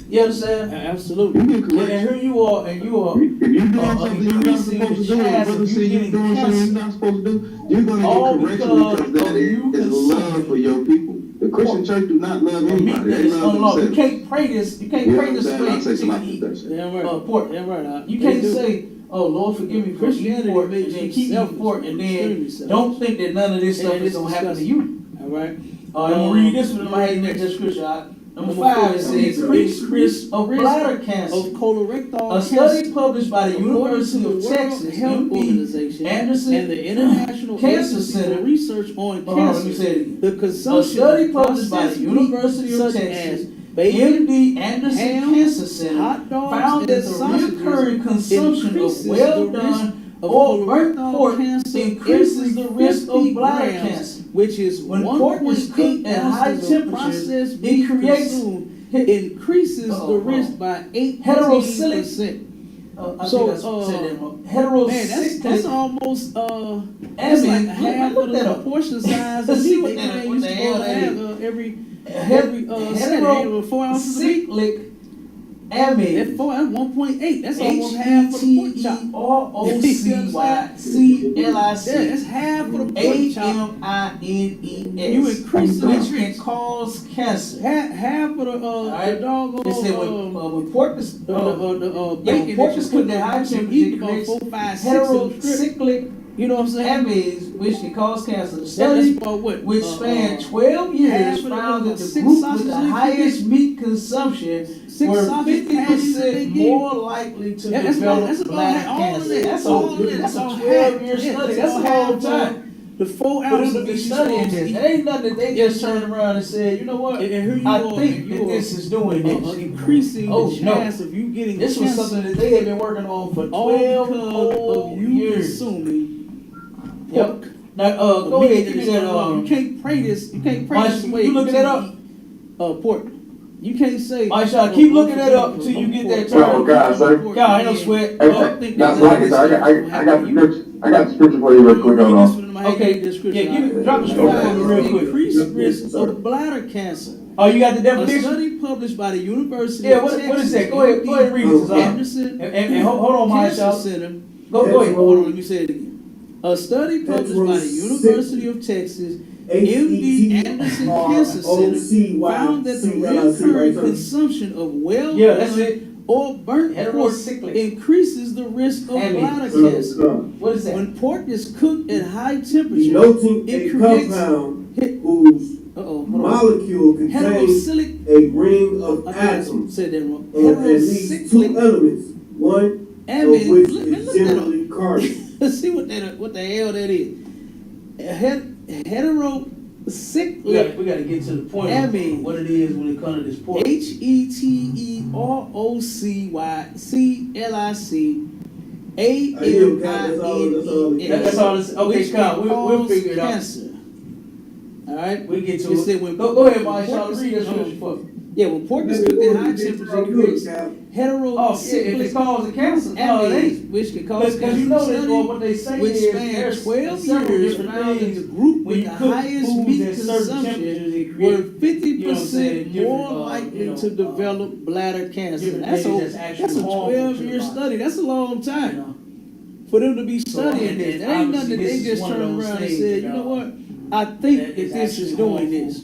You understand? Absolutely. You get And correction. here you are, and you are If you're doing something you're not increasing supposed to the do, and chance brother of say you you're getting doing something cancer. you're not supposed to do, you're going to All get correction because because that of you is love for your people. The Christian church do not love Meat anybody. that They is love unlawful. You themselves. can't pray this. You can't You know pray what I'm this saying? way I say to something eat like that shit. Damn right. pork. Damn right. You They can't do. say, "Oh Lord, forgive me for eating Christianity pork," makes and then you keep eating selfish, pork, and extremely then selfish. don't think that none of this And stuff is it's gonna happen to disgusting. you. All right. I'm gonna read this one in my head next scripture. Number 5, it says increased risk of bladder cancer. Of colorectal A study published by the University of Texas Health UT Organization Anderson and the International Cancer Agency Center. for Research on Hold on, let me Cancer. say it again. The A consumption study of published by the processed University of meat, such Texas as bacon, MD Anderson ham, Cancer Center hot dogs, found that and the sausages recurring consumption increases of well the done of or burnt colorectal pork cancer increases the risk of 50 bladder grams, cancer. which is When pork is 1.8 cooked at high ounces of temperatures, processed it meat creates consumed, increases the risk by 18%. I So, think I said that wrong. Man, that's almost that's like half of the portion size of meat they claim you supposed to have every Saturday, 4 ounces of meat. cyclic That's amide. 1.8. That's almost half of the pork chop. HETEROCYCLIC. Yeah, that's half of the pork chop. AMINES. You increase the which risk. can cause cancer. Half of the Alright. doggone It said when pork is bacon pork that is you cooked at high you temperature, eat it about creates 4, 5, 6 of them strips. heterocyclic You know what I'm saying? amines, which can cause cancer. The That's study, about what? which spanned 12 half years, of the- found that the 6 group sausage with the links you highest get? meat consumption 6 were sausage patties that they 50% get? more likely to Yeah, that's develop about bladder all of cancer. it. That's All of a it. that's a All 12-year half. study. Yeah, That's a long half time. The 4 For them ounces to that be you studying supposed to this, eat. it ain't nothing that they just turned around and said, you know what? And here you I are, think and that you are this is doing this. increasing Oh, the no. chance of you getting This was cancer something that they had been working on for all 12 because whole of you years. consuming Yep. pork. Now, go Meat ahead, that give me is that. unlawful. You can't pray this. You can't pray Mike, this you way. looking that up? Pork. You can't say. Mike, Shaw, keep looking that up until you get that Oh, God, sir. God, ain't no sweat. That's like it, sir. I got the scripture. I got the scripture for you real quick. Hold on. Okay, yeah, give me, drop the scripture for me real quick. Increased risk of bladder cancer. Oh, you got the A definition? study published by the University Yeah, of what Texas. is that? Go ahead and read this. Anderson And hold on, Mike, Cancer Shaw. Center. Go ahead. Hold on, let me say it again. A study published by the University of Texas MD Anderson Cancer Center found that the recurrent consumption of well that's it. or burnt pork increases the risk of bladder cancer. What is that? When pork is cooked at high temperature, Denoting it a creates compound whose molecule contains heterocyclic. a ring of atoms Said that wrong. of at least two Heterocyclic. elements, one of which is generally carbon. Let's see what the hell that is. Heterocyclic. We gotta get to the point of what it is when it comes to this pork. HETEROCYCLIC That's all it's, okay, which Kyle, we'll figure it out. cancer. All right, We get to it. it. Said when Go ahead, Mike. pork Y'all is- read this one for me. Yeah, when pork is cooked at high temperature, it creates Oh, yeah, if heterocyclic it causes cancer, no, it ain't. which can cause Because you know this, cancer. boy, what they say Which is spanned there's 12 several years, different found that things the group when with you the cook highest foods meat at certain consumption temperatures, it were create, 50% different, more likely to develop bladder cancer. different That's things a that's actually 12-year harmful. study. That's a long time for them to be studying this. That ain't nothing that they just turned around and said, you know what? I think that this is doing this.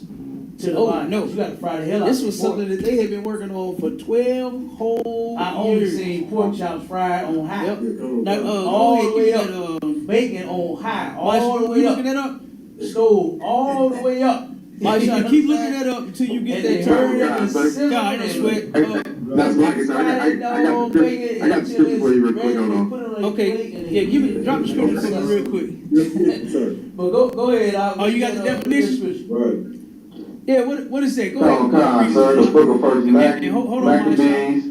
To the body. No, You got to fry the hell out this of was pork. something that they had been working on for 12 whole I only years. seen pork chops fried on high. Yep. Now, All go the ahead, way give up. me that, Bacon on high. All All the way you up. looking that up? Stove all the way up. Maisha, keep looking that up until you get And that they turn. turn it and simmer God, I it. sweat. That's like I said, I got the scripture for you real quick, hold on. Okay, yeah, give me, drop the scripture for me real quick. Yes, sir. But go ahead. Oh, you got the definition? Right. Yeah, what is that? Go ahead. Come, sir, the book of First Hold on, Maccabees,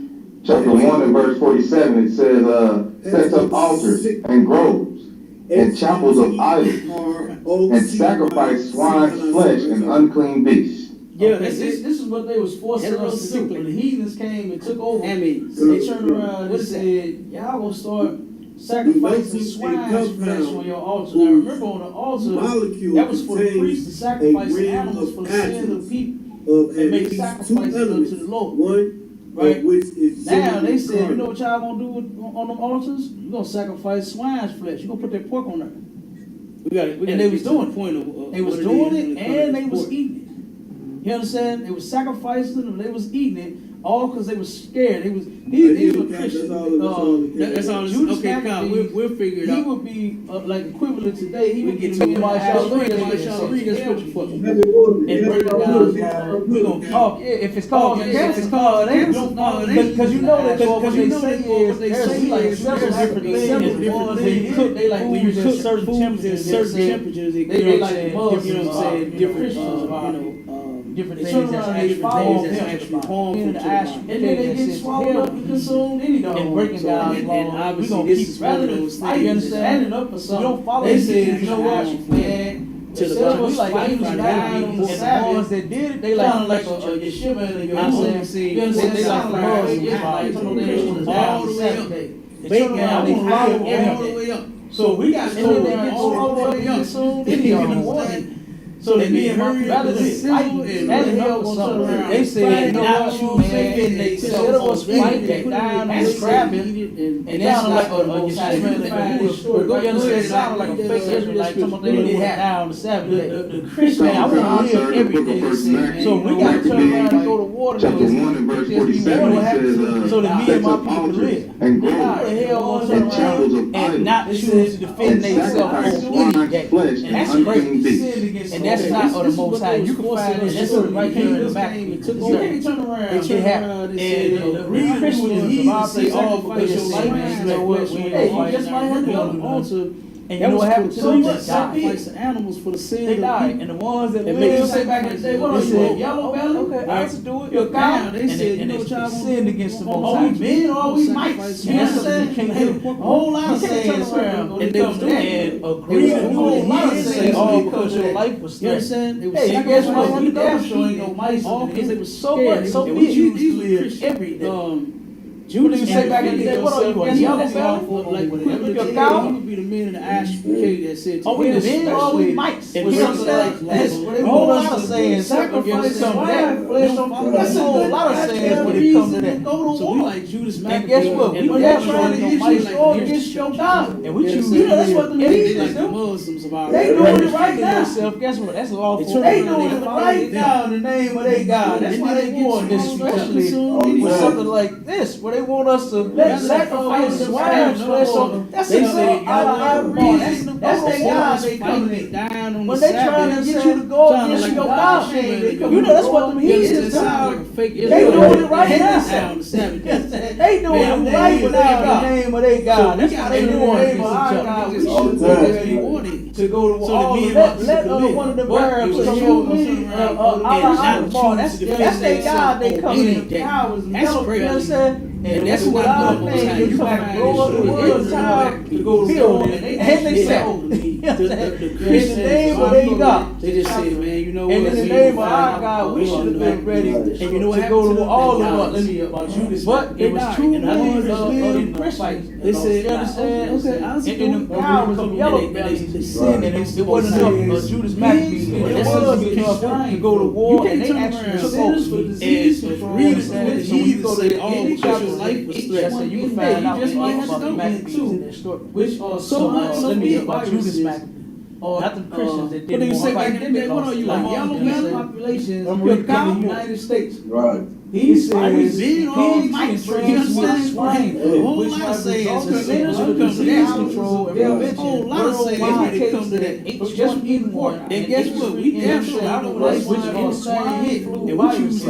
chapter 1 and verse 47, it says, sets up altars and groves and chapels of idols and sacrifice swine's flesh and unclean beasts. Yeah, Okay, that's this it. is what they was forcing us to do. When the heathens came and took over, I mean, they turned around what and is that? said, y'all gonna start sacrificing swine's flesh on your altar. Now remember, on the altar, Molecule that was for the contains priest to sacrifice a ring animals for the of sin of atoms the people of and at make least two sacrifices elements, unto the Lord. one Right? of which is Now generally they said, you carbon. know what y'all gonna do on them altars? You gonna sacrifice swine's flesh. You gonna put that pork on there. And they was doing it. point of They was what doing is it when comes and to they was pork. eating it. You understand? They was sacrificing it and they was eating it, all because they was scared. These were Christians. That's all. Judas Okay, Kyle, Maccabees, we'll figure it He out. would be like equivalent today. He We would get get to to it. my Shall shall read this scripture for me. and break it down. We gonna talk. If it's called cancer, it ain't. Because you know that what they say is there's like several different things. Cook, they like when you cook certain temperatures, they like Muslims, you know what I'm saying, different Christians, different they things turn that's around and actually follow things that's them. actually harmful to the body. And then they get swallowed up and consumed any dog. And breaking down and laws. obviously We gonna this keep is one of rather than those fighting, things standing up for something. we don't follow They these said, things you know what, out, man, to the instead of body. us like Fight angels for dying on the the Sabbath, ones that did it, they like a yeshiva and I you know what I'm only saying? see- You understand? They like All Muslims, the way like up. some of them All the way up. They turn around, they follow all the everything. way up. So we got And told then they that get all the way up. So They you didn't know want so they And me then and my hurry up rather and than sizzle fighting, and standing hurry up up on and something. turn around. They said, you know Now what, you man, saying they instead tell of us us fighting, they put it down in and the scrapping, and and that's down not like what a most Israelite story. Go You understand? ahead, It sounded like a read fake that, Israelite. read that Something they scripture. went down the Sabbath day. The Christian, Man, I want to live every day. So we got to turn around and go to water. Chapter 1 and verse 47, it says, so that me and sets my up people altars live. and How the groves hell want to and turn chapels around of and not idols choose to defend and themselves sacrifice on any swine's day? flesh And and that's unclean crazy. beasts. And that's not of the Most High. You can find this story right here in the back. It took You over. can turn around. They turned around and said, the real Christians of our say, all sacrifice your because life, you know what? Hey, you just might have to go to the altar. And you know what happened to them? They died. Sacrifice the animals for the sin They of the died. people. And the ones that And lived, make you say back in the day, what they are you? said, Yellow belly? Okay, I right. used to do it. You're You're cow. They said, you know what y'all sinned against the Most Are High. we men or are we mice? Sacrifice You know what I'm swine's saying? flesh. Can't get A whole lot of sayings around. And they was doing it. And agree They was to doing do a it. lot of Yeah, sayings they all was because doing your it. life was You threatened. understand? It was Hey, you guess what? sacrificing You damn sure ain't no mice all in because it. they was So scared. what? So And be what you these live Christians, every day. Judas you say back in the day, what are you, a yellow belly? Like, You a cow? you would be the men in the ashtricade that said, Are we the men or are we mice? And We something understand like this. that. A whole lot of sayings. Sacrifice some of that. That's a whole lot of sayings when it comes to that. So we like Judas And Maccabees. guess what? We not trying to get you strong against your God. And we choose. You know that's what the They leaders like the do. Muslims of our They day. doing it right now. Yourself. Guess what? That's awful. They doing it right now in the name of their God. That's why they want this, especially with something like this, where they want us to sacrifice swine flesh. That's their God. They coming in. When they trying to get you to go against your God, you know that's what them heathens do. They doing it right now. They doing it right now in the name of their God. That's how they doing it. To go to all of that, let one of the Arabs come over. That's their God. They coming in powers and That's yellow. You know what I'm crazy. saying? And that's what our thing. You like blow up the world time to go to war. And they say, in the name of their God. They just said, man, you know what? And in the name of our God, we should have been ready And you know what to go to all of us. about Judas? But it was true believers of Christians. They said, you understand? okay, I see And the powers of yellow bellies. And it wasn't enough. Judas Maccabees. It was enough to go to war. And they actually took over. And read it. So when you go to all the chapters, life was threatened. You can find out about the Maccabees in their story. Which so much let me about Judas Maccabees. Not the Christians that didn't want to fight. What are you like? Yellow belly populations in the United States. Right. He says being all pigs mice, can transmit swine, a whole which lot of has sayings resulted when it comes to disease that. control and A prevention. whole lot of sayings when it comes to that. Just eating pork. And guess what? We damn sure I don't know which swine hit. And what you was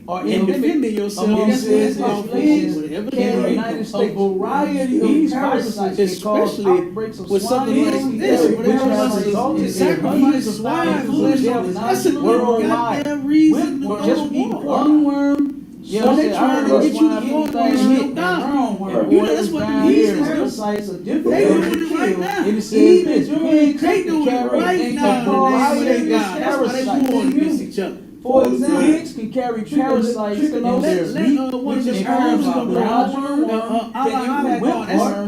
or in defending yourself, that's what it's called. Whatever the United States, a variety of parasites, especially with something like this, which has resulted sacrifice swine flesh. That's a goddamn reason to just eat worm. So they trying to get you to go and hit down. You know that's what the heathens do. They doing it right now. Heathens, they doing it right now. That's why they war against each other. For example, pigs can carry parasites in their meat, which is herbs come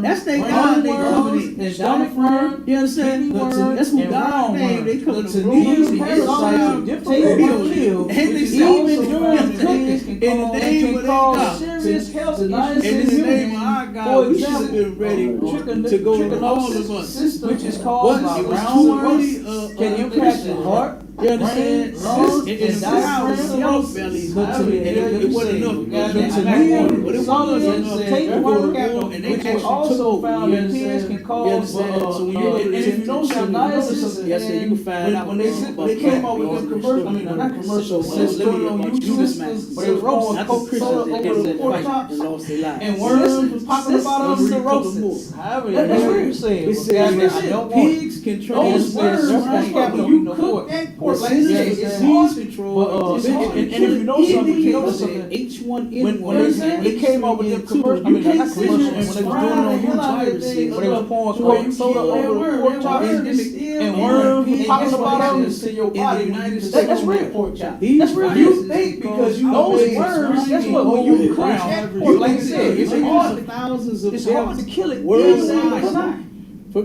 that's their God. They coming in. Stomach worm, you understand? That's who God named. They come to these parasites, different kill, and they even during cooking in the name of God. Serious health issues. In the name of our God, we should have been ready to go to all of us, which is caused by roundworms, can impact the heart. You understand? Lungs, It wasn't enough. But it was enough. And they also found that pigs can cause. So when you if you don't have dialysis, yes, you can find out when they came up with the commercial. I mean, not commercial. Judas Maccabees. But it was roasted. Not the Christians that did that fight and lost their lives. And worms was popping about cirrhosis. However, that's what you're saying. It says pigs control those worms. When you cook that pork, like it's disease control. And if you know something, H1N1. they came up with the commercial. I mean, not commercial. When they was doing it on YouTube, when they was pouring coke soda over the pork chop, and worms was popping about into your body. That's real pork chop. That's real. You think because you those worms. That's what when you crown. Like I said, it's hard to kill it worldwide.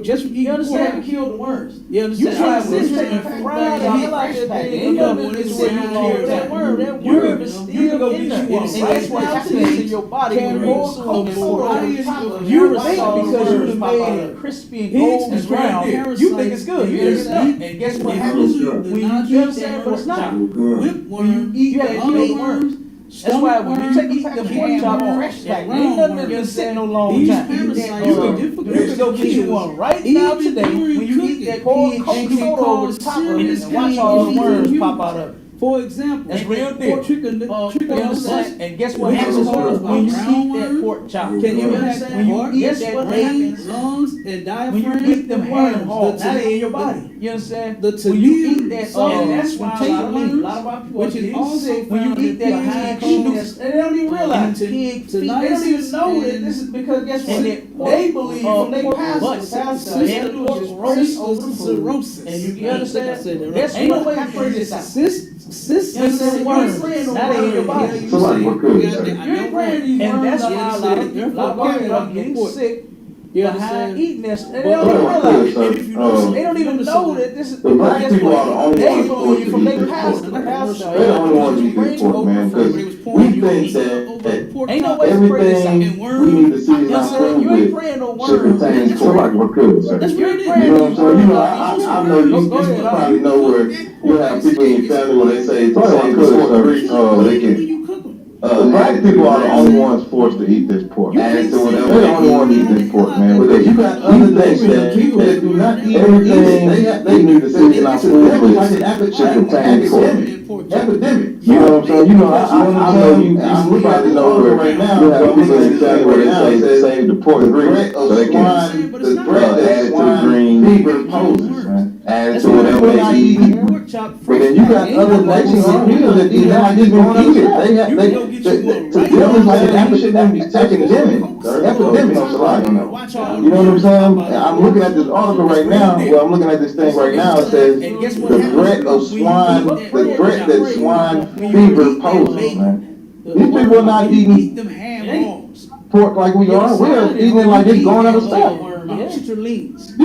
Just for you understand, to kill the worms. You understand? You try to sit and fry the hell out that thing. That worm is still in there. That's what happens in your body when you consume soda. You think because you made it crispy and cold and brown, you think it's good. You think it's nothing. And guess what happens when you eat that? But it's not. When you eat that, you eat worms. That's why when you eat the pork chop fresh, like ain't nothing been sitting no long time. You can go get you one right now today. When you eat that pork soda over the top of it and watch all the worms pop out of it. For example, that's real deal. And guess what happens when you eat that pork chop? Can you understand? When you eat that happens, lungs and diaphragm, when you eat them worms, that in your body. You understand? When you eat that, that's when a lot of our people, which is also when you eat that, they don't even realize pig feet. They don't even know that this is because guess what? They believe from their past cirrhosis. And you understand? That's no way to phrase this. systems and worms. That ain't your body. Somebody what good, sir? You ain't praying these worms. And that's why a lot of people are getting sick behind eating this. And they don't even realize it. They don't even know that this is. The black people are the only They ones from forced to their eat pastor. this The pork. pastor. They're the only ones who eat this pork, man, because we think that Ain't no way to pray this out. everything we need to see our food You ain't with praying no should worms. contain pork. What good, sir? You ain't You praying know no what I'm saying? You know, worms. I know you probably know where you have people in your family where they say, "Say good, sir," they can. Black people are the only ones forced to eat this pork. Add to whatever. They're the only ones to eat this pork, man. Because you got other nations that people that do not eat everything they need to see in our food with should contain pork. Epidemic. You know what I'm saying? You know, I know you probably know where right now you have people in your family where they say save the pork grease so they can add it to the green fever poses, man. Add it to whatever they eat. But then you got other nations on here that eat that like it's going eat it. To them it's like an epidemic. Epidemic on Salai. You know what I'm saying? I'm looking at this article right now. Well, I'm looking at this thing right now. It says the threat that swine fever poses, man. These people are not eating pork like we are. We're eating it like it's going out of style. You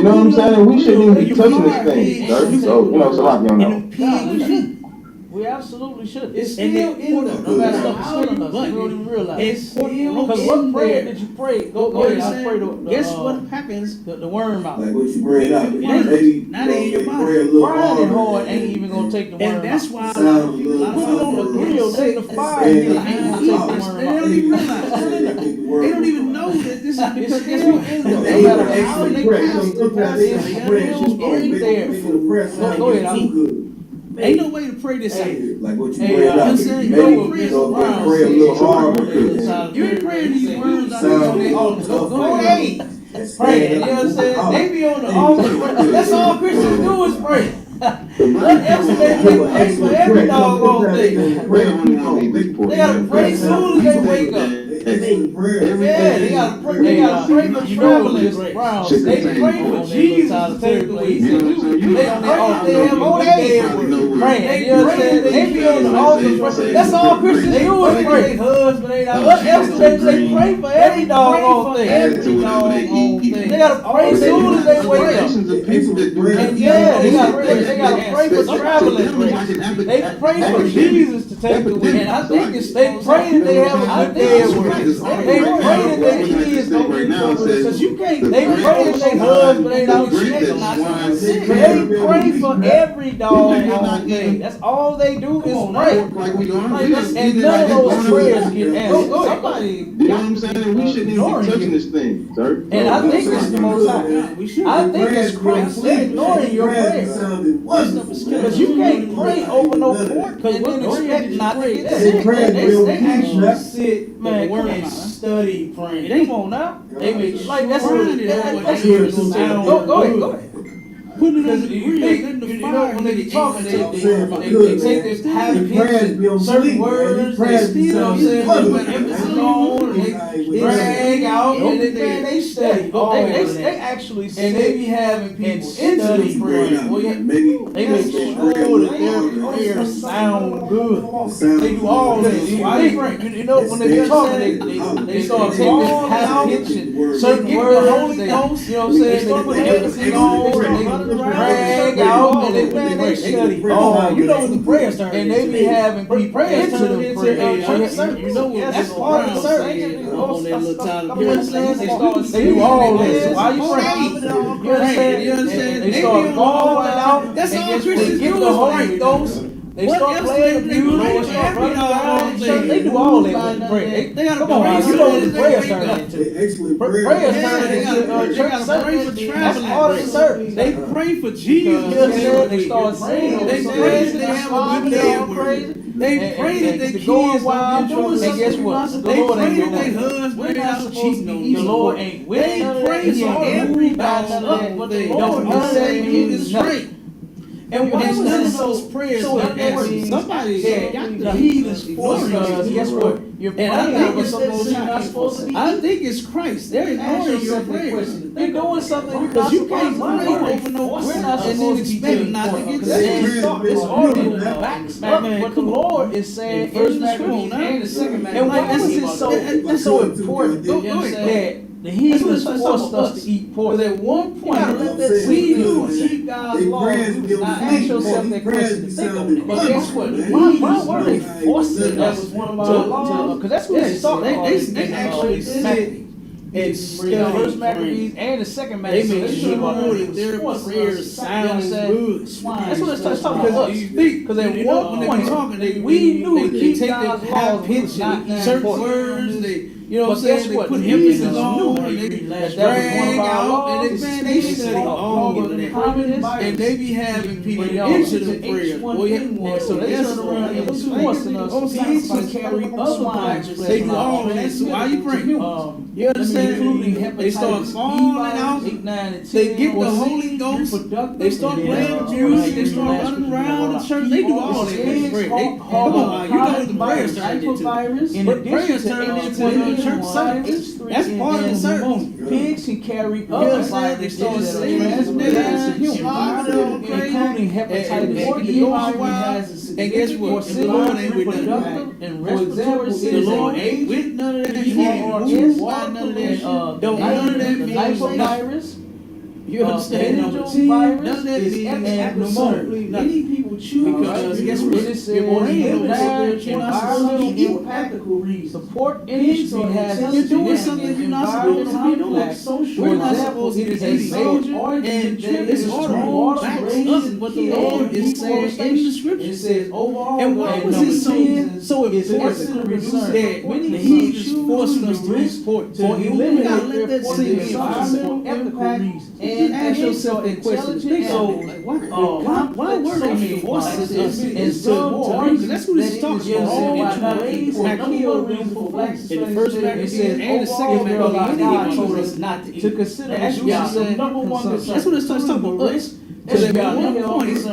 know what I'm saying? We shouldn't even be touching this thing, sir. So, you know, Salai, you know. We absolutely should. It's still in there. No matter what we don't even realize. It's still because what prayer did you pray? Go ahead and pray the guess what happens? The worm out. Like what you bring up. Not in your body. Frying it hard ain't even gonna take the worm out. And that's why put it on the grill, take the fire, and they don't even realize. They don't even know that this is because guess what? They Go ahead. Ain't no way to pray this out. Like what you bring up. Maybe pray a little harder. You ain't praying these words out Go ahead. Pray. You know what I'm saying? They be on the altar. That's all Christians do is pray. What else do they pray for every doggone thing? They gotta pray soon as they wake up. Yeah, they gotta pray. They gotta pray for travelers. They pray for Jesus to take away. They on the altar. They have all day praying. You know what I'm saying? They be on the altar. That's all Christians do is pray. What else do they pray for every doggone thing? They gotta pray soon as they wake up. And yeah, they gotta pray for travelers. They pray for Jesus to take away. And I think they pray that they have a good day at work. They pray that their kids don't get trouble. Because you can't. They pray that their husband ain't out sick. They pray for every dog thing. That's all they do is pray. And none of those prayers get answered. Somebody, you know what I'm saying? We shouldn't even be touching this thing, sir. and I think it's the Most High. I think it's Christ. They're ignoring your prayers. Because you can't pray over no pork because then expect not to get sick. They actually sit, man, and study praying. Come on now. They make like that's Go ahead. Put it on the grill. You know when they be talking, they take this high pitch, certain words, they still, you know what I'm saying, put emphasis on, and they drag out, and they study. They actually sit, and they be having people study praying. They make sure that their prayers sound good. They do all this. You know when they be talking, they start taking this high pitch and certain words, you know what I'm saying, they put emphasis on, drag out and they study. Oh, you know what the prayers turn and they be having people into the prayer. You know what that's part of the service. They do all this. Why you praying? You understand? They start going out. That's all Christians do. The Holy Ghost. They start playing the music, start running around. They do all that with prayer. They gotta come on, you know what the prayers turn into. Prayers turn into church service. That's part of the service. They pray for Jesus. They start praying. They pray that they have a good day at work. They pray that their kids don't get trouble. And guess what? They pray that their husband ain't cheating on them. The Lord ain't with them. They pray for every dog. But the Lord is saying he is straight. And And none of those those prayers so were that answered. means Somebody that the heathens ignoring forced us. you. Guess what? You're And I praying think for it's something you're not supposed to be. I think it's Christ. They're Ask ignoring your yourself that prayers. question. You're doing something you're not Because you supposed can't to pray do. over no We're not and then supposed to be expect doing not to it. get Because saved. it's already backed up what the Lord is saying in First the Maccabees scripture. and the second And why Maccabees. is it so important Go that the heathens forced us to eat pork? Because at one point, we knew to keep God's laws. Now ask yourself that question. Think on it. But guess what? Why were they forcing us one of our laws? Because that's what they started. They actually said in First Maccabees and the second Maccabees. They made sure that their prayers sound good. That's what it's talking about. Because at one when they point, be talking, we knew they keep take God's their high laws pitch was not and certain important. words. They, you know what I'm But guess saying? They what? put The emphasis heathens on knew and they that drag was one of our out laws. and they study all of that. And they be having people into the prayer. So they turn around and was forcing us to carry other lines. They do all that. So why you praying? You understand? They start falling out. 8, 9, and 10. They get the Holy Ghost. They start playing the music. They start running around the church. They do all that. They pray. Come on, you know what the prayers turned into. But prayers turned into a church service. That's part of the service. Pigs can carry You other understand? They viruses start that are saying transmitted to humans, including including hepatitis B virus. and guess what? The Lord ain't with that. And For example, the Lord ain't with none of that. He ain't moved by none of that. Don't none of that mean virus. You understand? Number 10, none of that means absolutely nothing. Many people choose Because guess what? it says environmental practical reasons. The pork industry has You're doing something you're not supposed to be doing. We're not supposed to be eating. And it's all back up what the Lord is saying in the scripture. It says overall. And why was it so important that when the heathens forcing us to eat pork? To eliminate their pork environmental ethical reasons. And ask yourself that question. Think so. Why were they forcing us into more? Because that's what this is talking about. In the first Maccabees and the second Maccabees, God told us not to consider the number one concern. That's what it's talking about us. Because at one point,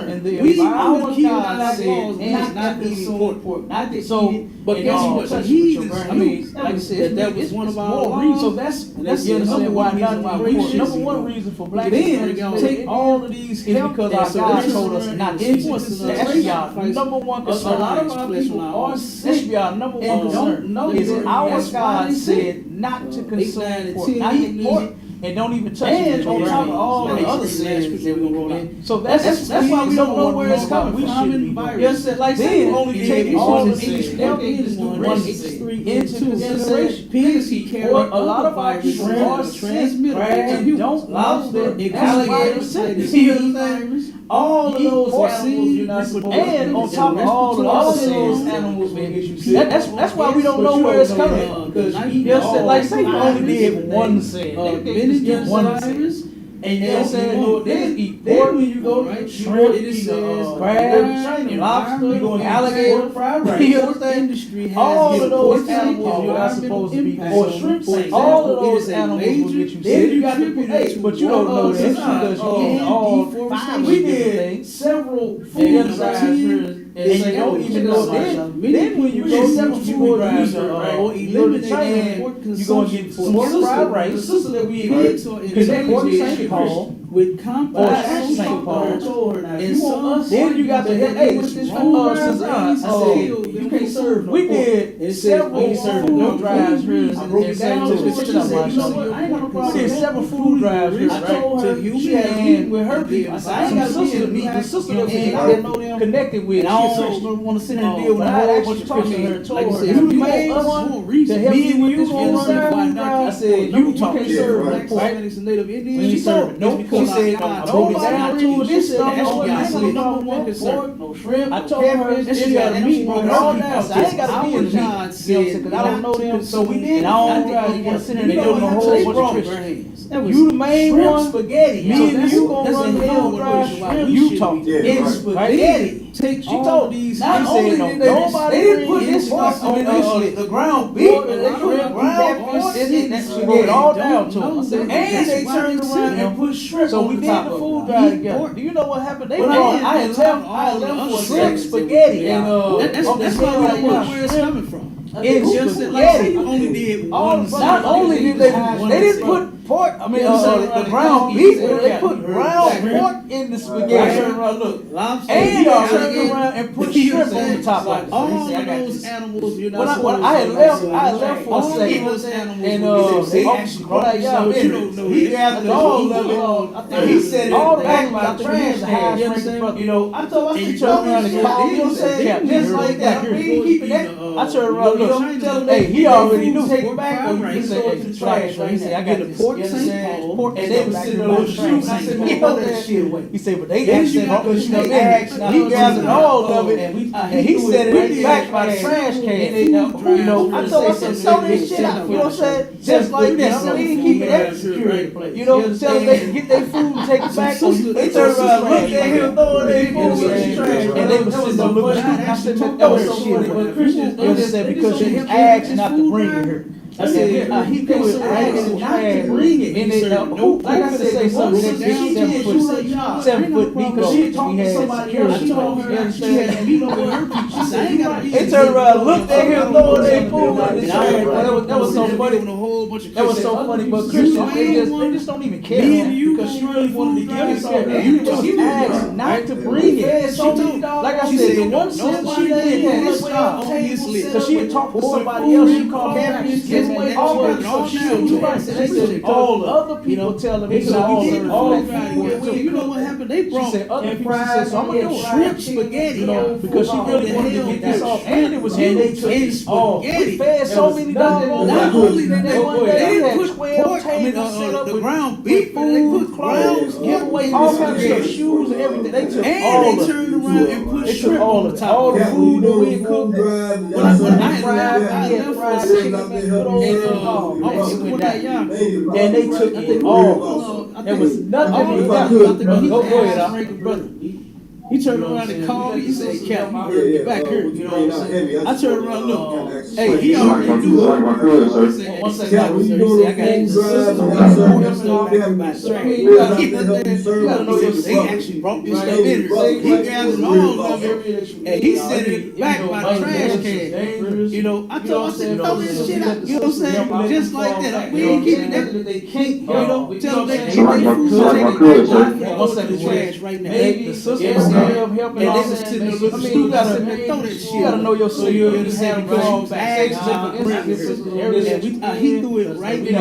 we our God said not eating pork. Not to eat it. But guess what? The heathens, I mean, like I said, that was one of our laws. So that's the number one reason why pork. Number one reason for black people to take all of these is because our God told us not to eat it. That's y'all number one concern. A lot of our people are sick. Y'all number one concern is our God said not to consume pork, not to eat it. And don't even touch it. On top of all the other sins that we roll in. So that's why we don't know where it's coming. We shouldn't be. Yes, like then only take all of these into consideration. Pigs carry a lot of our transmitted and don't love them. Alligators, all of those animals you're not supposed to. And on top of all of those animals, that's why we don't know where it's coming. Because like say you only did one sin. One sin. And you know saying, then eat pork, when you go to shrimp, crab, lobster, you go alligator, fried rice. You understand? All of those animals you're not supposed to be, or shrimp, all of those animals will get you sick. You got to put, but you don't know that because you eat all. We did several food drives. And you don't even know then when you go several food drives or eliminate, you're going to get some more fried rice. The sister that we ate, because that pork St. Paul with complex St. Paul. And so then you got the hey, what's this you can't serve no. We did several food drives here. I broke it down to we did several food drives here, right? She had meeting with her people. I ain't got to sister that we had connected with. I don't want to sit and deal with a whole bunch of Christians. Like I said, you made us to help you with this one side. I said, you can't serve black Hispanics and Native Indians. She said, no, she said, nobody to this stuff. No one concern. No shrimp. I told her that she got a meeting with all that. I ain't got to be in the meeting because I don't know them. So we did. And I don't want to sit and deal with a whole bunch of Christians. You the main one. Spaghetti. Me and you gonna run the hell drive. You talk in spaghetti. take She all told these. not only did they didn't put this pork on the ground beef, but they put ground pork in it. She wrote it all down to us. And they turned around and put shrimp on the top of it. So we did the food drive together. Do you know what happened? They brought, I had left for shrimp spaghetti. And that's why we don't know where it's coming from. It's just spaghetti. you only did not only did they didn't put pork, the ground beef, they put ground pork in the spaghetti. Turned around, look, and y'all turned around and put shrimp on the top like all of those animals, you're not when I had left for a second, and he gathered all of it. He said all back by the trash can. You know, I told him to turn around and call me and say, just like that. I mean, keeping that. I turned around, look, tell him, hey, he already knew. Take it back, or he said, hey, trash. He said, I got the pork, and they was sitting on the shoes. I said, man, throw that shit away. He said, but they asked him, he gathered all of it, and he set it back by the trash can. You know, I told him, throw this shit out. You know what I'm saying? Just like that. So he didn't keep it that security. You know, tell them they can get their food and take it back. They turned around, looked at him, throwing their food in the trash, and they was sitting on the bush. I said, man, throw that shit away. They said because she was asked not to bring it here. I said, he was asked not to bring it. And they, like I said, say something. They 7 foot deep because she talked to somebody else. She told her she had beat on her people. She said, they turned around, looked at him, throwing their food in the trash. That was so funny. That was so funny. But Christian, they just don't even care. Because she really wanted to give us all. She was asked not to bring it. Like I said, the one sister she did this job. Because she had talked to somebody else. She called Catherine. All the other people telling me all you know what happened? They brought and fries, shrimp spaghetti, because she really wanted to get this off, and it was here. They took it off. We fed so many dollars. Not only did they put pork, the ground beef, they put clowns, give away all kinds of stuff, shoes and everything. They took all of it. They turned around and put shrimp on the top. All the food that we cooked. When I had fried chicken, and they took it all. There was nothing. Go ahead, brother. He turned around and called me. He said, "Cap, get back here." You know what I'm saying? I turned around, look. Hey, he already knew. One second, he said, "I got this sister. You gotta know your. They actually brought this stuff in here. So he gathered all of it, and he set it back by the trash can. You know, I told him, throw this shit out. You know what I'm saying? Just like that. We ain't keeping that. They can't. You know, tell them they get their food. So take it back. One second, the trash right now. The sister. Helping and all that. You gotta know your sister. You understand because he threw it right there. You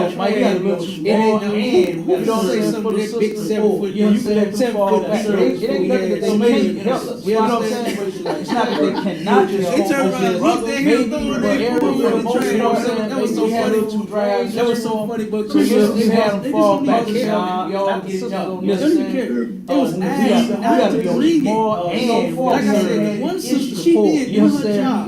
don't say something that big 7 foot. You said 7 foot. It ain't nothing that they can't help us. You know what I'm saying? It's not that they cannot just. They turned around, looked at him, throwing their food in the trash. You know what I'm saying? That was so funny. That was so funny. But Christians had them fall back. Y'all get care. It was ass not to bring it. And like I said, one sister, she did do her job.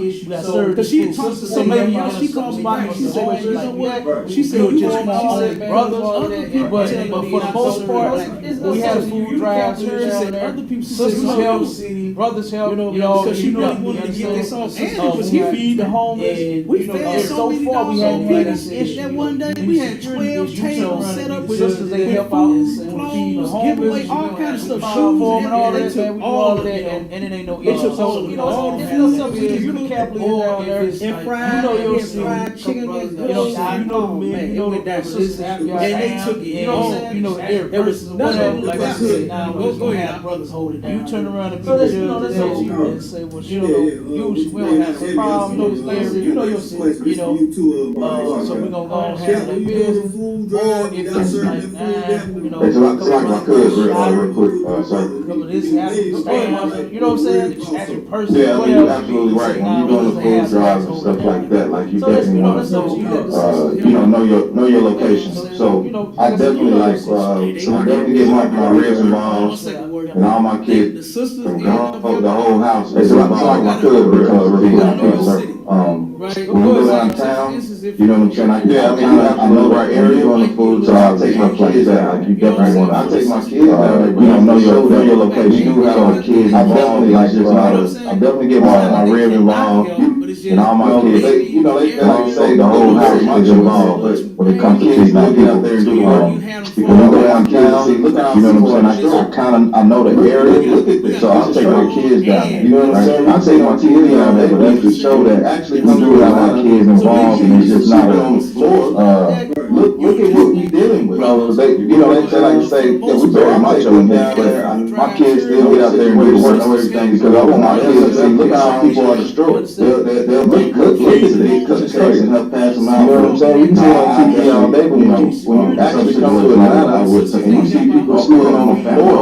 Because she had talked to somebody else, she called me back. She said, you know what? She said, we just want brothers, other people. But for the most part, we had a food drive. She said, other people, sisters help, brothers help. You know, because she really wanted to get this off. And it was here. Feed the homeless. We fed so many dollars on people. That one day, we had 12 tables set up with sisters. They help out and feed the homeless. Give away all kinds of stuff, shoes and all that. They took all of that. And it ain't no issue. So, you know, it's something you can capitalize down there. And fried chicken, you know, man, it went down. And they took it. You know what I'm saying? There was nothing like I said. Now, go ahead, brothers, hold it down. You turn around and be the judge and say, well, you know, usually we don't have a problem. You know your sister, you know. So we're going to go and handle the business. Or if it's like, you know, it's like my cousin, real quick, sir. This happens. You know what I'm saying? Actual person. Yeah, I mean, you're absolutely right. When you're doing the food drives and stuff like that, like you definitely want to know your location. So I definitely like I definitely get my ribs involved and all my kids from the whole house. It's like my cousin because when we go downtown, you know what I'm saying? I know the right area on the food, so I'll take my place there. Like you definitely want. I take my kids there. You know your location. do have my kids involved, like just I definitely get my rib involved, and all my kids. They like to say the whole house is involved, but when it comes to kids, I get out there and do the work. Because we go down town, you know what I'm saying? I know the area, so I'll take my kids down there. You know what I'm saying? I'll take my kids down there, but that's to show that actually we do have our kids involved, and it's just not on the floor. Look at what we dealing with. They like to say, yeah, we very macho in here, but my kids still get out there and do the work and everything because I want my kids to see, look how people are destroyed. They'll make cookies and they cook cakes and help pass them out. You know what I'm saying? You can see on TV all day, but when you actually come to Atlanta, I would say, and you see people sleeping on the floor.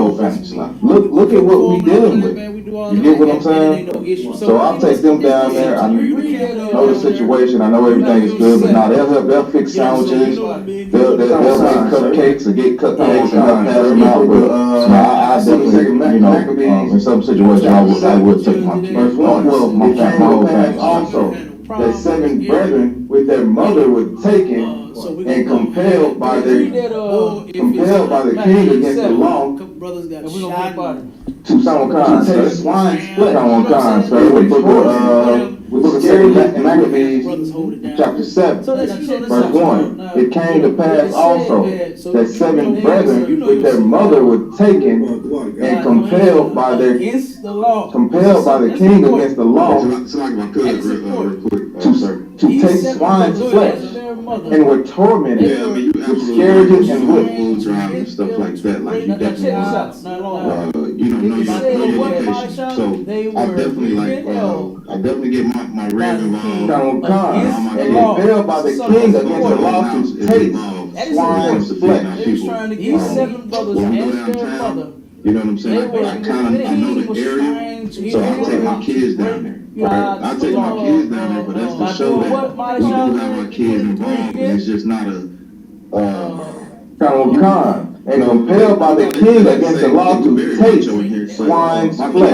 Look at what we dealing with. You get what I'm saying? So I'll take them down there. I know the situation. I know everything is good, but now they'll fix sandwiches. They'll make cupcakes or get cupcakes and help pass them out. But I definitely, in some situations, I would take my kids. Well, my whole family. Also, that 7 brethren with their mother were taken and compelled by the king against the law to some kind, sir. Some kind, sir. We book of Maccabees, chapter 7, verse 1. It came to pass also that 7 brethren with their mother were taken and compelled by the king against the law to take swine's flesh, and were tormented with scourges and whips. And stuff like that, like you definitely so I definitely get my rib involved. Compelled by the king against the law to take swine's flesh. They was trying to get 7 brothers and their mother. You know what I'm saying? I know the area, so I'll take my kids down there. I'll take my kids down there, but that's to show that we do have my kids involved, and it's just not a and compelled by the king against the law to take swine's flesh.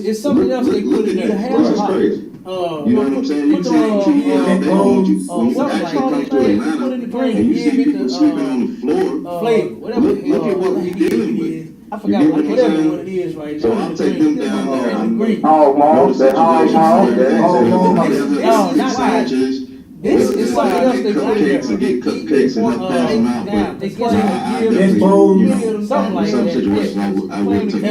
It's something else they put in there. You know what I'm saying? You see on TV all day, when you actually come to Atlanta, and you see people sleeping on the floor, look at what we dealing with. I forgot what it is right now. So I'll take them down there. This is something else they put in there. Get cupcakes and help pass them out. They give something like some that. situations I would take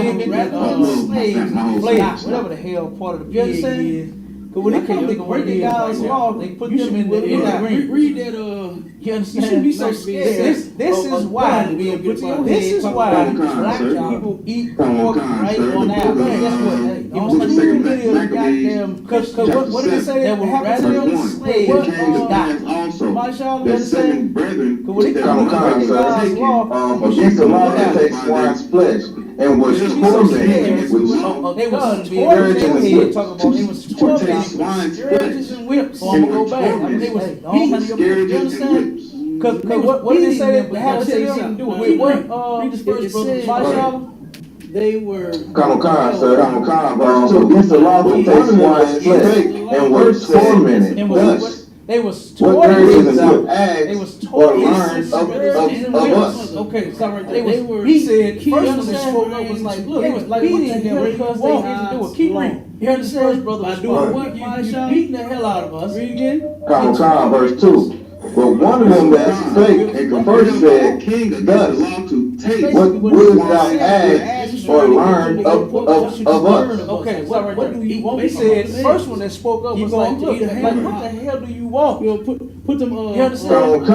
Whatever the hell part of the pig is. But when they come to break the God's law, they put them in the green. Read that, you understand? You shouldn't be so scared. This is why black people eat pork right on that. Guess what? Because what did it say that happened to them? Slaves died. The 7 brethren when they come to God's law, against the law to take swine's flesh, and was tormented with they was scourges and whips. So I'm gonna go back. I mean, they was scourges and whips. Because what did they say that happened to them? Wait, what? Read this first, brother. They were verse 2. Against the law to take swine's flesh, and were tormented thus. They was tormented of us. Okay, sorry. They were. He said first one that spoke up was like, look, they was like beating him because they had to do it. Keep reading. You heard the first brother was doing what? You beating the hell out of us. Read again. Verse 2. But one of them that spake and first said, thus, what wouldst thou ask or learn of us? Okay, what do you want? He said, the first one that spoke up was like, look, like, what the hell do you want? Put them, you understand?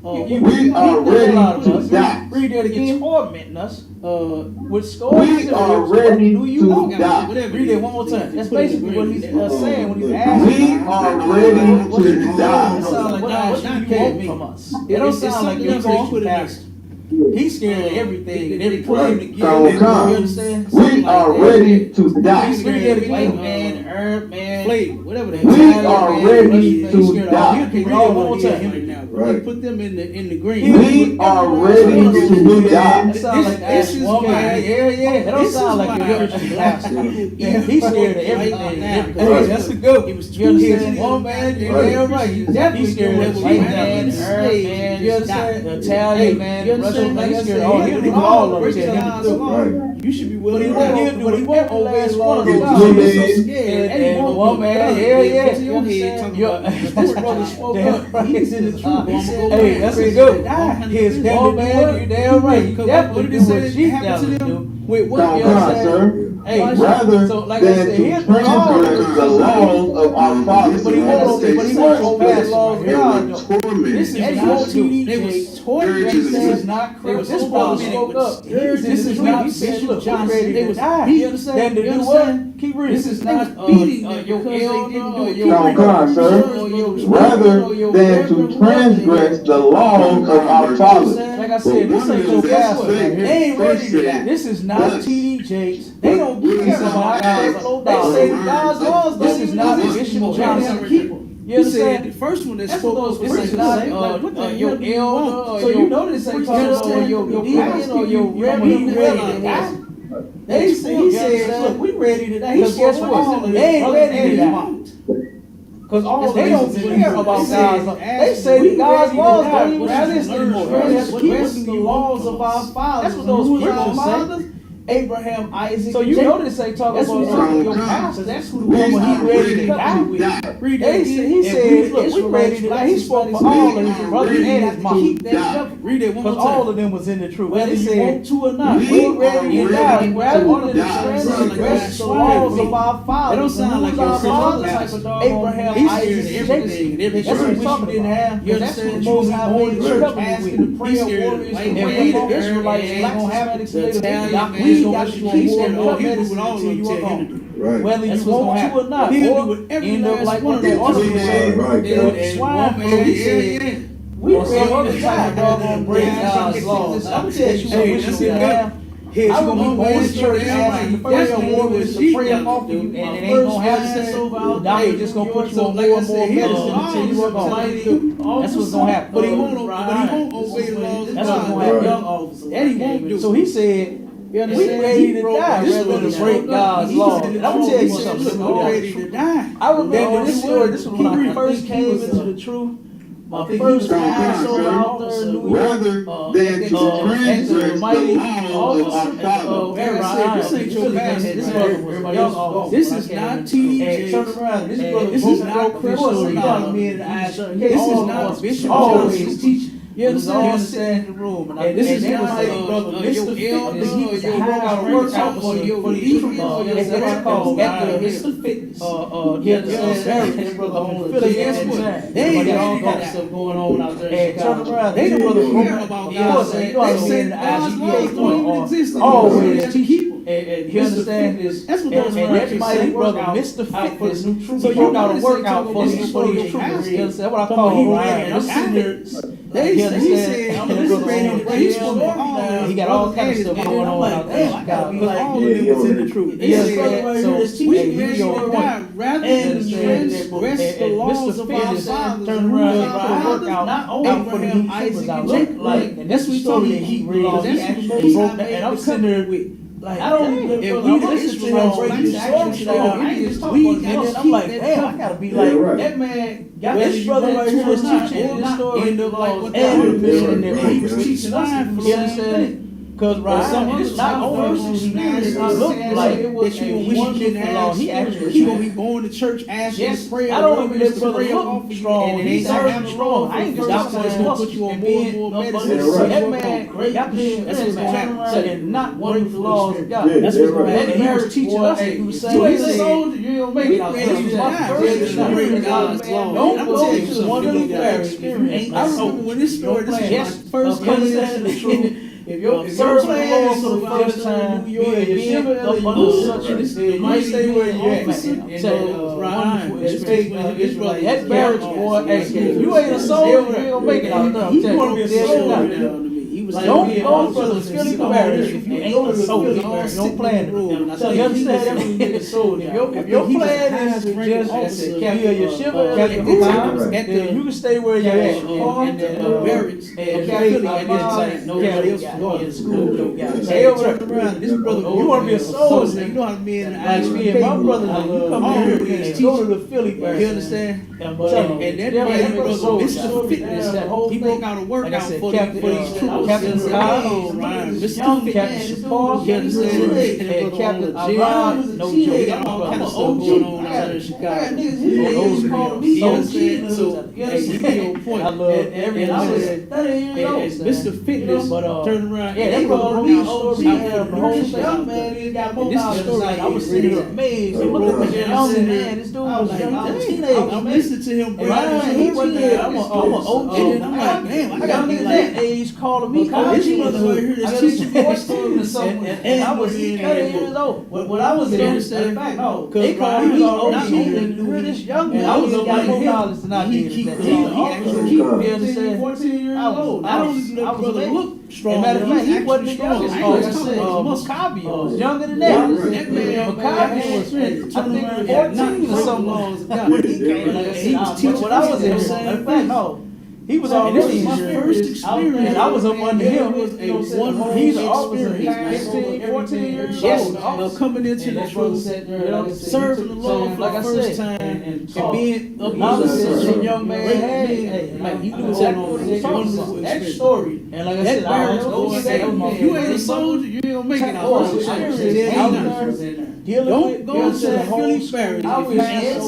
We are ready to die. Read that again. Tormenting us. With scourges. We are ready to die. Read it one more time. That's basically what he's saying when he's asking. We are ready to die. It sounds like you can't from us. It don't sound like you're talking pastor. He's scared of everything and every claim to give. You understand? We are ready to die. He's scared of white man, herb man, flavor, whatever the hell. We are ready to die. Okay, read it one more time. Right. Put them in the green. We are ready to die. It sounds like this is guy. Yeah. It don't sound like you're pastor. He's scared of everything. Hey, that's the goat. He was scared. One man, you're right. He's definitely scared of white man, herb man, you understand? Italian man, Russian saying? Like I said, he'll do all of it. Right. You should be But he willing won't, but he won't obey his law. Get So scared. And one man, yeah. Your head talking about This brother spoke up. He's in the truth. He said, Hey, that's a good one. His one man, you damn right. He definitely do what she doesn't do. With what Come you on, saying? sir. Hey, Rather so like I than said, to here's the law. transgress the laws of our fathers. But he won't obey the laws of God. This is They not was TD. they was torturing. This is not Chris. This brother spoke up. This is not. He said, "Look, we're ready to die." You understand? Then to You do understand? what? Keep reading. This is not beating your elder, Come on, sir. Rather than to transgress the laws of our fathers. Like I said, this ain't your pastor. They ain't ready to die. This is not TD Jakes. They don't care about God. They say God's laws. This is not Bishop Johnson. You understand? The first one that That's spoke what up, those this preachers is not say. Like, what the your elder. So you know this ain't talking about your deacon or your reverend ready to die. He said, look, we ready to die. Because guess what? They ain't ready to die. Because all they don't care about God's laws. They say that God's laws don't even exist anymore. That's the laws of our fathers. That's what those preachers say. Abraham, Isaac. So you know this ain't talking about your pastor. That's who the woman he ready to die with. He said, look, we ready to die. He spoke for all of his brothers and his mom. Read it one more Because time. all of them was in the truth. Whether you want to or not, we ready to die. Rather than transgress the laws of our fathers. It don't sound like your fathers. Abraham, Isaac, and Jacob. That's what we talking about. That's what Moses going to church asking the prayer warriors and we the Israelites, black Hispanics, we got to keep them covenants until you are gone. Right. Whether you want to or not, or end up like what they also said, swine flu. He said, we ready to die, dog, on break God's laws. I'm telling you what we should do now. I'm gonna be going to church asking the prayer warriors to pray off of you, and it ain't gonna happen. The doctor just gonna put you on more and more medicine until you are gone. That's what's gonna happen. But he won't obey the laws. That's what's gonna happen. That he won't do. So he said, we ready to die rather than break God's law. I'm gonna tell you something. I'm ready to die. I remember this story. This was when I first came into the truth. My first Passover out there in Louis. Rather than to transgress the laws of our fathers. This ain't your pastor. This is not TD. Turn around. This is not Chris. This is not Bishop Johnson's teaching. You understand? The room, and this is not brother, Mr. Elder, he was a workout for the truth. That's what I call Mr. Fitness. He understands his brother on the Guess what? They ain't got all that stuff going on out there in Chicago. Turn around. They don't care about God. They said God's laws don't even exist anymore. Always keep and he understands this. That's what those and that mighty brother, Mr. Fitness. So you gotta work out for these truth. You understand what I call Ryan? I'm sitting there. He said, I'm ready to he got all kinds of stuff going on out there. I gotta be like, all of them was in the truth. So we ready to die rather than transgress the laws of our fathers. Turn around and work out. Not Abraham, Isaac, and Jacob. And that's what he told me. He read. And I'm sitting there with. Like, I don't even, if we listen to him break his story, and then I'm like, damn, I gotta be like, that man got this brother right here was teaching this story, and he was teaching us, you understand? Because it's not only he look like that he actually he gonna be going to church asking to pray. I don't even let brother look strong. He's strong. I ain't just gonna put you on more and more medicine. That man, that's what's gonna happen. And not break the laws of God. That's what's gonna happen. He was teaching us to do the same thing. You ain't a soldier, you don't make it out there. Don't believe it's one of the experience. I remember when this story, this is my first coming into the truth. If your plan for the first time, New York, being up under such a might stay where you at. So, that marriage, boy, hey, you ain't a soldier, you don't make it out there. You want to be a soldier. Don't go for the Philly marriage if you ain't a soldier. Don't plan it. So you understand that? If your plan is to just be a yeshiva, you can stay where you're at. And the barracks and Philly at this time. Nobody else was going to school. Stay over there. This brother, you want to be a soldier. You know how to be in the like me and my brother, you come here and go to the Philly barracks. You understand? And that brother, Mr. Fitness, he broke out a workout for these troops. Captain Kyle, Mr. Captain Support, and Captain Iran. No joke, we got all kind of stuff going on out here in Chicago. Those calling me OG. So, hey, your point. I love every Mr. Fitness, turn around. Yeah, they call me OG. The whole young man, he got more knowledge. I was sitting here amazed. Look at this young man, this dude was a young teenager. I'm listening to him, bro. I'm an OG. And I'm like, damn, I got niggas that age calling me OG. This brother right here that's teaching me 14 or something. And I was 30 years old. When I was there, in fact, no, they called me OG. This young man, I was got more knowledge than I did. He actually 14 years old. I don't even know brother look strong. Matter of fact, he wasn't the youngest. Like I said, Maccabi was younger than that. Maccabi was, I think, 14 or something. When he came, he was teaching. When I was in fact, no. He was already my first experience. And I was up under him. He's an officer. He's 15, 14 years old. Coming into the truth, serving the Lord for the first time, and being up a young man. Like he knew exactly what he was talking about. That story. And like I said, if you ain't a soldier, you don't make it out. Don't go to the Philly Barry. I was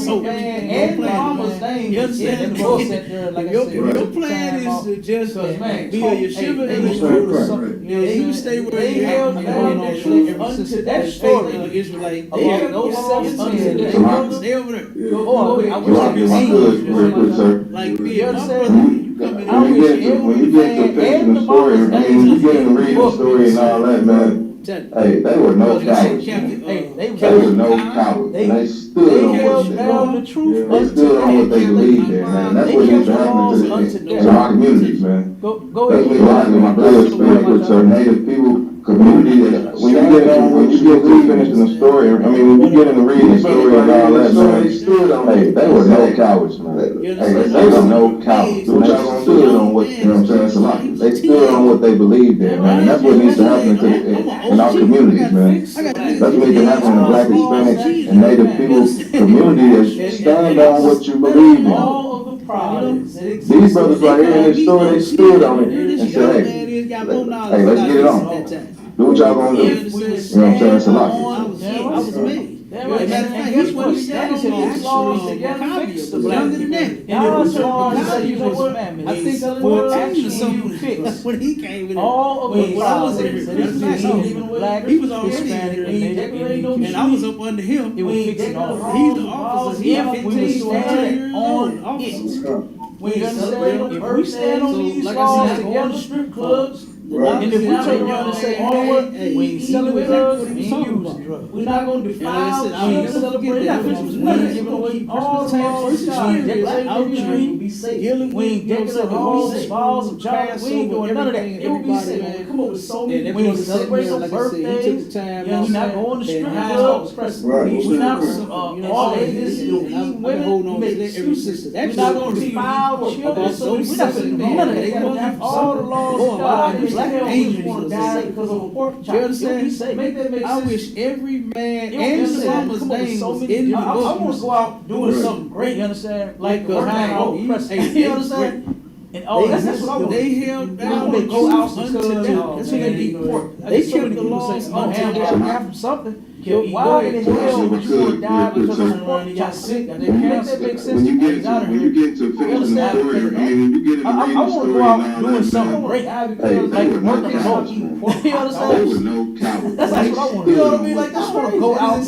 and mama's name. You understand? Your plan is to just be a yeshiva and a school or something. You stay where you held unto that story. Israelite. They have those 17. Stay over there. I wish I could see like be a brother. When you get to fixing the story, I mean, you get to read the story and all that, man. Hey, they were no cowards. They were no cowards. They stood on what they stood on what they believed in, man. And that's what needs to happen to our communities, man. That's what my brothers with our native people community. When you get to finishing the story, I mean, when you get into reading the story and all that, man, hey, they were no cowards, man. Hey, they were no cowards. They stood on what, you know what I'm saying? They stood on what they believed in, man. And that's what needs to happen in our communities, man. That's what needs to happen in the Black, Hispanic, and Native people's community is stand on what you believe in. These brothers right here in this story, they stood on it and said, hey, let's get it on. Do what y'all gonna do. You know what I'm saying? It's a lot. I was amazed. Matter of fact, that's what he said on those laws together. Younger than that. And I think 14 or something fixed. When he came in, all of when I was in here, he was already Hispanic, and I was up under him. It was fixing all. He's the officer. He had 15 on officers. If we stand on these laws together, strip clubs. Right. And if we turn around and say, we ain't selling drugs, we ain't using drugs. We're not going to defile, we ain't celebrating that. We ain't giving away all the laws. We ain't be safe. We ain't decking up halls, balls of jobs. We ain't doing none of that. It will be safe. Come up with so many. We ain't celebrating no birthdays. We're not going to strip clubs. We're not all this. Eating women. We make excuses. We're not going to defile children. So we're not going to do none of that. We're going to have all the laws. Angels want to die because of a pork chop. You understand? Make that make sense. I wish every man and his mama's name was in the book. I want to go out doing something great. You understand? Like behind all press. You understand? And that's what I want. They held down. They go out unto death. That's when they eat pork. They kept the laws until they die from something. Why in the hell would you want to die because of a pork chop? Make that make sense? When you get to finishing the story, I mean, when you get into reading the story, go out doing something great. Like working at home. You understand? There was no cowards. That's what I want to do. You know what I mean? Like, that's what I go out and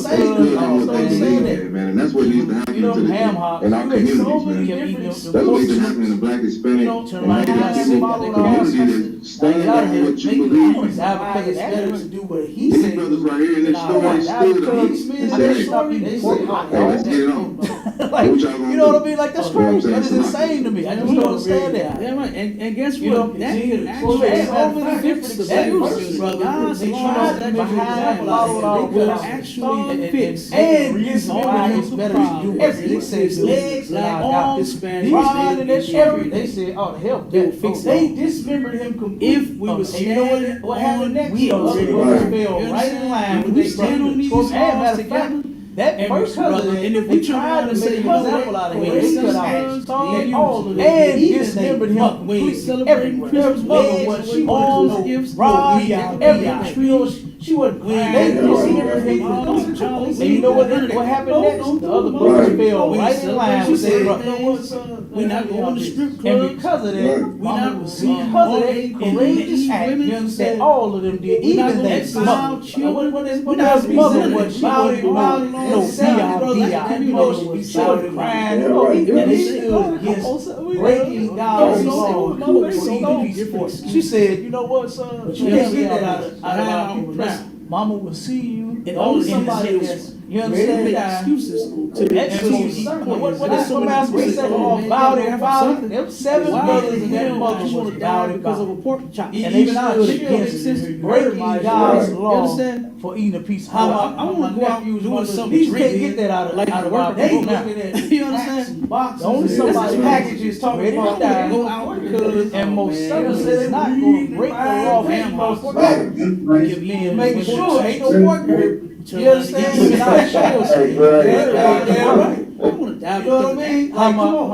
man, and that's what needs to happen in our communities, man. That's what needs to happen in the Black, Hispanic, and Native people community to stand on what you believe in. It's better to do what he These said. brothers right here in this story stood up and said, hey, let's get it on. Like, you know what I mean? Like, that's crazy. That is insane to me. I just don't understand that. Yeah, right. And guess what? That could actually fix the black brother. God's laws that could actually fix and reason why it's better to do everything. Says legs, black arms, Hispanic, everything. They said, oh, the hell, they will fix it. They dismembered him completely. If we would stand what happened next, we already fell right in line. When we stand on these laws together, That first cousin, and if we tried to make an example out of him, they cut out his tongue and all of that, and dismembered him completely everywhere. His mother was, she was robbed and everything. She wasn't crying. They dismembered him completely. And you know what happened next? The other brothers fell right in line with their brothers. We're not going to strip clubs. And because of that, courageous act that all of them did, even that mother. His mother was shouting, she was crying, and they stood against breaking God's law. She said, you know what, son? You can't get that out of our people. Mama will see you, and only somebody that's, you understand, excuses to actually, what is some else we say, about it, them 7 brothers and that mother was vowed because of a pork chop, and they stood against breaking God's law for eating a piece of pork. I want to go out and doing something. These can't get that out of our people now. You understand? The only somebody packages talking about that go out because, and most certainly it's not going to break the law for making sure ain't no pork here. You understand? I want to die. You know what I mean?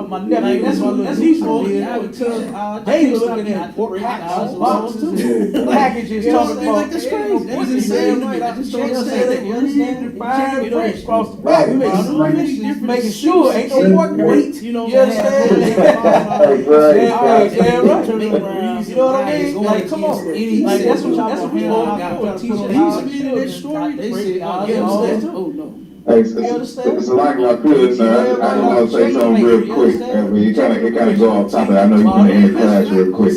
My nephew, that's he's for. They looking at pork boxes too. Packages talking about that's crazy. That's insane. I just don't understand that. You understand? You know, across the back. Making sure ain't no pork weight. You know what I'm saying? Yeah, right. You know what I mean? Like, come on. Like, that's what we want to teach our children. They say, oh no. Hey, it's like my feelings, sir. I want to say something real quick. I mean, it kind of go off topic. I know you're going to end the class real quick. I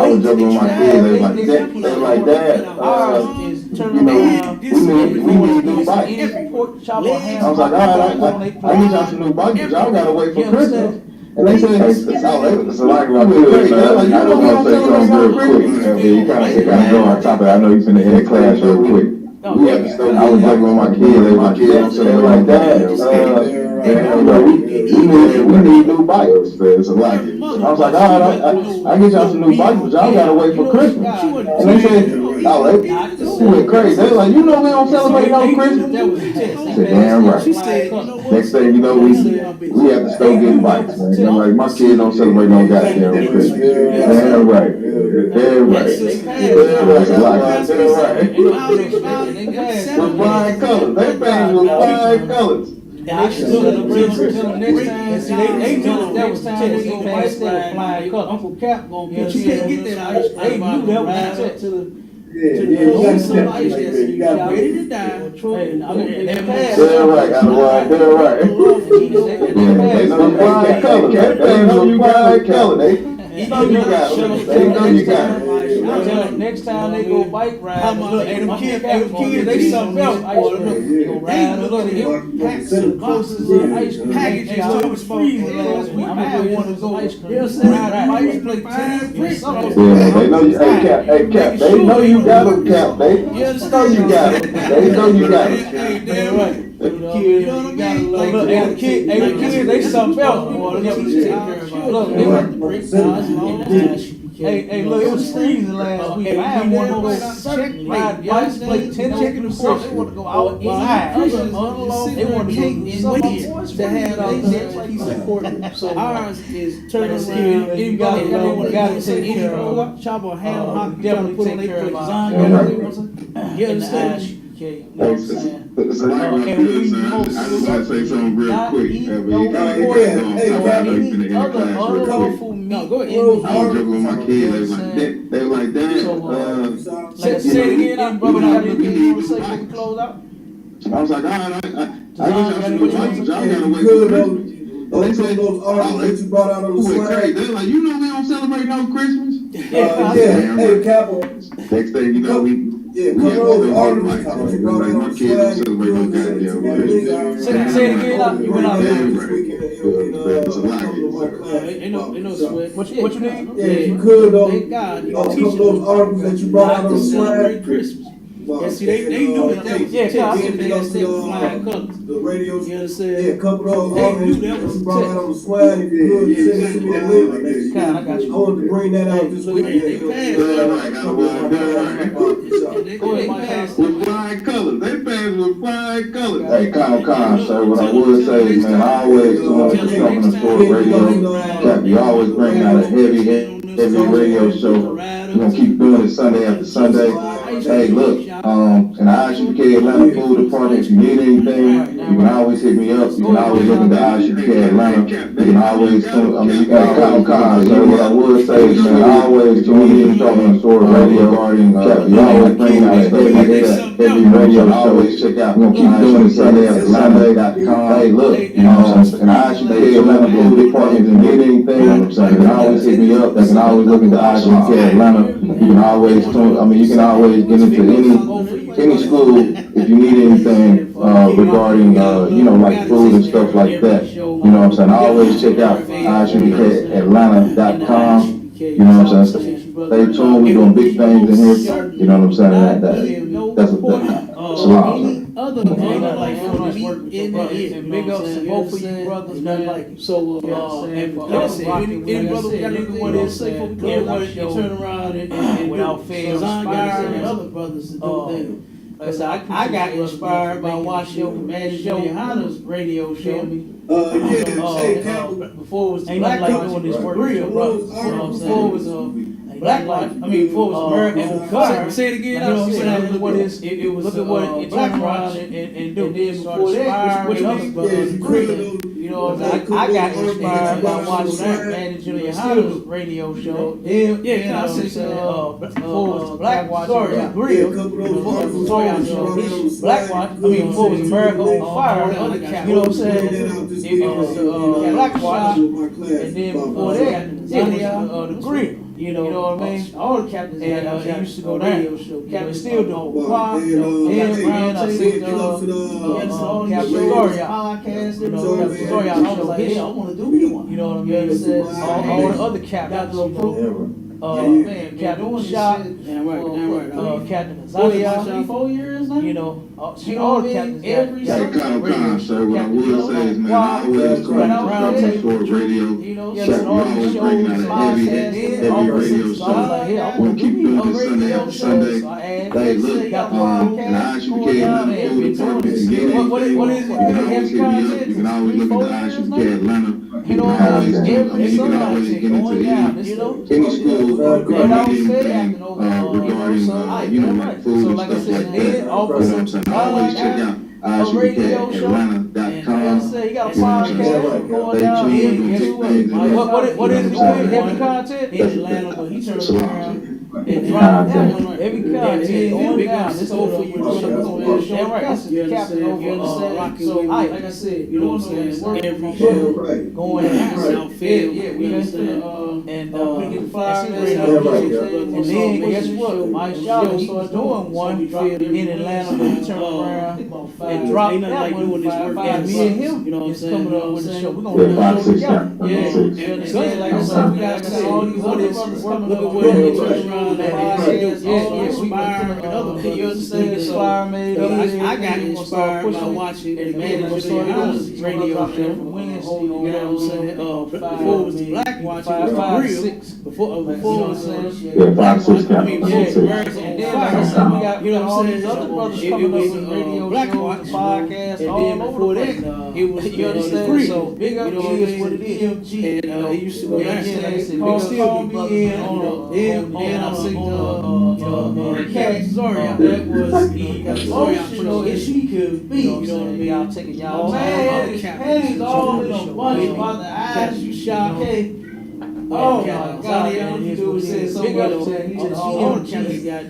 was joking with my kids. They was like, Dad, you know, we need new bikes. I was like, all right, I need y'all some new bikes, but y'all got to wait for Christmas. And they said, it's like my feelings, sir. I just want to say something real quick. I mean, it kind of go off topic. I know you're going to end the class real quick. I was like with my kids, they were like, Dad, we need new bikes. It's a lot. I was like, all right, I get y'all some new bikes, but y'all gotta wait for Christmas. And they said, they went crazy. They were like, you know we don't celebrate no Christmas. I said, damn right. Next thing you know, we have to start getting bikes, man. I'm like, my kids don't celebrate no goddamn Christmas. Damn right. Damn right. That's a lot. Damn right. With flying colors. They fans with flying colors. And they stood until the next time. And see, they knew that was time they go by instead of flying colors. Uncle Cap gonna get you can't get that out. They knew that was the to the. Somebody that's got ready to die. They're right, they're right. They know flying colors. They fans with flying colors. They know you got it. They know you got it. Next time they go bike ride, look, and them kids, they something else. They go ride, look, packs of boxes of ice cream. Packages, it was freezing last week. I had one of those ice cream. Bikes play tennis. Yeah, they know you. Hey, Cap, they know you got them, Cap. They know you got it. They know you got it. They're right. The kids, you gotta look, and the kids, they something else. Look, they want to break down. Hey, look, it was freezing last week. I had one of those ride bikes, play tennis, chicken and pork. They want to go outside. They want to take in to have that piece of pork. So ours is turn around. Anybody got to take care of. Chop or ham hock, definitely take care of lasagna. You understand? Okay, I just want to say something real quick. I know you're in the class real quick. No, go ahead. I was joking with my kids. They were like, Dad, say it again, brother. Got anything you want to say before we close out? I was like, all right, I get y'all some new bikes, but y'all gotta wait for Christmas. They said, those articles that you brought out on the swag. They're like, you know we don't celebrate no Christmas. Hey, Capo. Next thing you know, we have those articles like my kids don't celebrate no goddamn Christmas. Say it again. You went out there. It's a lot. Ain't no sweat. What you need? Yeah, you could though. Thank God. You Those teach them articles that you brought out on the celebrate swag. Christmas. Yeah, see, they knew that was yeah, they had said flying colors. The radio. You understand? Yeah, a couple of those They articles knew that was that you brought out on the swag. If you could send it to me that way. I got you. I wanted to bring that out this week. They passed. With flying colors. They fans with flying colors. Hey, Con, sir, what I would say is, man, I always tune in to Talking the Sport Radio. Cap, you always bring out a heavy radio show. We're gonna keep doing it Sunday after Sunday. Hey, look, in the ISUPK Atlanta Food Department, if you need anything, you can always hit me up. You can always look at the ISUPK Atlanta. You can always tune, you can Con, sir, what I would say is, man, I always tune in to Talking the Sport Radio regarding, Cap, you always bring out a heavy radio show. Always check out. We're gonna keep doing it Sunday after Sunday.com. Hey, look, and I should be Atlanta Food Department. If you need anything, you can always hit me up. You can always look at the ISUPK Atlanta. You can always you can always get into any school if you need anything regarding like food and stuff like that. You know what I'm saying? I always check out ISUPKAtlanta.com. You know what I'm saying? Stay tuned. We're doing big things in here. You know what I'm saying? That's a thing. Other and big ups to both of you brothers, man. So, and like I said, any brother got anything want to say before we close out, turn around and without fail, inspire other brothers to do things. Like I said, I got inspired by watching Johanna's radio show. Before it was Black Watch doing this work, real brothers. Before it was Black Watch, before it was American Car. Say it again. You know what I'm saying? What is it was look at what it Black Watch and do. Then before that, which other brothers agree. You know, I got inspired by watching that Johanna's radio show. Yeah, you know what I'm saying? Before it was Black Watch, real. Before it was Black Watch, before it was America on Fire. You know what I'm saying? It was Black Watch, and then before that, the Grill. You know what I mean? All the captains and used to go down. Captains still doing Pop, and I think Captain Story podcast, Captain Story, I was like, yeah, I want to do one. You know what I mean? All the other captains. Captain Shot, Captain Azalea, 4 years now. You know, all the captains. Con, sir, what I would say is, man, I always tune in to Talking Sport Radio. Check, you always bring out a heavy radio show. We'll keep doing this Sunday after Sunday. Hey, look, and I ISUPK Atlanta Food Department. If you need anything, you can always hit me up. You can always look at the ISUPK Atlanta. You can always get into any school regarding anything regarding like food and stuff like that. You know what I'm saying? Always check out ISUPKAtlanta.com. You got a podcast going down here. What is it? Heavy content in Atlanta, but he turns around and drive that one. Every content going down. This over you. That's right. This is Captain over. So, like I said, you know what I'm saying? Every show going down Southfield. Yeah, we understand. And we get the flyer. And then guess what? My show started doing one in Atlanta, but he turned around and dropped that one. And me and him, you know what I'm saying, coming up with the show. We're gonna do a show together. Yeah, like I said, we got all these other brothers coming up with it. You understand? Inspired me. I got inspired by watching the Johanna's radio show from Wednesday. You know what I'm saying? Before it was the Black Watch, it was real. Before it was 5, 6, and then like I said, we got, you know what I'm saying, other brothers coming up with radio Black Watch podcast, all over that. It was, you understand? So big up, it is what it is. And he used to go down there, like I said, call me in on and I think Cat Zoria, that was the emotional as she could be. You know what I mean? Y'all taking y'all time. It's all in a bunch about the eyes you shot. Oh my God! All you do is say so much. He just all the captains got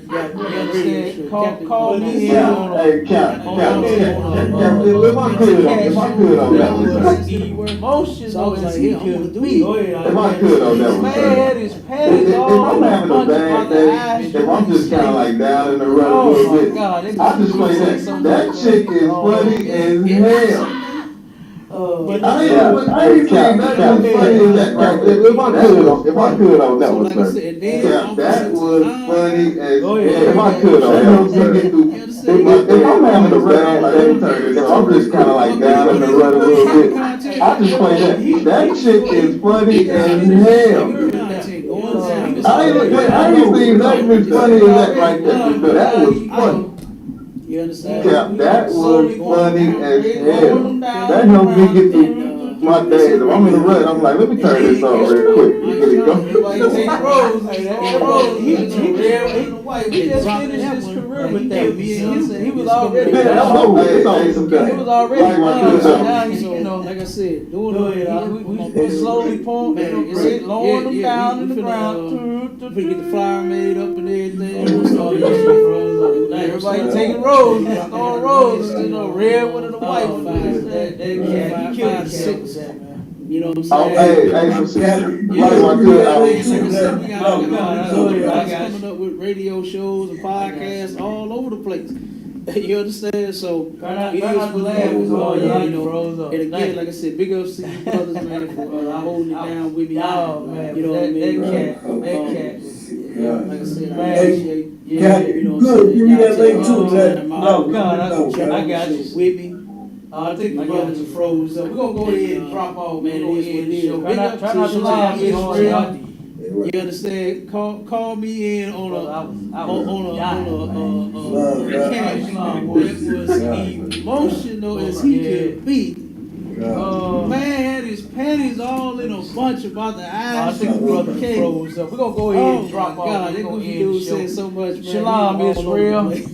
call me in. Hey, Captain, if I could on that one. Emotions as he could be. If I could on that one, man, his panties all if I'm having a bad day, if I'm just kind of like down in the rut a little bit, I just play that. That chick is funny as hell. I ain't saying nothing as funny as that. If I could on that one, sir. That was funny as hell. If I could on that one, sir. If I'm having a bad day, if I'm just kind of like down in the rut a little bit, I just play that. That chick is funny as hell. I ain't seen nothing as funny as that right there. That was funny. You understand? Cap, that was funny as hell. That helped me get through my days. If I'm in the rut, I'm like, let me turn this on real quick. Get it going. Everybody take Rose. He just finished his career with that. He was already Yeah, that's done. what hey, some He was already like my done. kids So are- now he's, you know, like I said, doing we slowly pouring, lowering them down in the ground. We get the fire made up and everything. Everybody taking Rose, throwing Rose, you know, red one of the white ones. That cat, he killed six. You know what I'm saying? Hey, some shit. Yeah, Like my Guys coming up with radio shows and podcasts all over the place. You understand? So Try not to laugh. It's all yeah, you know. And again, like I said, big ups to you brothers, man, for holding it down with me. Oh man, You know what I mean? that cat. Like I said, I Man, appreciate Cap, you know. look, give me that link too, Jack. No, God, I got you. With me. I think the brothers are froze up. We're gonna go ahead and drop off, man. It is what it is. Try not to laugh. You understand? Call me in on a cash that was emotional as he could be. Man had his panties all in a bunch about the I eyes. think the brothers are froze up. We're gonna go ahead and drop off. God, that goofy dude said so much, man. Shalom, He was all over the Israel. place.